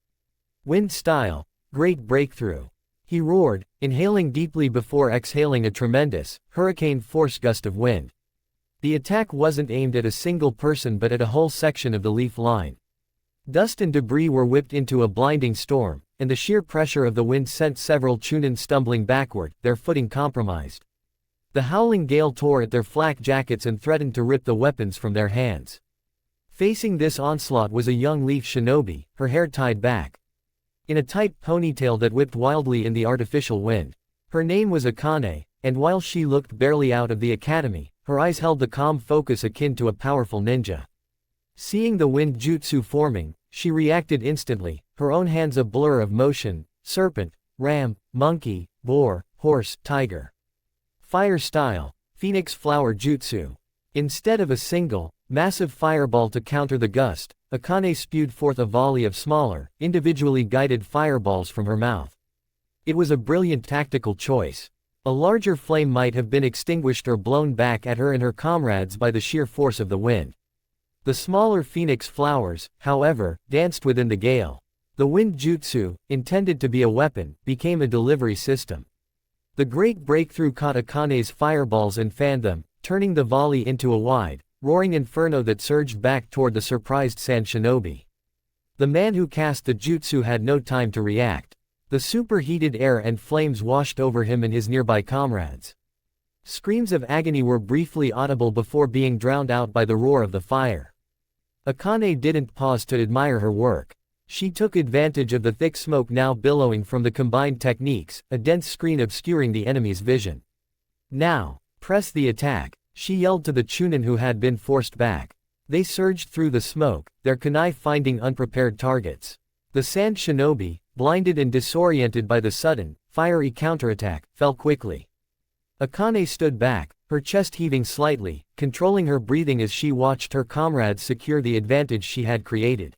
Wind style, great breakthrough. He roared, inhaling deeply before exhaling a tremendous, hurricane-force gust of wind. The attack wasn't aimed at a single person but at a whole section of the leaf line. Dust and debris were whipped into a blinding storm, and the sheer pressure of the wind sent several Chunin stumbling backward, their footing compromised. The howling gale tore at their flak jackets and threatened to rip the weapons from their hands. Facing this onslaught was a young leaf shinobi, her hair tied back in a tight ponytail that whipped wildly in the artificial wind. Her name was Akane, and while she looked barely out of the academy, her eyes held the calm focus akin to a powerful ninja. Seeing the wind jutsu forming, she reacted instantly, her own hands a blur of motion: serpent, ram, monkey, boar, horse, tiger. Fire style, phoenix flower jutsu. Instead of a single, massive fireball to counter the gust, Akane spewed forth a volley of smaller, individually guided fireballs from her mouth. It was a brilliant tactical choice. A larger flame might have been extinguished or blown back at her and her comrades by the sheer force of the wind. The smaller phoenix flowers, however, danced within the gale. The wind jutsu, intended to be a weapon, became a delivery system. The great breakthrough caught Akane's fireballs and fanned them, turning the volley into a wide, roaring inferno that surged back toward the surprised sand shinobi. The man who cast the jutsu had no time to react. The superheated air and flames washed over him and his nearby comrades. Screams of agony were briefly audible before being drowned out by the roar of the fire. Akane didn't pause to admire her work. She took advantage of the thick smoke now billowing from the combined techniques, a dense screen obscuring the enemy's vision. "Now, press the attack," she yelled to the Chunin who had been forced back. They surged through the smoke, their kunai finding unprepared targets. The sand shinobi, blinded and disoriented by the sudden, fiery counterattack, fell quickly. Akane stood back, her chest heaving slightly, controlling her breathing as she watched her comrades secure the advantage she had created.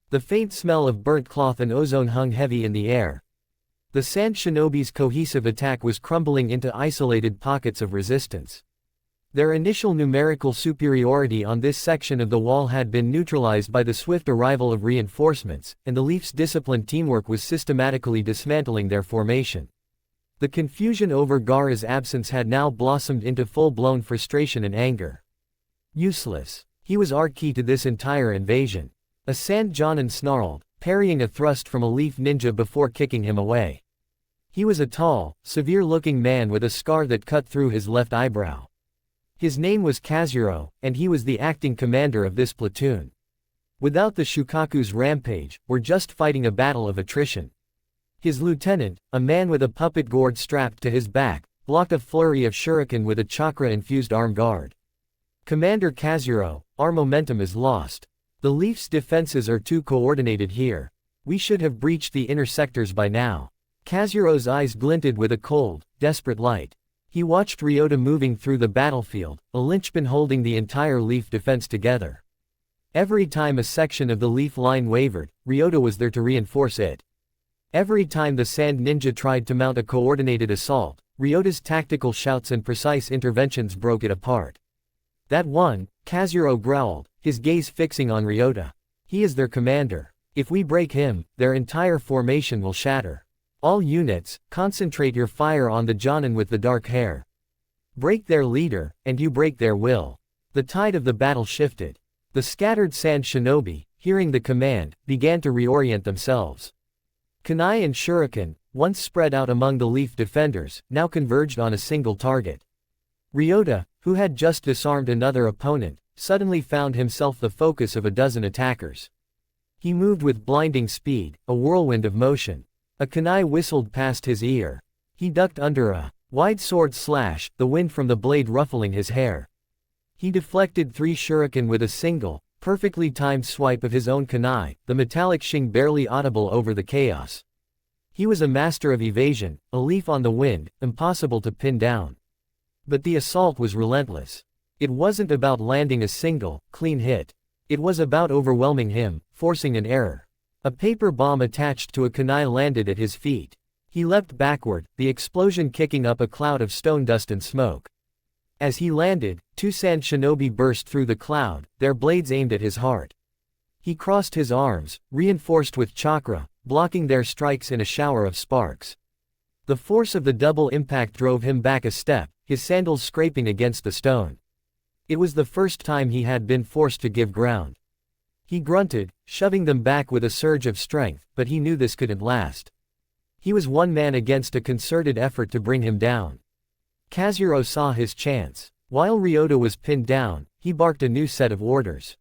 The faint smell of burnt cloth and ozone hung heavy in the air. The sand shinobi's cohesive attack was crumbling into isolated pockets of resistance. Their initial numerical superiority on this section of the wall had been neutralized by the swift arrival of reinforcements, and the Leafs' disciplined teamwork was systematically dismantling their formation. The confusion over Gaara's absence had now blossomed into full-blown frustration and anger. Useless. He was our key to this entire invasion. A sand Jonin snarled, parrying a thrust from a leaf ninja before kicking him away. He was a tall, severe-looking man with a scar that cut through his left eyebrow. His name was Kazuhiro, and he was the acting commander of this platoon. Without the Shukaku's rampage, we're just fighting a battle of attrition. His lieutenant, a man with a puppet gourd strapped to his back, blocked a flurry of shuriken with a chakra-infused arm guard. Commander Kazuhiro, our momentum is lost. The Leaf's defenses are too coordinated here. We should have breached the inner sectors by now. Kazuhiro's eyes glinted with a cold, desperate light. He watched Ryota moving through the battlefield, a linchpin holding the entire Leaf defense together. Every time a section of the Leaf line wavered, Ryota was there to reinforce it. Every time the Sand Ninja tried to mount a coordinated assault, Ryota's tactical shouts and precise interventions broke it apart. That one, Kazuhiro growled, his gaze fixing on Ryota. He is their commander. If we break him, their entire formation will shatter. All units, concentrate your fire on the Jonin with the dark hair. Break their leader, and you break their will. The tide of the battle shifted. The scattered sand shinobi, hearing the command, began to reorient themselves. Kunai and shuriken, once spread out among the Leaf defenders, now converged on a single target. Ryota, who had just disarmed another opponent, suddenly found himself the focus of a dozen attackers. He moved with blinding speed, a whirlwind of motion. A kunai whistled past his ear. He ducked under a wide sword slash, the wind from the blade ruffling his hair. He deflected 3 shuriken with a single, perfectly timed swipe of his own kunai, the metallic shing barely audible over the chaos. He was a master of evasion, a leaf on the wind, impossible to pin down. But the assault was relentless. It wasn't about landing a single, clean hit. It was about overwhelming him, forcing an error. A paper bomb attached to a kunai landed at his feet. He leapt backward, the explosion kicking up a cloud of stone dust and smoke. As he landed, 2 sand shinobi burst through the cloud, their blades aimed at his heart. He crossed his arms, reinforced with chakra, blocking their strikes in a shower of sparks. The force of the double impact drove him back a step, his sandals scraping against the stone. It was the first time he had been forced to give ground. He grunted, shoving them back with a surge of strength, but he knew this couldn't last. He was one man against a concerted effort to bring him down. Kazuhiro saw his chance. While Ryota was pinned down, he barked a new set of orders.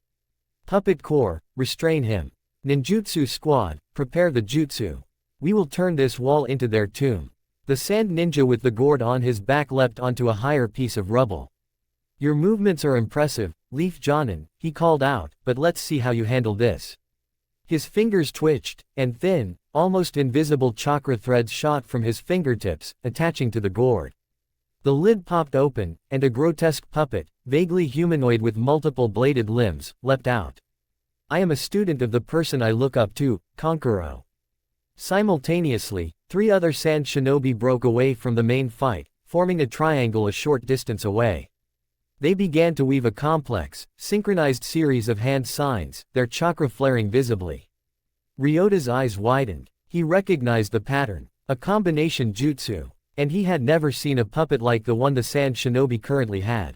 Puppet Corps, restrain him. Ninjutsu Squad, prepare the jutsu. We will turn this wall into their tomb. The sand ninja with the gourd on his back leapt onto a higher piece of rubble. Your movements are impressive, Leaf Jonin, he called out, but let's see how you handle this. His fingers twitched, and thin, almost invisible chakra threads shot from his fingertips, attaching to the gourd. The lid popped open, and a grotesque puppet, vaguely humanoid with multiple bladed limbs, leapt out. I am a student of the person I look up to, Konkuro. Simultaneously, 3 other sand shinobi broke away from the main fight, forming a triangle a short distance away. They began to weave a complex, synchronized series of hand signs, their chakra flaring visibly. Ryota's eyes widened. He recognized the pattern, a combination jutsu, and he had never seen a puppet like the one the sand shinobi currently had.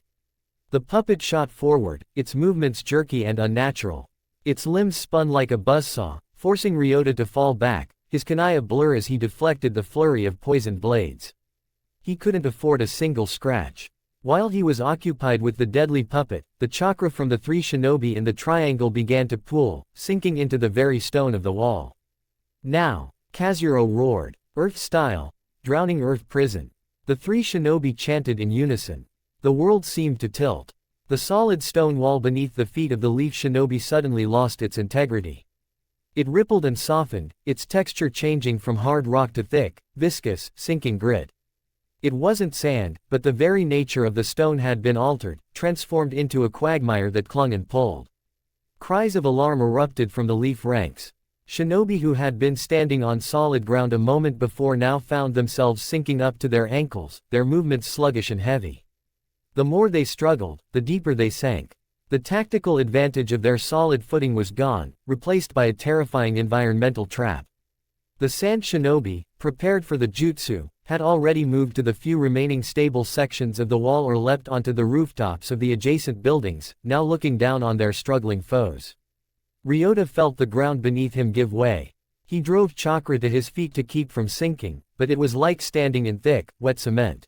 The puppet shot forward, its movements jerky and unnatural. Its limbs spun like a buzzsaw, forcing Ryota to fall back, his kunai a blur as he deflected the flurry of poisoned blades. He couldn't afford a single scratch. While he was occupied with the deadly puppet, the chakra from the 3 shinobi in the triangle began to pool, sinking into the very stone of the wall. Now, Kazuhiro roared, Earth style, drowning Earth prison. The 3 shinobi chanted in unison. The world seemed to tilt. The solid stone wall beneath the feet of the Leaf shinobi suddenly lost its integrity. It rippled and softened, its texture changing from hard rock to thick, viscous, sinking grit. It wasn't sand, but the very nature of the stone had been altered, transformed into a quagmire that clung and pulled. Cries of alarm erupted from the Leaf ranks. Shinobi who had been standing on solid ground a moment before now found themselves sinking up to their ankles, their movements sluggish and heavy. The more they struggled, the deeper they sank. The tactical advantage of their solid footing was gone, replaced by a terrifying environmental trap. The sand shinobi, prepared for the jutsu, had already moved to the few remaining stable sections of the wall or leapt onto the rooftops of the adjacent buildings, now looking down on their struggling foes. Ryota felt the ground beneath him give way. He drove chakra to his feet to keep from sinking, but it was like standing in thick, wet cement.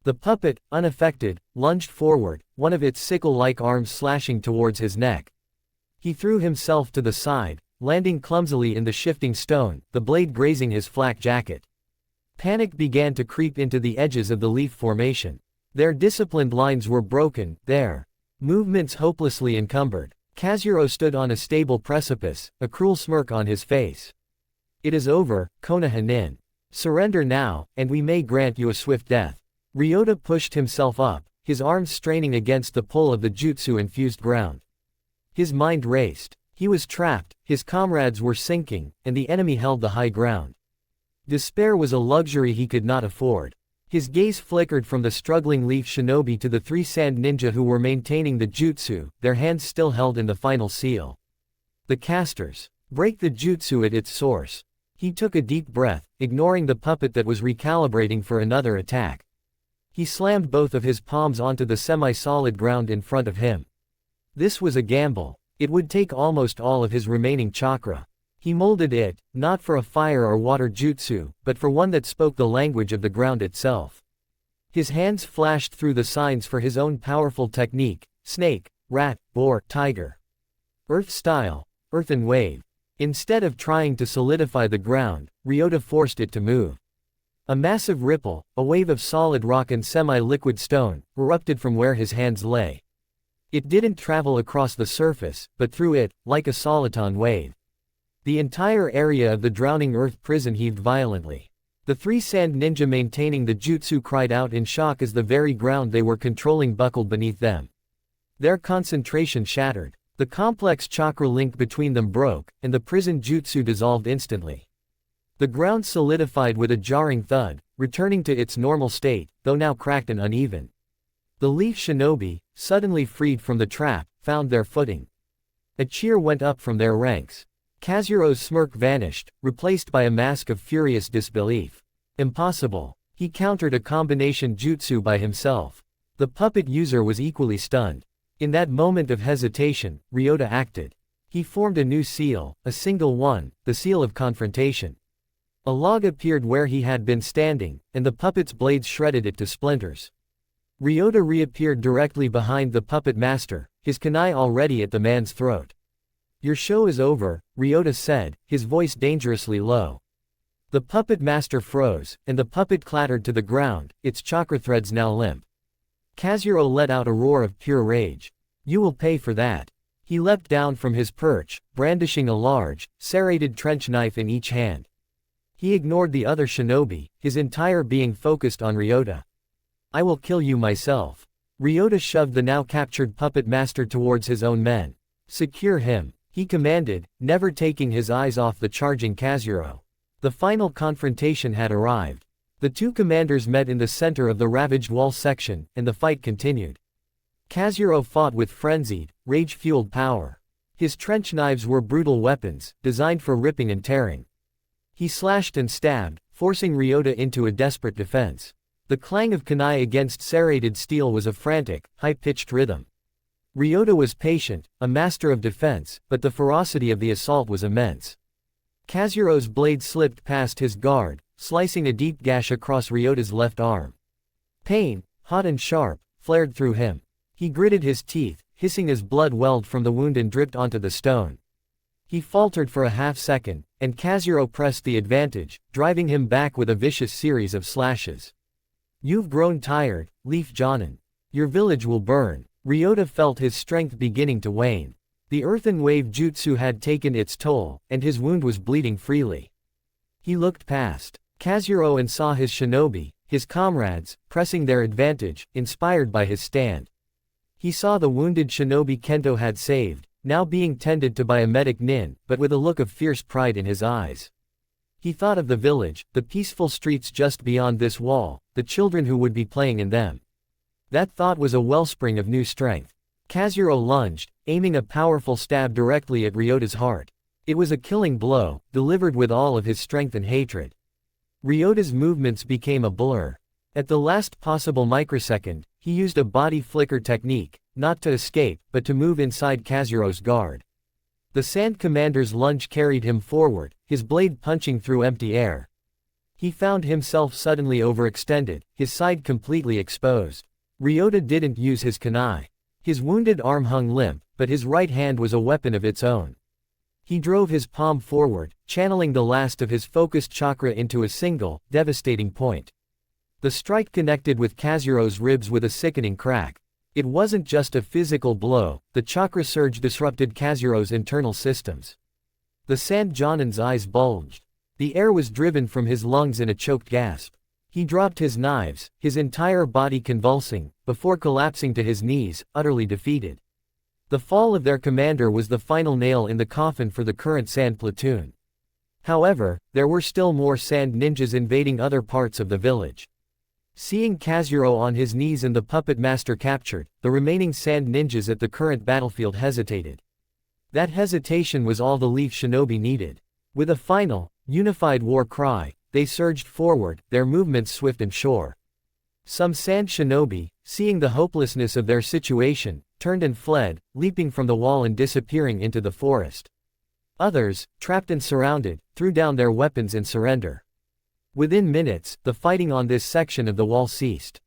The puppet, unaffected, lunged forward, one of its sickle-like arms slashing towards his neck. He threw himself to the side, landing clumsily in the shifting stone, the blade grazing his flak jacket. Panic began to creep into the edges of the leaf formation. Their disciplined lines were broken, their movements hopelessly encumbered. Kazuhiro stood on a stable precipice, a cruel smirk on his face. "It is over, Konoha-nin. Surrender now, and we may grant you a swift death." Ryota pushed himself up, his arms straining against the pull of the jutsu-infused ground. His mind raced. He was trapped, his comrades were sinking, and the enemy held the high ground. Despair was a luxury he could not afford. His gaze flickered from the struggling leaf shinobi to the 3 sand ninja who were maintaining the jutsu, their hands still held in the final seal. The casters. Break the jutsu at its source. He took a deep breath, ignoring the puppet that was recalibrating for another attack. He slammed both of his palms onto the semi-solid ground in front of him. This was a gamble. It would take almost all of his remaining chakra. He molded it, not for a fire or water jutsu, but for one that spoke the language of the ground itself. His hands flashed through the signs for his own powerful technique: snake, rat, boar, tiger. Earth style, earthen wave. Instead of trying to solidify the ground, Ryota forced it to move. A massive ripple, a wave of solid rock and semi-liquid stone, erupted from where his hands lay. It didn't travel across the surface, but through it, like a soliton wave. The entire area of the drowning earth prison heaved violently. The 3 sand ninja maintaining the jutsu cried out in shock as the very ground they were controlling buckled beneath them. Their concentration shattered. The complex chakra link between them broke, and the prison jutsu dissolved instantly. The ground solidified with a jarring thud, returning to its normal state, though now cracked and uneven. The leaf shinobi, suddenly freed from the trap, found their footing. A cheer went up from their ranks. Kazuhiro's smirk vanished, replaced by a mask of furious disbelief. Impossible. He countered a combination jutsu by himself. The puppet user was equally stunned. In that moment of hesitation, Ryota acted. He formed a new seal, a single one, the seal of confrontation. A log appeared where he had been standing, and the puppet's blades shredded it to splinters. Ryota reappeared directly behind the puppet master, his kunai already at the man's throat. "Your show is over," Ryota said, his voice dangerously low. The puppet master froze, and the puppet clattered to the ground, its chakra threads now limp. Kazuhiro let out a roar of pure rage. "You will pay for that." He leapt down from his perch, brandishing a large, serrated trench knife in each hand. He ignored the other shinobi, his entire being focused on Ryota. "I will kill you myself." Ryota shoved the now captured puppet master towards his own men. "Secure him," he commanded, never taking his eyes off the charging Kazuhiro. The final confrontation had arrived. The 2 commanders met in the center of the ravaged wall section, and the fight continued. Kazuhiro fought with frenzied, rage-fueled power. His trench knives were brutal weapons, designed for ripping and tearing. He slashed and stabbed, forcing Ryota into a desperate defense. The clang of kunai against serrated steel was a frantic, high-pitched rhythm. Ryota was patient, a master of defense, but the ferocity of the assault was immense. Kazuhiro's blade slipped past his guard, slicing a deep gash across Ryota's left arm. Pain, hot and sharp, flared through him. He gritted his teeth, hissing as blood welled from the wound and dripped onto the stone. He faltered for a half-second, and Kazuhiro pressed the advantage, driving him back with a vicious series of slashes. "You've grown tired, Leaf Jonin. Your village will burn." Ryota felt his strength beginning to wane. The earthen wave jutsu had taken its toll, and his wound was bleeding freely. He looked past Kazuhiro and saw his shinobi, his comrades, pressing their advantage, inspired by his stand. He saw the wounded shinobi Kento had saved, now being tended to by a medic nin, but with a look of fierce pride in his eyes. He thought of the village, the peaceful streets just beyond this wall, the children who would be playing in them. That thought was a wellspring of new strength. Kazuhiro lunged, aiming a powerful stab directly at Ryota's heart. It was a killing blow, delivered with all of his strength and hatred. Ryota's movements became a blur. At the last possible microsecond, he used a body flicker technique, not to escape, but to move inside Kazuhiro's guard. The Sand Commander's lunge carried him forward, his blade punching through empty air. He found himself suddenly overextended, his side completely exposed. Ryota didn't use his kunai. His wounded arm hung limp, but his right hand was a weapon of its own. He drove his palm forward, channeling the last of his focused chakra into a single, devastating point. The strike connected with Kazuro's ribs with a sickening crack. It wasn't just a physical blow, the chakra surge disrupted Kazuro's internal systems. The Sand Jonin's eyes bulged. The air was driven from his lungs in a choked gasp. He dropped his knives, his entire body convulsing, before collapsing to his knees, utterly defeated. The fall of their commander was the final nail in the coffin for the current Sand Platoon. However, there were still more Sand Ninjas invading other parts of the village. Seeing Kazuro on his knees and the puppet master captured, the remaining Sand Ninjas at the current battlefield hesitated. That hesitation was all the Leaf Shinobi needed. With a final, unified war cry, they surged forward, their movements swift and sure. Some Sand Shinobi, seeing the hopelessness of their situation, turned and fled, leaping from the wall and disappearing into the forest. Others, trapped and surrounded, threw down their weapons in surrender. Within minutes, the fighting on this section of the wall ceased.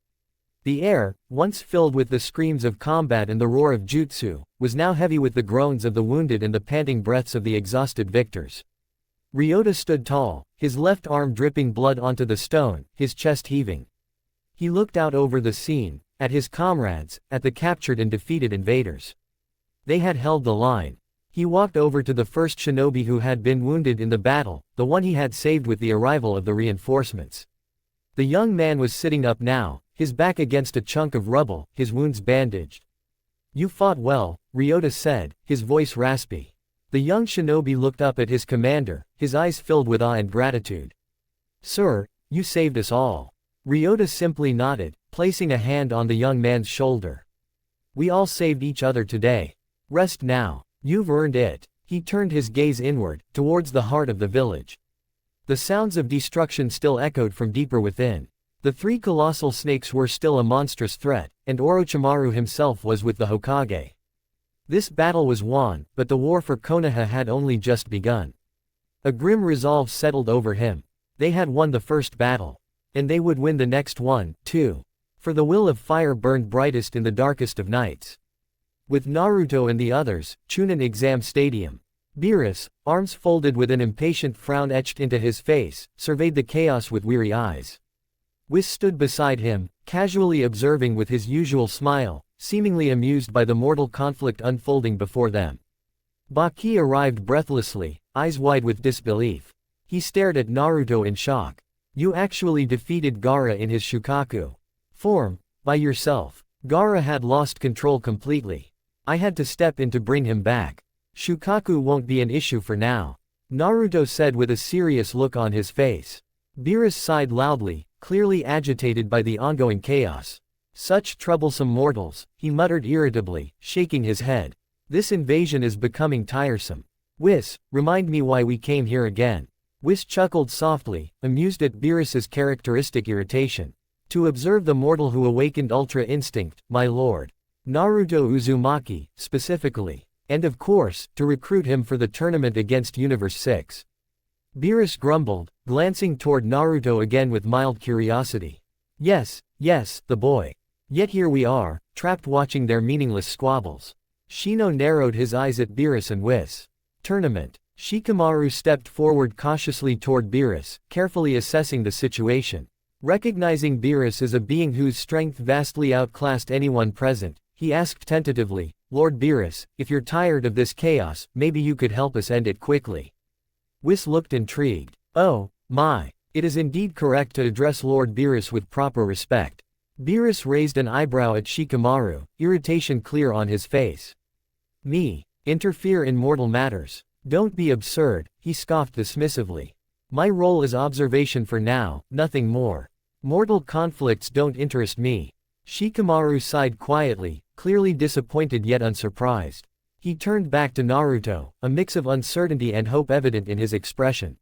The air, once filled with the screams of combat and the roar of jutsu, was now heavy with the groans of the wounded and the panting breaths of the exhausted victors. Ryota stood tall, his left arm dripping blood onto the stone, his chest heaving. He looked out over the scene, at his comrades, at the captured and defeated invaders. They had held the line. He walked over to the first shinobi who had been wounded in the battle, the one he had saved with the arrival of the reinforcements. The young man was sitting up now, his back against a chunk of rubble, his wounds bandaged. "You fought well," Ryota said, his voice raspy. The young shinobi looked up at his commander, his eyes filled with awe and gratitude. "Sir, you saved us all." Ryota simply nodded, placing a hand on the young man's shoulder. "We all saved each other today. Rest now. You've earned it." He turned his gaze inward, towards the heart of the village. The sounds of destruction still echoed from deeper within. The three colossal snakes were still a monstrous threat, and Orochimaru himself was with the Hokage. This battle was won, but the war for Konoha had only just begun. A grim resolve settled over him. They had won the first battle. And they would win the next one, too. For the will of fire burned brightest in the darkest of nights. With Naruto and the others, Chunin Exam Stadium. Beerus, arms folded with an impatient frown etched into his face, surveyed the chaos with weary eyes. Whis stood beside him, casually observing with his usual smile, seemingly amused by the mortal conflict unfolding before them. Baki arrived breathlessly, eyes wide with disbelief. He stared at Naruto in shock. "You actually defeated Gaara in his Shukaku form, by yourself." Gaara had lost control completely. "I had to step in to bring him back. Shukaku won't be an issue for now," Naruto said with a serious look on his face. Beerus sighed loudly, clearly agitated by the ongoing chaos. "Such troublesome mortals," he muttered irritably, shaking his head. "This invasion is becoming tiresome. Whis, remind me why we came here again." Whis chuckled softly, amused at Beerus's characteristic irritation. "To observe the mortal who awakened Ultra Instinct, my lord. Naruto Uzumaki, specifically. And of course, to recruit him for the tournament against Universe 6. Beerus grumbled, glancing toward Naruto again with mild curiosity. Yes, the boy. Yet here we are, trapped watching their meaningless squabbles." Shino narrowed his eyes at Beerus and Whis. "Tournament." Shikamaru stepped forward cautiously toward Beerus, carefully assessing the situation. Recognizing Beerus as a being whose strength vastly outclassed anyone present, he asked tentatively, "Lord Beerus, if you're tired of this chaos, maybe you could help us end it quickly." Whis looked intrigued. "Oh, my. It is indeed correct to address Lord Beerus with proper respect." Beerus raised an eyebrow at Shikamaru, irritation clear on his face. "Me? Interfere in mortal matters? Don't be absurd," he scoffed dismissively. "My role is observation for now, nothing more. Mortal conflicts don't interest me." Shikamaru sighed quietly, clearly disappointed yet unsurprised. He turned back to Naruto, a mix of uncertainty and hope evident in his expression.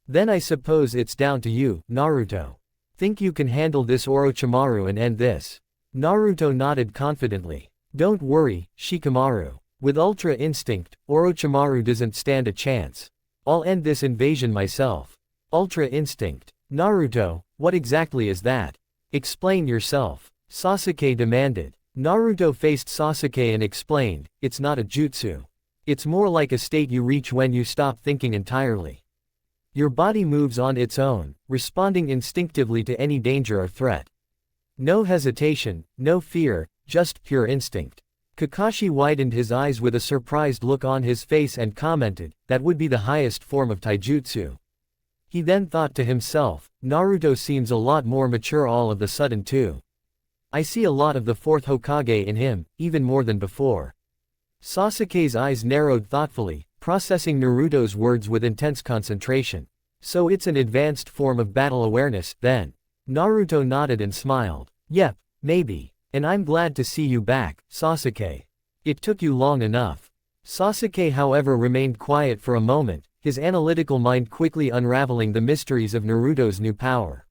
"Then I suppose it's down to you, Naruto. Think you can handle this Orochimaru and end this?" Naruto nodded confidently. "Don't worry, Shikamaru. With Ultra Instinct, Orochimaru doesn't stand a chance. I'll end this invasion myself. Ultra Instinct. Naruto, what exactly is that? Explain yourself. Sasuke demanded. Naruto faced Sasuke and explained, it's not a jutsu. It's more like a state you reach when you stop thinking entirely. Your body moves on its own, responding instinctively to any danger or threat. No hesitation, no fear, just pure instinct. Kakashi widened his eyes with a surprised look on his face and commented, that would be the highest form of taijutsu. He then thought to himself, Naruto seems a lot more mature all of the sudden too. I see a lot of the fourth Hokage in him, even more than before. Sasuke's eyes narrowed thoughtfully, processing Naruto's words with intense concentration. So it's an advanced form of battle awareness, then. Naruto nodded and smiled. Yep, maybe. And I'm glad to see you back, Sasuke. It took you long enough. Sasuke however remained quiet for a moment, his analytical mind quickly unraveling the mysteries of Naruto's new power.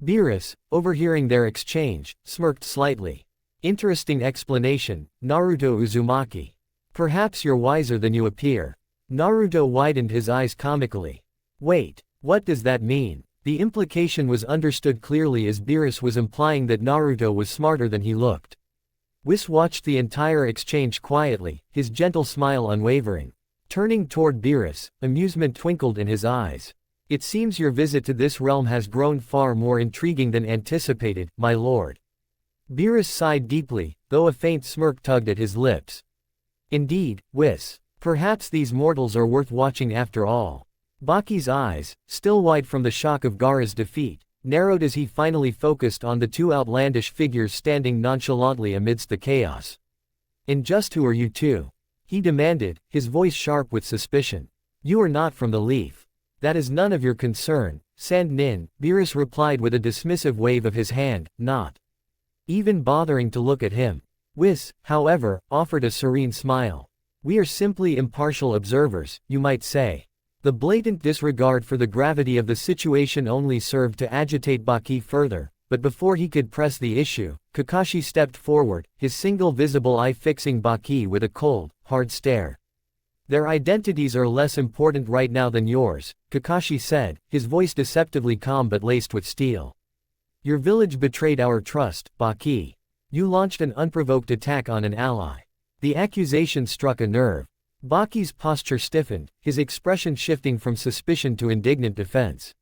Beerus, overhearing their exchange, smirked slightly. Interesting explanation, Naruto Uzumaki. Perhaps you're wiser than you appear. Naruto widened his eyes comically. Wait, what does that mean? The implication was understood clearly as Beerus was implying that Naruto was smarter than he looked. Whis watched the entire exchange quietly, his gentle smile unwavering. Turning toward Beerus, amusement twinkled in his eyes. It seems your visit to this realm has grown far more intriguing than anticipated, my lord. Beerus sighed deeply, though a faint smirk tugged at his lips. Indeed, Whis. Perhaps these mortals are worth watching after all. Baki's eyes, still wide from the shock of Gaara's defeat, narrowed as he finally focused on the two outlandish figures standing nonchalantly amidst the chaos. And just who are you two? He demanded, his voice sharp with suspicion. You are not from the Leaf. That is none of your concern, Sand Nin, Beerus replied with a dismissive wave of his hand, not even bothering to look at him. Whis, however, offered a serene smile. We are simply impartial observers, you might say. The blatant disregard for the gravity of the situation only served to agitate Baki further, but before he could press the issue, Kakashi stepped forward, his single visible eye fixing Baki with a cold, hard stare. Their identities are less important right now than yours, Kakashi said, his voice deceptively calm but laced with steel. Your village betrayed our trust, Baki. You launched an unprovoked attack on an ally. The accusation struck a nerve. Baki's posture stiffened, his expression shifting from suspicion to indignant defense.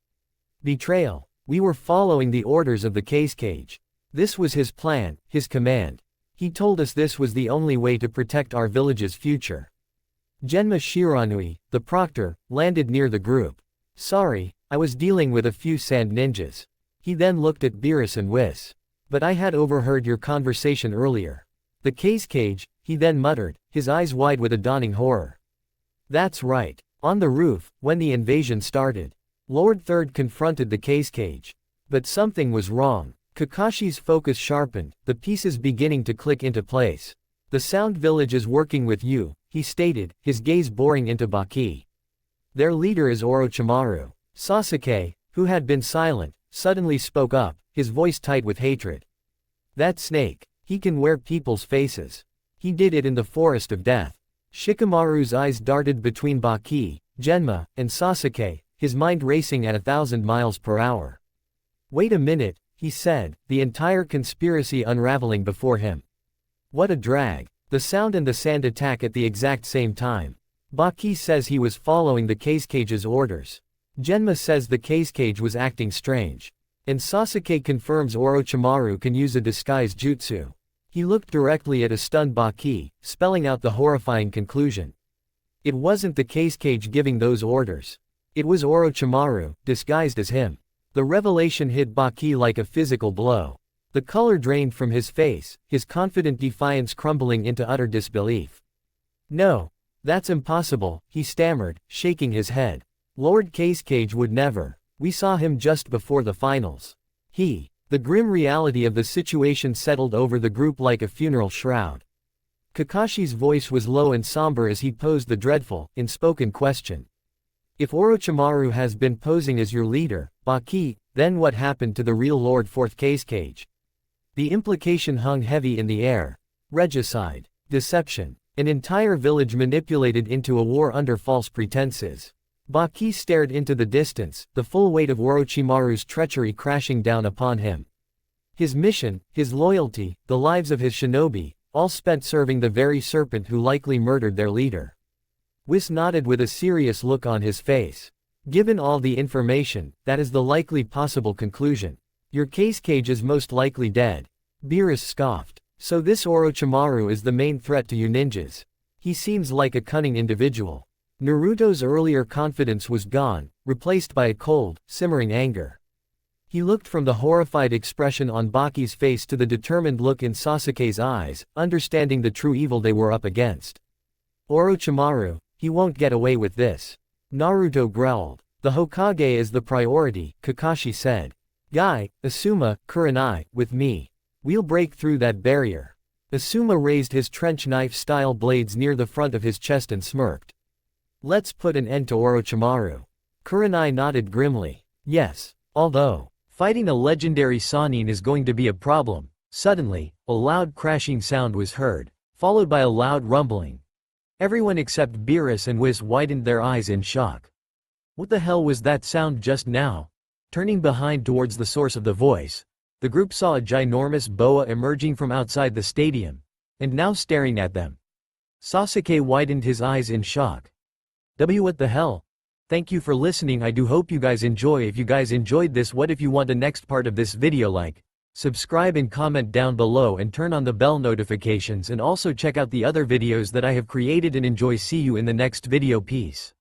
Betrayal. We were following the orders of the case cage. This was his plan, his command. He told us this was the only way to protect our village's future. Genma Shiranui, the proctor, landed near the group. Sorry, I was dealing with a few sand ninjas. He then looked at Beerus and Whis. But I had overheard your conversation earlier. The case cage, he then muttered, his eyes wide with a dawning horror. That's right. On the roof, when the invasion started. Lord Third confronted the case cage. But something was wrong. Kakashi's focus sharpened, the pieces beginning to click into place. The Sound Village is working with you, he stated, his gaze boring into Baki. Their leader is Orochimaru. Sasuke, who had been silent, suddenly spoke up, his voice tight with hatred. That snake. He can wear people's faces. He did it in the Forest of Death. Shikamaru's eyes darted between Baki, Genma, and Sasuke, his mind racing at 1,000 miles per hour. Wait a minute, he said, the entire conspiracy unraveling before him. What a drag. The sound and the sand attack at the exact same time. Baki says he was following the case cage's orders. Genma says the case cage was acting strange. And Sasuke confirms Orochimaru can use a disguise jutsu. He looked directly at a stunned Baki, spelling out the horrifying conclusion. It wasn't the case cage giving those orders. It was Orochimaru, disguised as him. The revelation hit Baki like a physical blow. The color drained from his face, his confident defiance crumbling into utter disbelief. No. That's impossible, he stammered, shaking his head. Lord Case Cage would never. We saw him just before the finals. The grim reality of the situation settled over the group like a funeral shroud. Kakashi's voice was low and somber as he posed the dreadful, unspoken question. If Orochimaru has been posing as your leader, Baki, then what happened to the real Lord Fourth Case Cage? The implication hung heavy in the air. Regicide. Deception. An entire village manipulated into a war under false pretenses. Baki stared into the distance, the full weight of Orochimaru's treachery crashing down upon him. His mission, his loyalty, the lives of his shinobi, all spent serving the very serpent who likely murdered their leader. Whis nodded with a serious look on his face. Given all the information, that is the likely possible conclusion. Your case is most likely dead. Beerus scoffed. So this Orochimaru is the main threat to you ninjas. He seems like a cunning individual. Naruto's earlier confidence was gone, replaced by a cold, simmering anger. He looked from the horrified expression on Baki's face to the determined look in Sasuke's eyes, understanding the true evil they were up against. Orochimaru, he won't get away with this. Naruto growled. The Hokage is the priority, Kakashi said. Guy, Asuma, Kurenai, with me. We'll break through that barrier. Asuma raised his trench knife-style blades near the front of his chest and smirked. Let's put an end to Orochimaru. Kurenai nodded grimly. Yes. Although fighting a legendary Sannin is going to be a problem. Suddenly, a loud crashing sound was heard, followed by a loud rumbling. Everyone except Beerus and Whis widened their eyes in shock. What the hell was that sound just now? Turning behind towards the source of the voice, the group saw a ginormous boa emerging from outside the stadium, and now staring at them. Sasuke widened his eyes in shock. What the hell? Thank you for listening. I do hope you guys enjoy. If you guys enjoyed this, what if you want the next part of this video, like, subscribe and comment down below and turn on the bell notifications, and also check out the other videos that I have created and enjoy. See you in the next video. Peace.